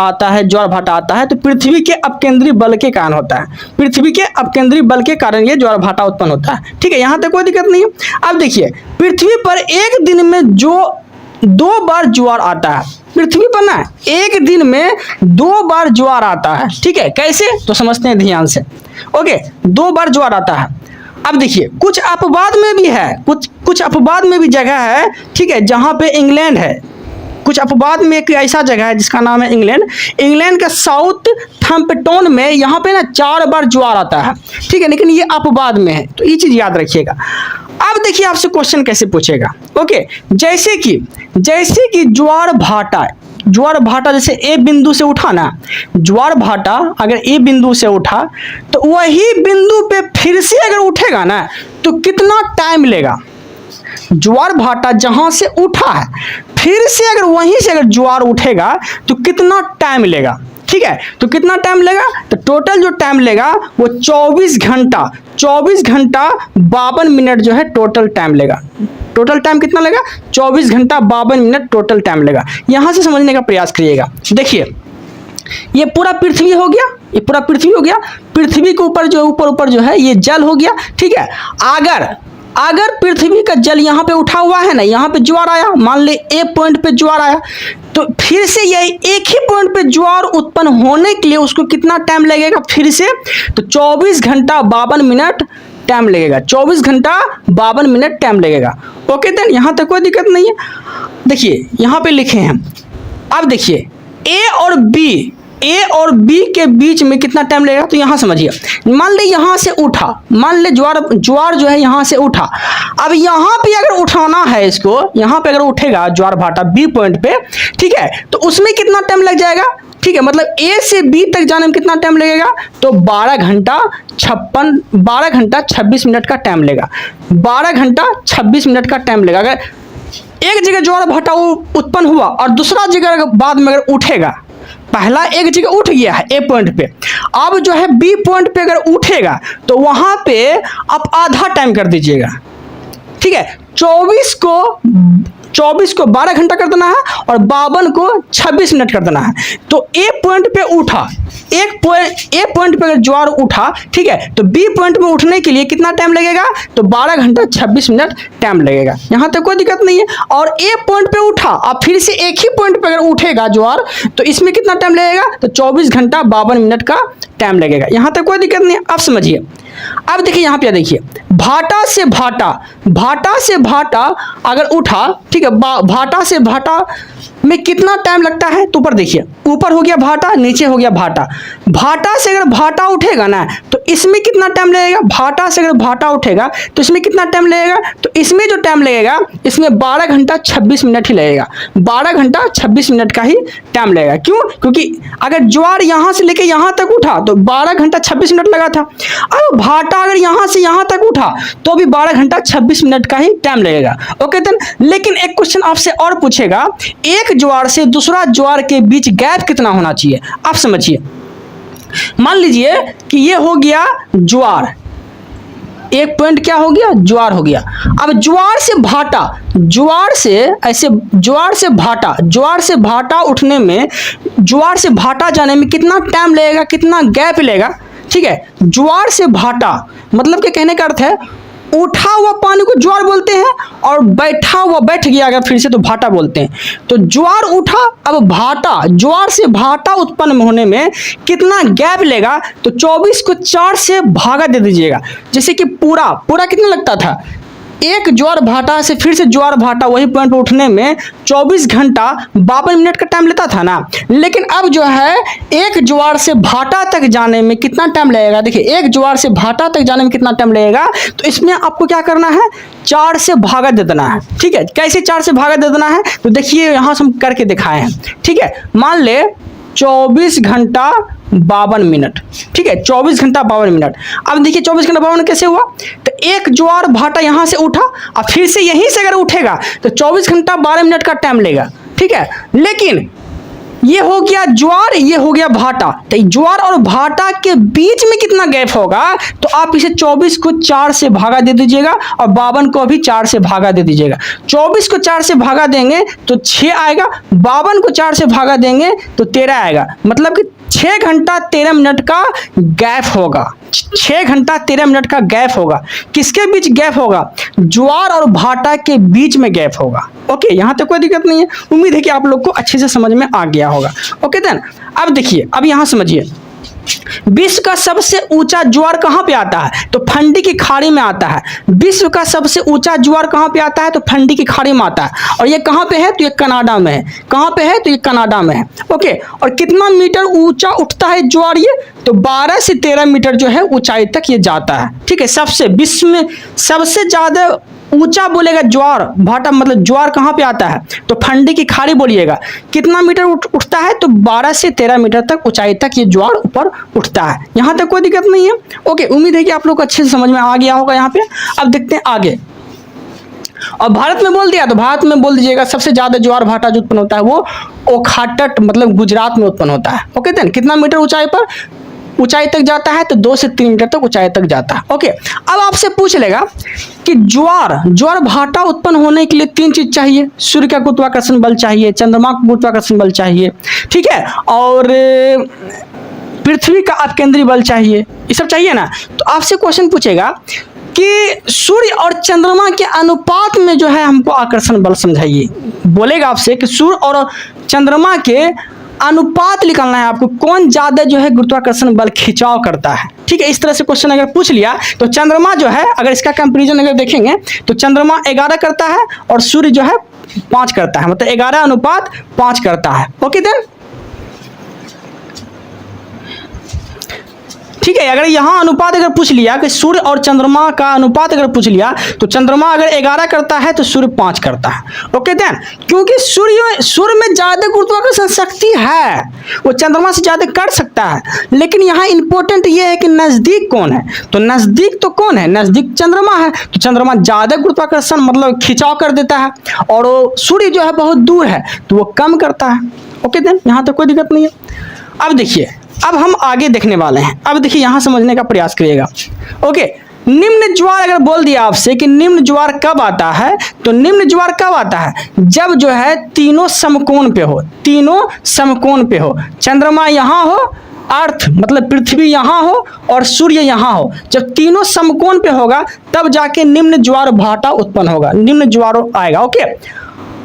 आता है तो पृथ्वी के अपकेंद्री बल के कारण होता है। पृथ्वी के अपकेंद्री बल के कारण ये ज्वार भाटा उत्पन्न होता है। ठीक है, यहां तक कोई दिक्कत नहीं है। अब देखिए पृथ्वी पर एक दिन में जो 2 बार ज्वार आता है, पृथ्वी पर ना एक दिन में 2 बार ज्वार आता है। ठीक है, कैसे? तो समझते हैं ध्यान से। ओके, 2 बार ज्वार आता है। अब देखिए कुछ अपवाद में भी है, कुछ अपवाद में भी जगह है। ठीक है, जहां पे इंग्लैंड है, कुछ अपवाद में एक ऐसा जगह है जिसका नाम है इंग्लैंड के साउथ थम्पटन में यहाँ पे ना 4 बार ज्वार आता है। ठीक है, लेकिन ये अपवाद में है, तो ये चीज याद रखिएगा। अब देखिए आपसे क्वेश्चन कैसे पूछेगा। ओके, जैसे कि ज्वार भाटा जैसे ए बिंदु से उठा ना, ज्वार भाटा अगर ए बिंदु से उठा तो वही बिंदु पे फिर से अगर उठेगा ना तो कितना टाइम लेगा? ज्वार भाटा जहां से उठा है फिर से अगर वहीं से अगर ज्वार उठेगा तो कितना टाइम लेगा? ठीक है, तो कितना टाइम लेगा? तो टोटल जो टाइम लेगा वो 24 घंटा 52 मिनट जो है टोटल टाइम लेगा। टोटल टाइम कितना लेगा? 24 घंटा 52 मिनट टोटल टाइम लेगा। यहां से समझने का प्रयास करिएगा। देखिए ये पूरा पृथ्वी हो गया, ये पूरा पृथ्वी हो गया। पृथ्वी के ऊपर ऊपर जो है ये जल हो गया। ठीक है, अगर पृथ्वी का जल यहाँ पे उठा हुआ है ना, यहाँ पे ज्वार आया, मान ले ए पॉइंट पे ज्वार आया, तो फिर से यही एक ही पॉइंट पे ज्वार उत्पन्न होने के लिए उसको कितना टाइम लगेगा? फिर से तो 24 घंटा 52 मिनट टाइम लगेगा। 24 घंटा 52 मिनट टाइम लगेगा। ओके देन यहाँ तक कोई दिक्कत नहीं है। देखिए यहाँ पे लिखे हैं। अब देखिए ए और बी के बीच में कितना टाइम लगेगा? तो यहाँ समझिए, मान ले यहाँ से उठा, मान ले ज्वार जो है यहाँ से उठा। अब यहाँ पे अगर उठाना है इसको, यहाँ पे अगर उठेगा ज्वार भाटा बी पॉइंट पे, ठीक है, तो उसमें कितना टाइम लग जाएगा? ठीक है, मतलब ए से बी तक जाने में कितना टाइम लगेगा? तो 12 घंटा 26 मिनट का टाइम लेगा। 12 घंटा 26 मिनट का टाइम लेगा। अगर एक जगह ज्वार भाटा उत्पन्न हुआ और दूसरा जगह बाद में अगर उठेगा, पहला एक जगह उठ गया है ए पॉइंट पे, अब जो है बी पॉइंट पे अगर उठेगा तो वहां पे आप आधा टाइम कर दीजिएगा। ठीक है, 24 को 12 घंटा कर देना है और 52 को 26 मिनट कर देना है। तो ए पॉइंट पे उठा, ए पॉइंट पे अगर ज्वार उठा, ठीक है, तो बी पॉइंट में उठने के लिए कितना टाइम लगेगा, तो 12 घंटा 26 मिनट टाइम लगेगा। यहाँ तक कोई दिक्कत नहीं है। और ए पॉइंट पे उठा, अब फिर से एक ही पॉइंट पे अगर उठेगा ज्वार, तो इसमें कितना टाइम लगेगा, तो 24 घंटा 52 मिनट का टाइम लगेगा। यहाँ तक कोई दिक्कत नहीं है। अब समझिए, अब देखिए यहाँ पे देखिए, भाटा से भाटा अगर उठा, ठीक है, भाटा से भाटा में कितना टाइम लगता है, तो ऊपर देखिए, ऊपर हो गया भाटा, नीचे हो गया भाटा। भाटा से अगर भाटा उठेगा ना, तो इसमें कितना टाइम लगेगा, भाटा से अगर भाटा उठेगा तो इसमें कितना टाइम लगेगा, तो इसमें जो टाइम लगेगा, इसमें 12 घंटा 26 मिनट ही लगेगा। 12 घंटा 26 मिनट का ही टाइम लगेगा। क्यों? क्योंकि अगर ज्वार यहाँ से लेके यहाँ तक उठा तो 12 घंटा 26 मिनट लगा था। अब भाटा अगर यहाँ से यहाँ तक उठा तो भी 12 घंटा 26 मिनट का ही टाइम लगेगा। ओके देन, लेकिन एक क्वेश्चन आपसे और पूछेगा, एक ज्वार से दूसरा ज्वार के बीच गैप कितना होना चाहिए। आप समझिए, मान लीजिए कि ये हो गया ज्वार, एक पॉइंट क्या हो गया, ज्वार हो गया। अब ज्वार से भाटा, ज्वार से भाटा उठने में, ज्वार से भाटा जाने में कितना टाइम लगेगा, कितना गैप लगेगा। ठीक है, ज्वार से भाटा मतलब के कहने का अर्थ है, उठा हुआ पानी को ज्वार बोलते हैं और बैठा हुआ, बैठ गया अगर फिर से, तो भाटा बोलते हैं। तो ज्वार उठा, अब भाटा, ज्वार से भाटा उत्पन्न होने में कितना गैप लेगा, तो 24 को 4 से भागा दे दीजिएगा। जैसे कि पूरा कितना लगता था, एक ज्वार भाटा से फिर से ज्वार भाटा वही पॉइंट पर उठने में 24 घंटा 52 मिनट का टाइम लेता था ना। लेकिन अब जो है, एक ज्वार से भाटा तक जाने में कितना टाइम लगेगा, देखिए, एक ज्वार से भाटा तक जाने में कितना टाइम लगेगा, तो इसमें आपको क्या करना है, 4 से भागा दे देना है। ठीक है, कैसे 4 से भागा दे देना है, तो देखिए यहाँ से हम करके दिखाए हैं। ठीक है, मान ले 24 घंटा 52 मिनट, ठीक है, 24 घंटा 52 मिनट। अब देखिए 24 घंटा 52 कैसे हुआ, तो एक ज्वार भाटा यहाँ से उठा, अब फिर से यहीं से अगर उठेगा तो 24 घंटा 12 मिनट का टाइम लेगा। ठीक है, लेकिन ये हो गया ज्वार, ये हो गया भाटा, तो ज्वार और भाटा के बीच में कितना गैप होगा, तो आप इसे 24 को 4 से भागा दे दीजिएगा और 52 को भी 4 से भागा दे दीजिएगा। 24 को 4 से भागा देंगे तो 6 आएगा, 52 को 4 से भागा देंगे तो 13 आएगा। मतलब कि 6 घंटा 13 मिनट का गैप होगा। 6 घंटा 13 मिनट का गैप होगा। किसके बीच गैप होगा, ज्वार और भाटा के बीच में गैप होगा। ओके, यहाँ तक कोई दिक्कत नहीं है। उम्मीद है कि आप लोग को अच्छे से समझ में आ गया होगा। ओके देन, अब देखिए, अब यहाँ समझिए, विश्व का सबसे ऊंचा ज्वार कहाँ पे आता है, तो फंडी की खाड़ी में आता है। विश्व का सबसे ऊंचा ज्वार कहाँ पे आता है, तो फंडी की खाड़ी में आता है। और ये कहाँ पे है, तो ये कनाडा में है। कहाँ पे है, तो ये कनाडा में है। ओके, और कितना मीटर ऊंचा उठता है ज्वार, ये तो 12 से 13 मीटर जो है ऊंचाई तक ये जाता है। ठीक है, सबसे विश्व में सबसे ज्यादा ऊंचा बोलेगा ज्वार भाटा, मतलब ज्वार कहाँ पे आता है, तो फंडी की खाड़ी बोलिएगा। कितना मीटर उठता है, तो 12 से 13 मीटर तक ऊंचाई तक ये ज्वार ऊपर उठता है। यहाँ तक कोई दिक्कत नहीं है। ओके, उम्मीद है कि आप लोग को अच्छे से समझ में आ गया होगा यहाँ पे। अब देखते हैं आगे। और भारत में बोल दिया तो भारत में बोल दीजिएगा, सबसे ज्यादा ज्वार भाटा जो उत्पन्न होता है वो ओखाटट मतलब गुजरात में उत्पन्न होता है। ओके देन, कितना मीटर ऊंचाई पर ऊंचाई तक जाता है, तो 2 से 3 मीटर तक ऊंचाई तक जाता है। ओके, अब आपसे पूछ लेगा कि ज्वार भाटा उत्पन्न होने के लिए 3 चीज चाहिए, सूर्य का गुरुत्वाकर्षण बल चाहिए, चंद्रमा का गुरुत्वाकर्षण बल चाहिए, ठीक है, और पृथ्वी का अपकेंद्री बल चाहिए, ये सब चाहिए ना। तो आपसे क्वेश्चन पूछेगा कि सूर्य और चंद्रमा के अनुपात में जो है हमको आकर्षण बल समझाइए। बोलेगा आपसे कि सूर्य और चंद्रमा के अनुपात निकालना है आपको, कौन ज्यादा जो है गुरुत्वाकर्षण बल खिंचाव करता है। ठीक है, इस तरह से क्वेश्चन अगर पूछ लिया तो चंद्रमा जो है, अगर इसका कंपैरिजन अगर देखेंगे तो चंद्रमा 11 करता है और सूर्य जो है 5 करता है, मतलब 11:5 करता है। ओके देन, ठीक है, अगर यहाँ अनुपात अगर पूछ लिया कि सूर्य और चंद्रमा का अनुपात अगर पूछ लिया तो चंद्रमा अगर 11 करता है तो सूर्य 5 करता है। ओके देन, क्योंकि सूर्य में ज्यादा गुरुत्वाकर्षण शक्ति है, वो चंद्रमा से ज्यादा कर सकता है। लेकिन यहाँ इंपॉर्टेंट ये है कि नजदीक कौन है, तो नजदीक तो कौन है, नजदीक चंद्रमा है। तो चंद्रमा ज्यादा गुरुत्वाकर्षण मतलब खिंचाव कर देता है, और सूर्य जो है बहुत दूर है तो वो कम करता है। ओके देन, यहाँ तक कोई दिक्कत नहीं है। अब देखिए, अब हम आगे देखने वाले हैं। अब देखिए, यहाँ समझने का प्रयास करिएगा। ओके, निम्न ज्वार अगर बोल दिया आपसे कि निम्न ज्वार कब आता है, तो निम्न ज्वार कब आता है, जब जो है तीनों समकोण पे हो, तीनों समकोण पे हो, चंद्रमा यहाँ हो, अर्थ मतलब पृथ्वी यहाँ हो और सूर्य यहाँ हो, जब तीनों समकोण पे होगा तब जाके निम्न ज्वार भाटा उत्पन्न होगा, निम्न ज्वार आएगा। ओके,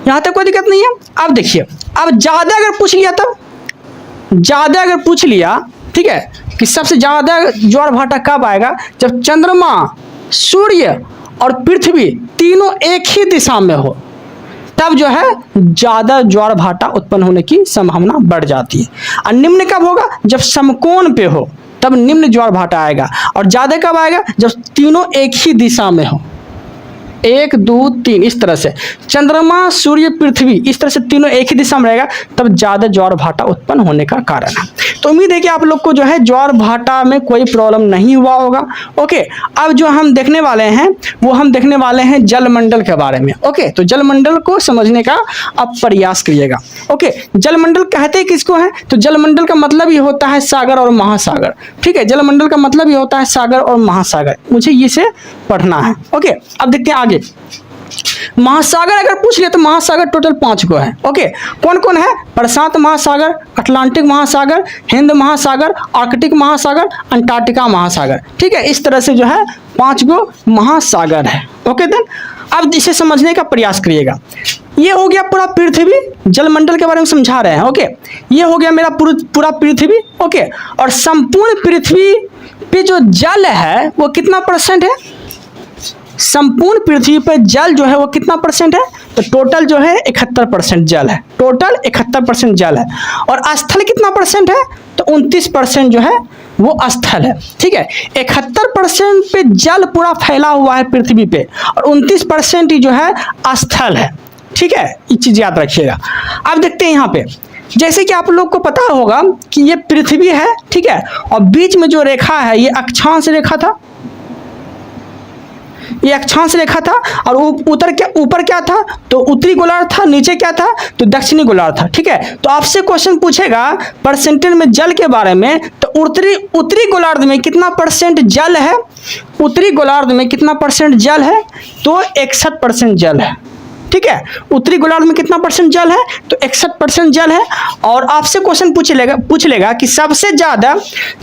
यहाँ तक कोई दिक्कत नहीं है। अब देखिए, अब ज्यादा अगर पूछ लिया, तब ज्यादा अगर पूछ लिया, ठीक है, कि सबसे ज्यादा ज्वार भाटा कब आएगा, जब चंद्रमा, सूर्य और पृथ्वी तीनों एक ही दिशा में हो, तब जो है ज्यादा ज्वार भाटा उत्पन्न होने की संभावना बढ़ जाती है। और निम्न कब होगा, जब समकोण पे हो, तब निम्न ज्वार भाटा आएगा। और ज्यादा कब आएगा, जब तीनों एक ही दिशा में हो, 1 2 3 इस तरह से, चंद्रमा, सूर्य, पृथ्वी इस तरह से तीनों एक ही दिशा में रहेगा, तब ज्यादा ज्वार भाटा उत्पन्न होने का कारण है। तो उम्मीद है कि आप लोग को जो है ज्वार भाटा में कोई प्रॉब्लम नहीं हुआ होगा। ओके, अब जो हम देखने वाले हैं वो हम देखने वाले हैं जलमंडल के बारे में। ओके, तो जलमंडल को समझने का आप प्रयास करिएगा। ओके, जलमंडल कहते किसको है, तो जलमंडल का मतलब ये होता है सागर और महासागर। ठीक है, जलमंडल का मतलब ये होता है सागर और महासागर, मुझे इसे पढ़ना है। ओके, अब देखते हैं आगे। महासागर अगर पूछ लिया तो महासागर टोटल 5 को है। ओके, कौन कौन है, प्रशांत महासागर, अटलांटिक महासागर, हिंद महासागर, आर्कटिक महासागर, अंटार्कटिका महासागर। ठीक है, इस तरह से जो है 5 गो महासागर है। ओके देन, अब इसे समझने का प्रयास करिएगा। ये हो गया पूरा पृथ्वी, जलमंडल के बारे में समझा रहे हैं। ओके, ये हो गया मेरा पूरा पृथ्वी। ओके, और संपूर्ण पृथ्वी पे जो जल है वो कितना % है, संपूर्ण पृथ्वी पर जल जो है वो कितना % है, तो टोटल जो है 71% जल है, टोटल 71% जल है। और स्थल कितना % है, तो 29% जो है वो स्थल है। ठीक है, 71% पे जल पूरा फैला हुआ है पृथ्वी पे, और 29% ही जो है स्थल है। ठीक है, ये चीज याद रखिएगा। अब देखते हैं यहाँ पे, जैसे कि आप लोग को पता होगा कि ये पृथ्वी है, ठीक है, और बीच में जो रेखा है ये अक्षांश रेखा था, ये अक्षांश रेखा था, और ऊपर क्या था, तो उत्तरी गोलार्ध था, नीचे क्या था, तो दक्षिणी गोलार्ध था। ठीक है, तो आपसे क्वेश्चन पूछेगा परसेंटेज में जल के बारे में, तो उत्तरी गोलार्ध में कितना % जल है, उत्तरी गोलार्ध में कितना % जल है, तो 61% जल है। ठीक है, उत्तरी गोलार्ध में कितना % जल है, तो 61% जल है। और आपसे क्वेश्चन पूछ लेगा कि सबसे ज्यादा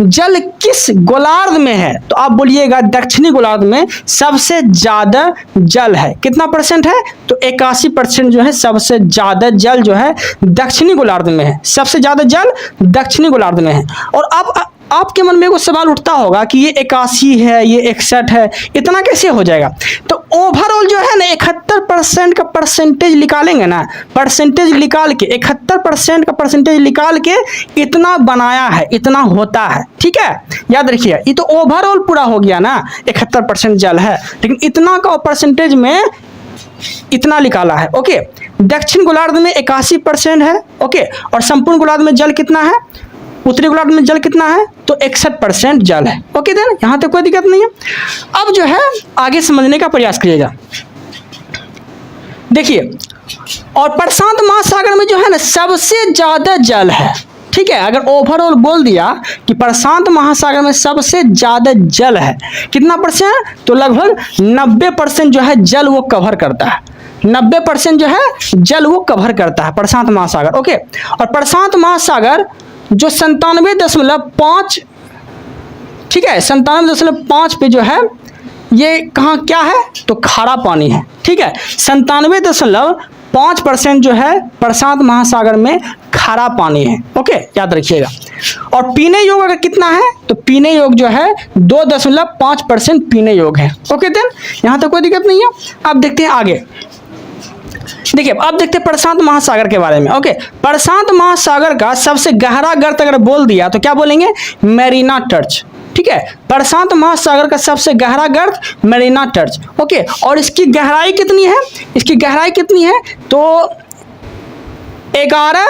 जल किस गोलार्ध में है, तो आप बोलिएगा दक्षिणी गोलार्ध में सबसे ज्यादा जल है। कितना % है, तो 81% जो है सबसे ज्यादा जल जो है दक्षिणी गोलार्ध में है, सबसे ज्यादा जल दक्षिणी गोलार्ध में है। और अब आपके मन में वो सवाल उठता होगा कि ये 81 है, ये 61 है, इतना कैसे हो जाएगा, तो ओवरऑल जो है ना 71% का परसेंटेज निकालेंगे ना, परसेंटेज निकाल के 71% का परसेंटेज निकाल के इतना बनाया है, इतना होता है। ठीक है, याद रखिए, ये तो ओवरऑल पूरा हो गया ना, 71% जल है, लेकिन इतना का परसेंटेज में इतना निकाला है। ओके, दक्षिण गोलार्ध में 81% है। ओके, और संपूर्ण गोलार्ध में जल कितना है, उत्तरी गोलार्ध में जल कितना है, तो 61% जल है। ओके देन, यहां तक कोई दिक्कत नहीं है। अब जो है आगे समझने का प्रयास करिएगा। देखिए, और प्रशांत महासागर में जो है ना सबसे ज्यादा जल है। ठीक है, अगर ओवरऑल बोल दिया कि प्रशांत महासागर में सबसे ज्यादा जल है, कितना %, तो लगभग 90% जो है जल वो कवर करता है, 90% जो है जल वो कवर करता है प्रशांत महासागर। ओके, और प्रशांत महासागर जो 97.5, ठीक है, 97.5 पे जो है ये कहाँ क्या है, तो खारा पानी है। ठीक है, 97.5% जो है प्रशांत महासागर में खारा पानी है। ओके, याद रखिएगा। और पीने योग्य अगर कितना है, तो पीने योग्य जो है 2.5% पीने योग्य है। ओके देन, यहाँ तक कोई दिक्कत नहीं है। अब देखते हैं आगे। देखिए, अब देखते हैं प्रशांत महासागर के बारे में। ओके, प्रशांत महासागर का सबसे गहरा गर्त अगर बोल दिया तो क्या बोलेंगे, मैरीना ट्रंच। ठीक है, प्रशांत महासागर का सबसे गहरा गर्त मैरीना ट्रंच। ओके, और इसकी गहराई कितनी है, इसकी गहराई कितनी है, तो 11,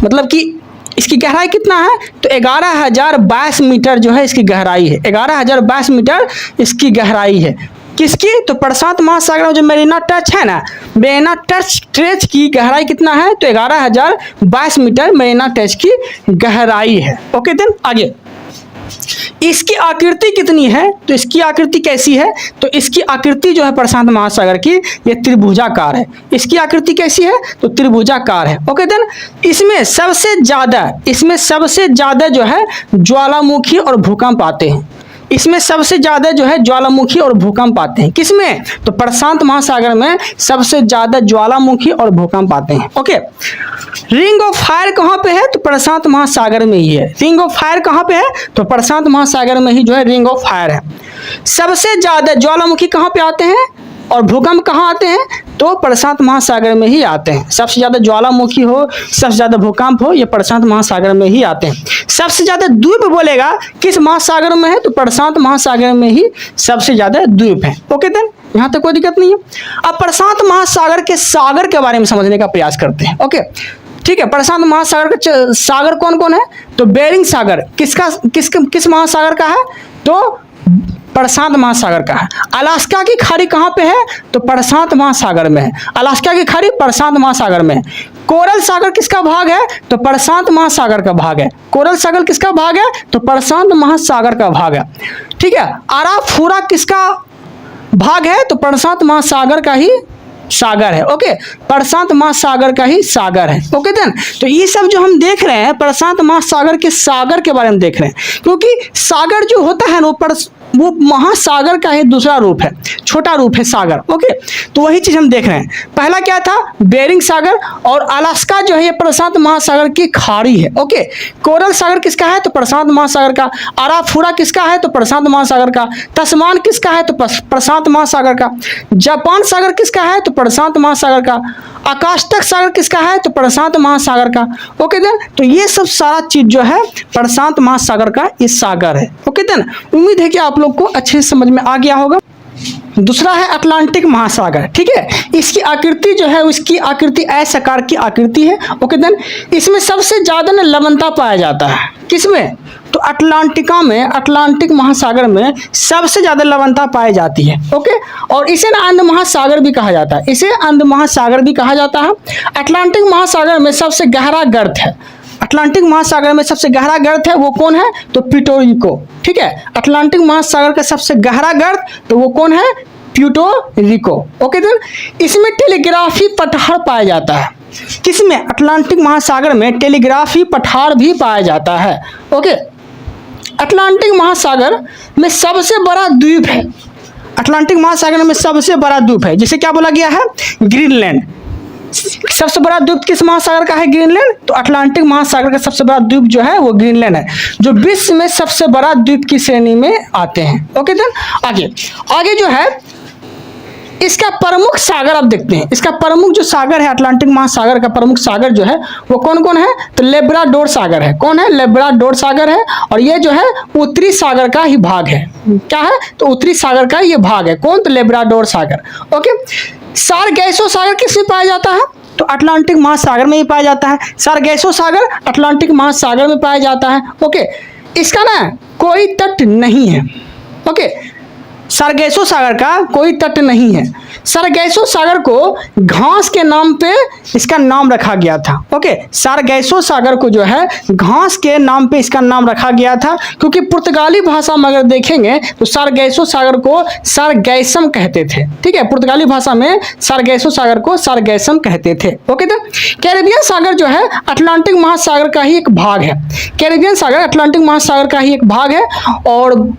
मतलब कि इसकी गहराई कितना है, तो 11,022 मीटर जो है इसकी गहराई है, 11,022 मीटर इसकी गहराई है। किसकी, तो प्रशांत महासागर में जो मैरीना ट्रंच है ना, मैरीना ट्रंच की गहराई कितना है, तो 11,022 मीटर मैरीना ट्रंच की गहराई है। ओके देन आगे। इसकी आकृति कितनी है, तो इसकी आकृति कैसी है, तो इसकी आकृति जो है प्रशांत महासागर की ये त्रिभुजाकार है। इसकी आकृति कैसी है, तो त्रिभुजाकार है। ओके देन, इसमें सबसे ज्यादा जो है ज्वालामुखी और भूकंप आते हैं। इसमें सबसे ज्यादा जो है ज्वालामुखी और भूकंप आते हैं। किसमें, तो प्रशांत महासागर में सबसे ज्यादा ज्वालामुखी और भूकंप आते हैं। ओके, रिंग ऑफ फायर कहाँ पे है, तो प्रशांत महासागर में ही है। रिंग ऑफ फायर कहाँ पे है, तो प्रशांत महासागर में ही जो है रिंग ऑफ फायर है। सबसे ज्यादा ज्वालामुखी कहाँ पे आते हैं और भूकंप कहाँ आते हैं, तो प्रशांत महासागर में ही आते हैं। सबसे ज्यादा ज्वालामुखी हो, सबसे ज्यादा भूकंप हो, ये प्रशांत महासागर में ही आते हैं। सबसे ज्यादा द्वीप बोलेगा किस महासागर में है, तो प्रशांत महासागर में ही सबसे ज्यादा द्वीप है। ओके देन, यहाँ तक कोई दिक्कत नहीं है। अब प्रशांत महासागर के सागर के बारे में समझने का प्रयास करते हैं। ओके, ठीक है। प्रशांत महासागर के सागर कौन कौन है, तो बेरिंग सागर किस महासागर का है, तो प्रशांत महासागर का है। अलास्का की खाड़ी कहाँ पे है, तो प्रशांत महासागर में है। अलास्का की खाड़ी प्रशांत महासागर में है। कोरल सागर किसका भाग है, तो प्रशांत महासागर का भाग है। कोरल सागर किसका भाग है, तो प्रशांत महासागर का भाग है। ठीक है। आराफुरा किसका भाग है, तो प्रशांत महासागर का ही सागर है। ओके, प्रशांत महासागर का ही सागर है। ओके देन, तो ये सब जो हम देख रहे हैं प्रशांत महासागर के सागर के बारे में देख रहे हैं, क्योंकि सागर जो होता है ना वो महासागर का ही दूसरा रूप है, छोटा रूप है सागर। ओके, तो वही चीज हम देख रहे हैं। पहला क्या था, बेरिंग सागर, और अलास्का जो है ये प्रशांत महासागर की खाड़ी है। ओके, कोरल सागर किसका है, तो प्रशांत महासागर का। आराफुरा किसका है, तो प्रशांत महासागर का। तस्मान किसका है, तो प्रशांत महासागर का। जापान सागर किसका है, तो प्रशांत महासागर का। आकाशतक सागर किसका है, तो प्रशांत महासागर का। ओके देन, तो ये सब सारा चीज जो है प्रशांत महासागर का इस सागर है। ओके देन, उम्मीद है कि आप लोग को अच्छे से समझ में आ गया होगा। दूसरा है अटलांटिक महासागर। ठीक है, इसकी आकृति जो है उसकी आकृति एस आकार की आकृति है। ओके देन, इसमें सबसे ज्यादा ना लवणता पाया जाता है। किसमें, तो अटलांटिका में, अटलांटिक महासागर में सबसे ज्यादा लवणता पाई जाती है। ओके, और इसे ना अंध महासागर भी कहा जाता है। इसे अंध महासागर भी कहा जाता है। अटलांटिक महासागर में सबसे गहरा गर्त है। अटलांटिक महासागर में सबसे गहरा गर्त है, वो कौन है, तो प्यूर्टो रिको। ठीक है, अटलांटिक महासागर का सबसे गहरा गर्त, तो वो कौन है, प्यूर्टो रिको। ओके देन, इसमें टेलीग्राफी पठार पाया जाता है। किसमें, अटलांटिक महासागर में टेलीग्राफी पठार भी पाया जाता है। ओके, अटलांटिक महासागर में सबसे बड़ा द्वीप है। अटलांटिक महासागर में सबसे बड़ा द्वीप है, जिसे क्या बोला गया है, ग्रीनलैंड। सबसे बड़ा द्वीप किस महासागर का है, ग्रीनलैंड। तो अटलांटिक महासागर का सबसे बड़ा द्वीप जो है वो ग्रीनलैंड है, जो विश्व में सबसे बड़ा द्वीप की श्रेणी में आते हैं। ओके देन, आगे जो है इसका प्रमुख सागर अब देखते हैं। इसका प्रमुख जो सागर है अटलांटिक महासागर का प्रमुख सागर जो है वो कौन कौन है, तो लेब्राडोर सागर है। कौन है, लेब्राडोर सागर है। और ये जो है उत्तरी सागर का ही भाग है। क्या है, तो उत्तरी सागर का ये भाग है। कौन, तो लेब्राडोर सागर। ओके, सारगैसो सागर किसमें पाया जाता है, तो अटलांटिक महासागर में ही पाया जाता है। सारगैसो सागर अटलांटिक महासागर में पाया जाता है। ओके, इसका ना कोई तट नहीं है। ओके, सारगैसो सागर का कोई तट नहीं है। सारगैसो सागर को घास के नाम पे इसका नाम रखा गया था। ओके, सारगैसो सागर को जो है घास के नाम पे इसका नाम रखा गया था, क्योंकि पुर्तगाली भाषा में अगर देखेंगे तो सारगैसो सागर को सारगैसम कहते थे। ठीक है, पुर्तगाली भाषा में सारगैसो सागर को सारगैसम कहते थे। ओके, तो कैरेबियन सागर जो है अटलांटिक महासागर का ही एक भाग है। कैरेबियन सागर अटलांटिक महासागर का ही एक भाग है। और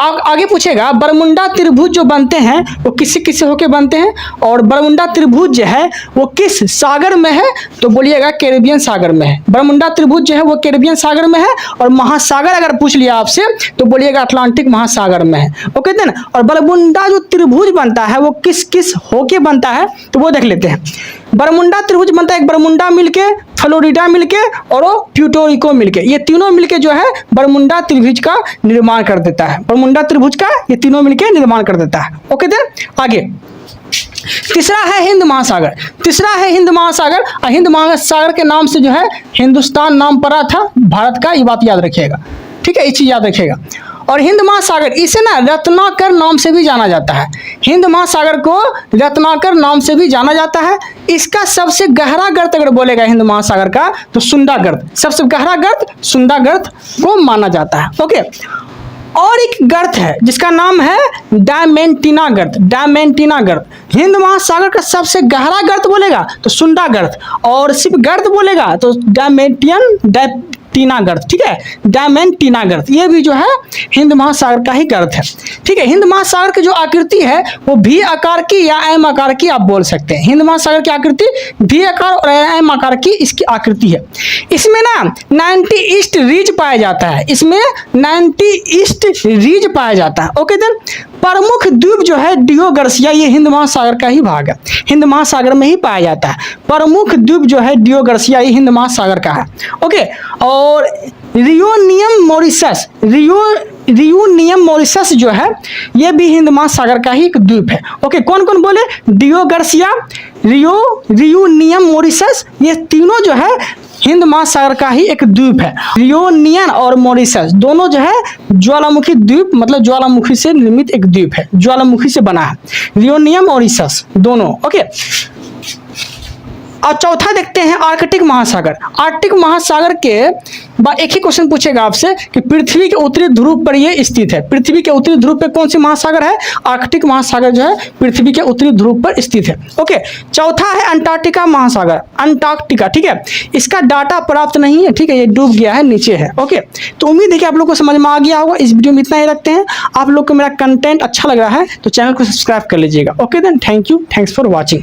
आगे पूछेगा बरमुंडा त्रिभुज जो बनते हैं वो किससे किससे होके बनते हैं, और बरमुंडा त्रिभुज जो है वो किस सागर में है, तो बोलिएगा कैरेबियन सागर में है। बरमुंडा त्रिभुज जो है वो कैरेबियन सागर में है। और महासागर अगर पूछ लिया आपसे तो बोलिएगा अटलांटिक महासागर में है। ओके देन, और बरमुंडा जो त्रिभुज बनता है वो किस किस होके बनता है, तो वो देख लेते हैं। बरमुंडा त्रिभुज बनता है एक बरमुंडा मिलके, फ्लोरिडा मिलके और प्यूर्टो रिको मिलके। ये तीनों मिलके जो है बरमुंडा त्रिभुज का निर्माण कर देता है। बरमुंडा त्रिभुज का ये तीनों मिलके निर्माण कर देता है। ओके देन, आगे तीसरा है हिंद महासागर। तीसरा है हिंद महासागर। और हिंद महासागर के नाम से जो है हिंदुस्तान नाम पड़ा था भारत का, ये बात याद रखिएगा। ठीक है, ये चीज याद रखिएगा। और हिंद महासागर इसे ना रत्नाकर नाम से भी जाना जाता है। हिंद महासागर को रत्नाकर नाम से भी जाना जाता है। इसका सबसे गहरा गर्त अगर बोलेगा हिंद महासागर का तो सुंदा गर्त, सबसे गहरा गर्त सुंदा गर्त को माना जाता है। ओके, और एक गर्त है जिसका नाम है डायमेंटिना गर्त। डायमेंटिना गर्त हिंद महासागर का सबसे गहरा गर्त बोलेगा तो सुंदा गर्त, और सिर्फ गर्त बोलेगा तो डायमेंटिना गर्त। ठीक है, डायमेंटिना गर्त ये भी जो है हिंद महासागर का ही गर्त है। ठीक है, हिंद महासागर की जो आकृति है वो भी आकार की या एम आकार की आप बोल सकते हैं। हिंद महासागर की आकृति भी आकार और एम आकार की इसकी आकृति है। इसमें ना 90 ईस्ट रीज पाया जाता है, इसमें 90 ईस्ट रीज पाया जाता है। ओके देन, प्रमुख द्वीप जो है डियो गार्सिया ये हिंद महासागर का ही भाग है, हिंद महासागर में ही पाया जाता है। प्रमुख द्वीप जो है डियो गार्सिया ये हिंद महासागर का है। ओके, और रियूनियम मॉरिशस, रियूनियम मॉरिशस जो है ये भी हिंद महासागर का ही एक द्वीप है। ओके, कौन कौन बोले? डियो गार्सिया, रियूनियम मॉरिशस ये तीनों जो है हिंद महासागर का ही एक द्वीप है। रियूनियन और मॉरिशस दोनों जो है ज्वालामुखी द्वीप, मतलब ज्वालामुखी से निर्मित एक द्वीप है, ज्वालामुखी से बना है रियूनियम मॉरिशस दोनों। ओके, और चौथा देखते हैं आर्कटिक महासागर। आर्कटिक महासागर के बाद एक ही क्वेश्चन पूछेगा आपसे कि पृथ्वी के उत्तरी ध्रुव पर ये स्थित है। पृथ्वी के उत्तरी ध्रुव पर कौन सी महासागर है? आर्कटिक महासागर जो है पृथ्वी के उत्तरी ध्रुव पर स्थित है। ओके, चौथा है अंटार्कटिका महासागर, अंटार्कटिका। ठीक है, इसका डाटा प्राप्त नहीं है, ठीक है, ये डूब गया है, नीचे है। ओके, तो उम्मीद है कि आप लोग को समझ में आ गया होगा। इस वीडियो में इतना ही रखते हैं। आप लोग को मेरा कंटेंट अच्छा लग रहा है तो चैनल को सब्सक्राइब कर लीजिएगा। Okay then, thank you, thanks for watching.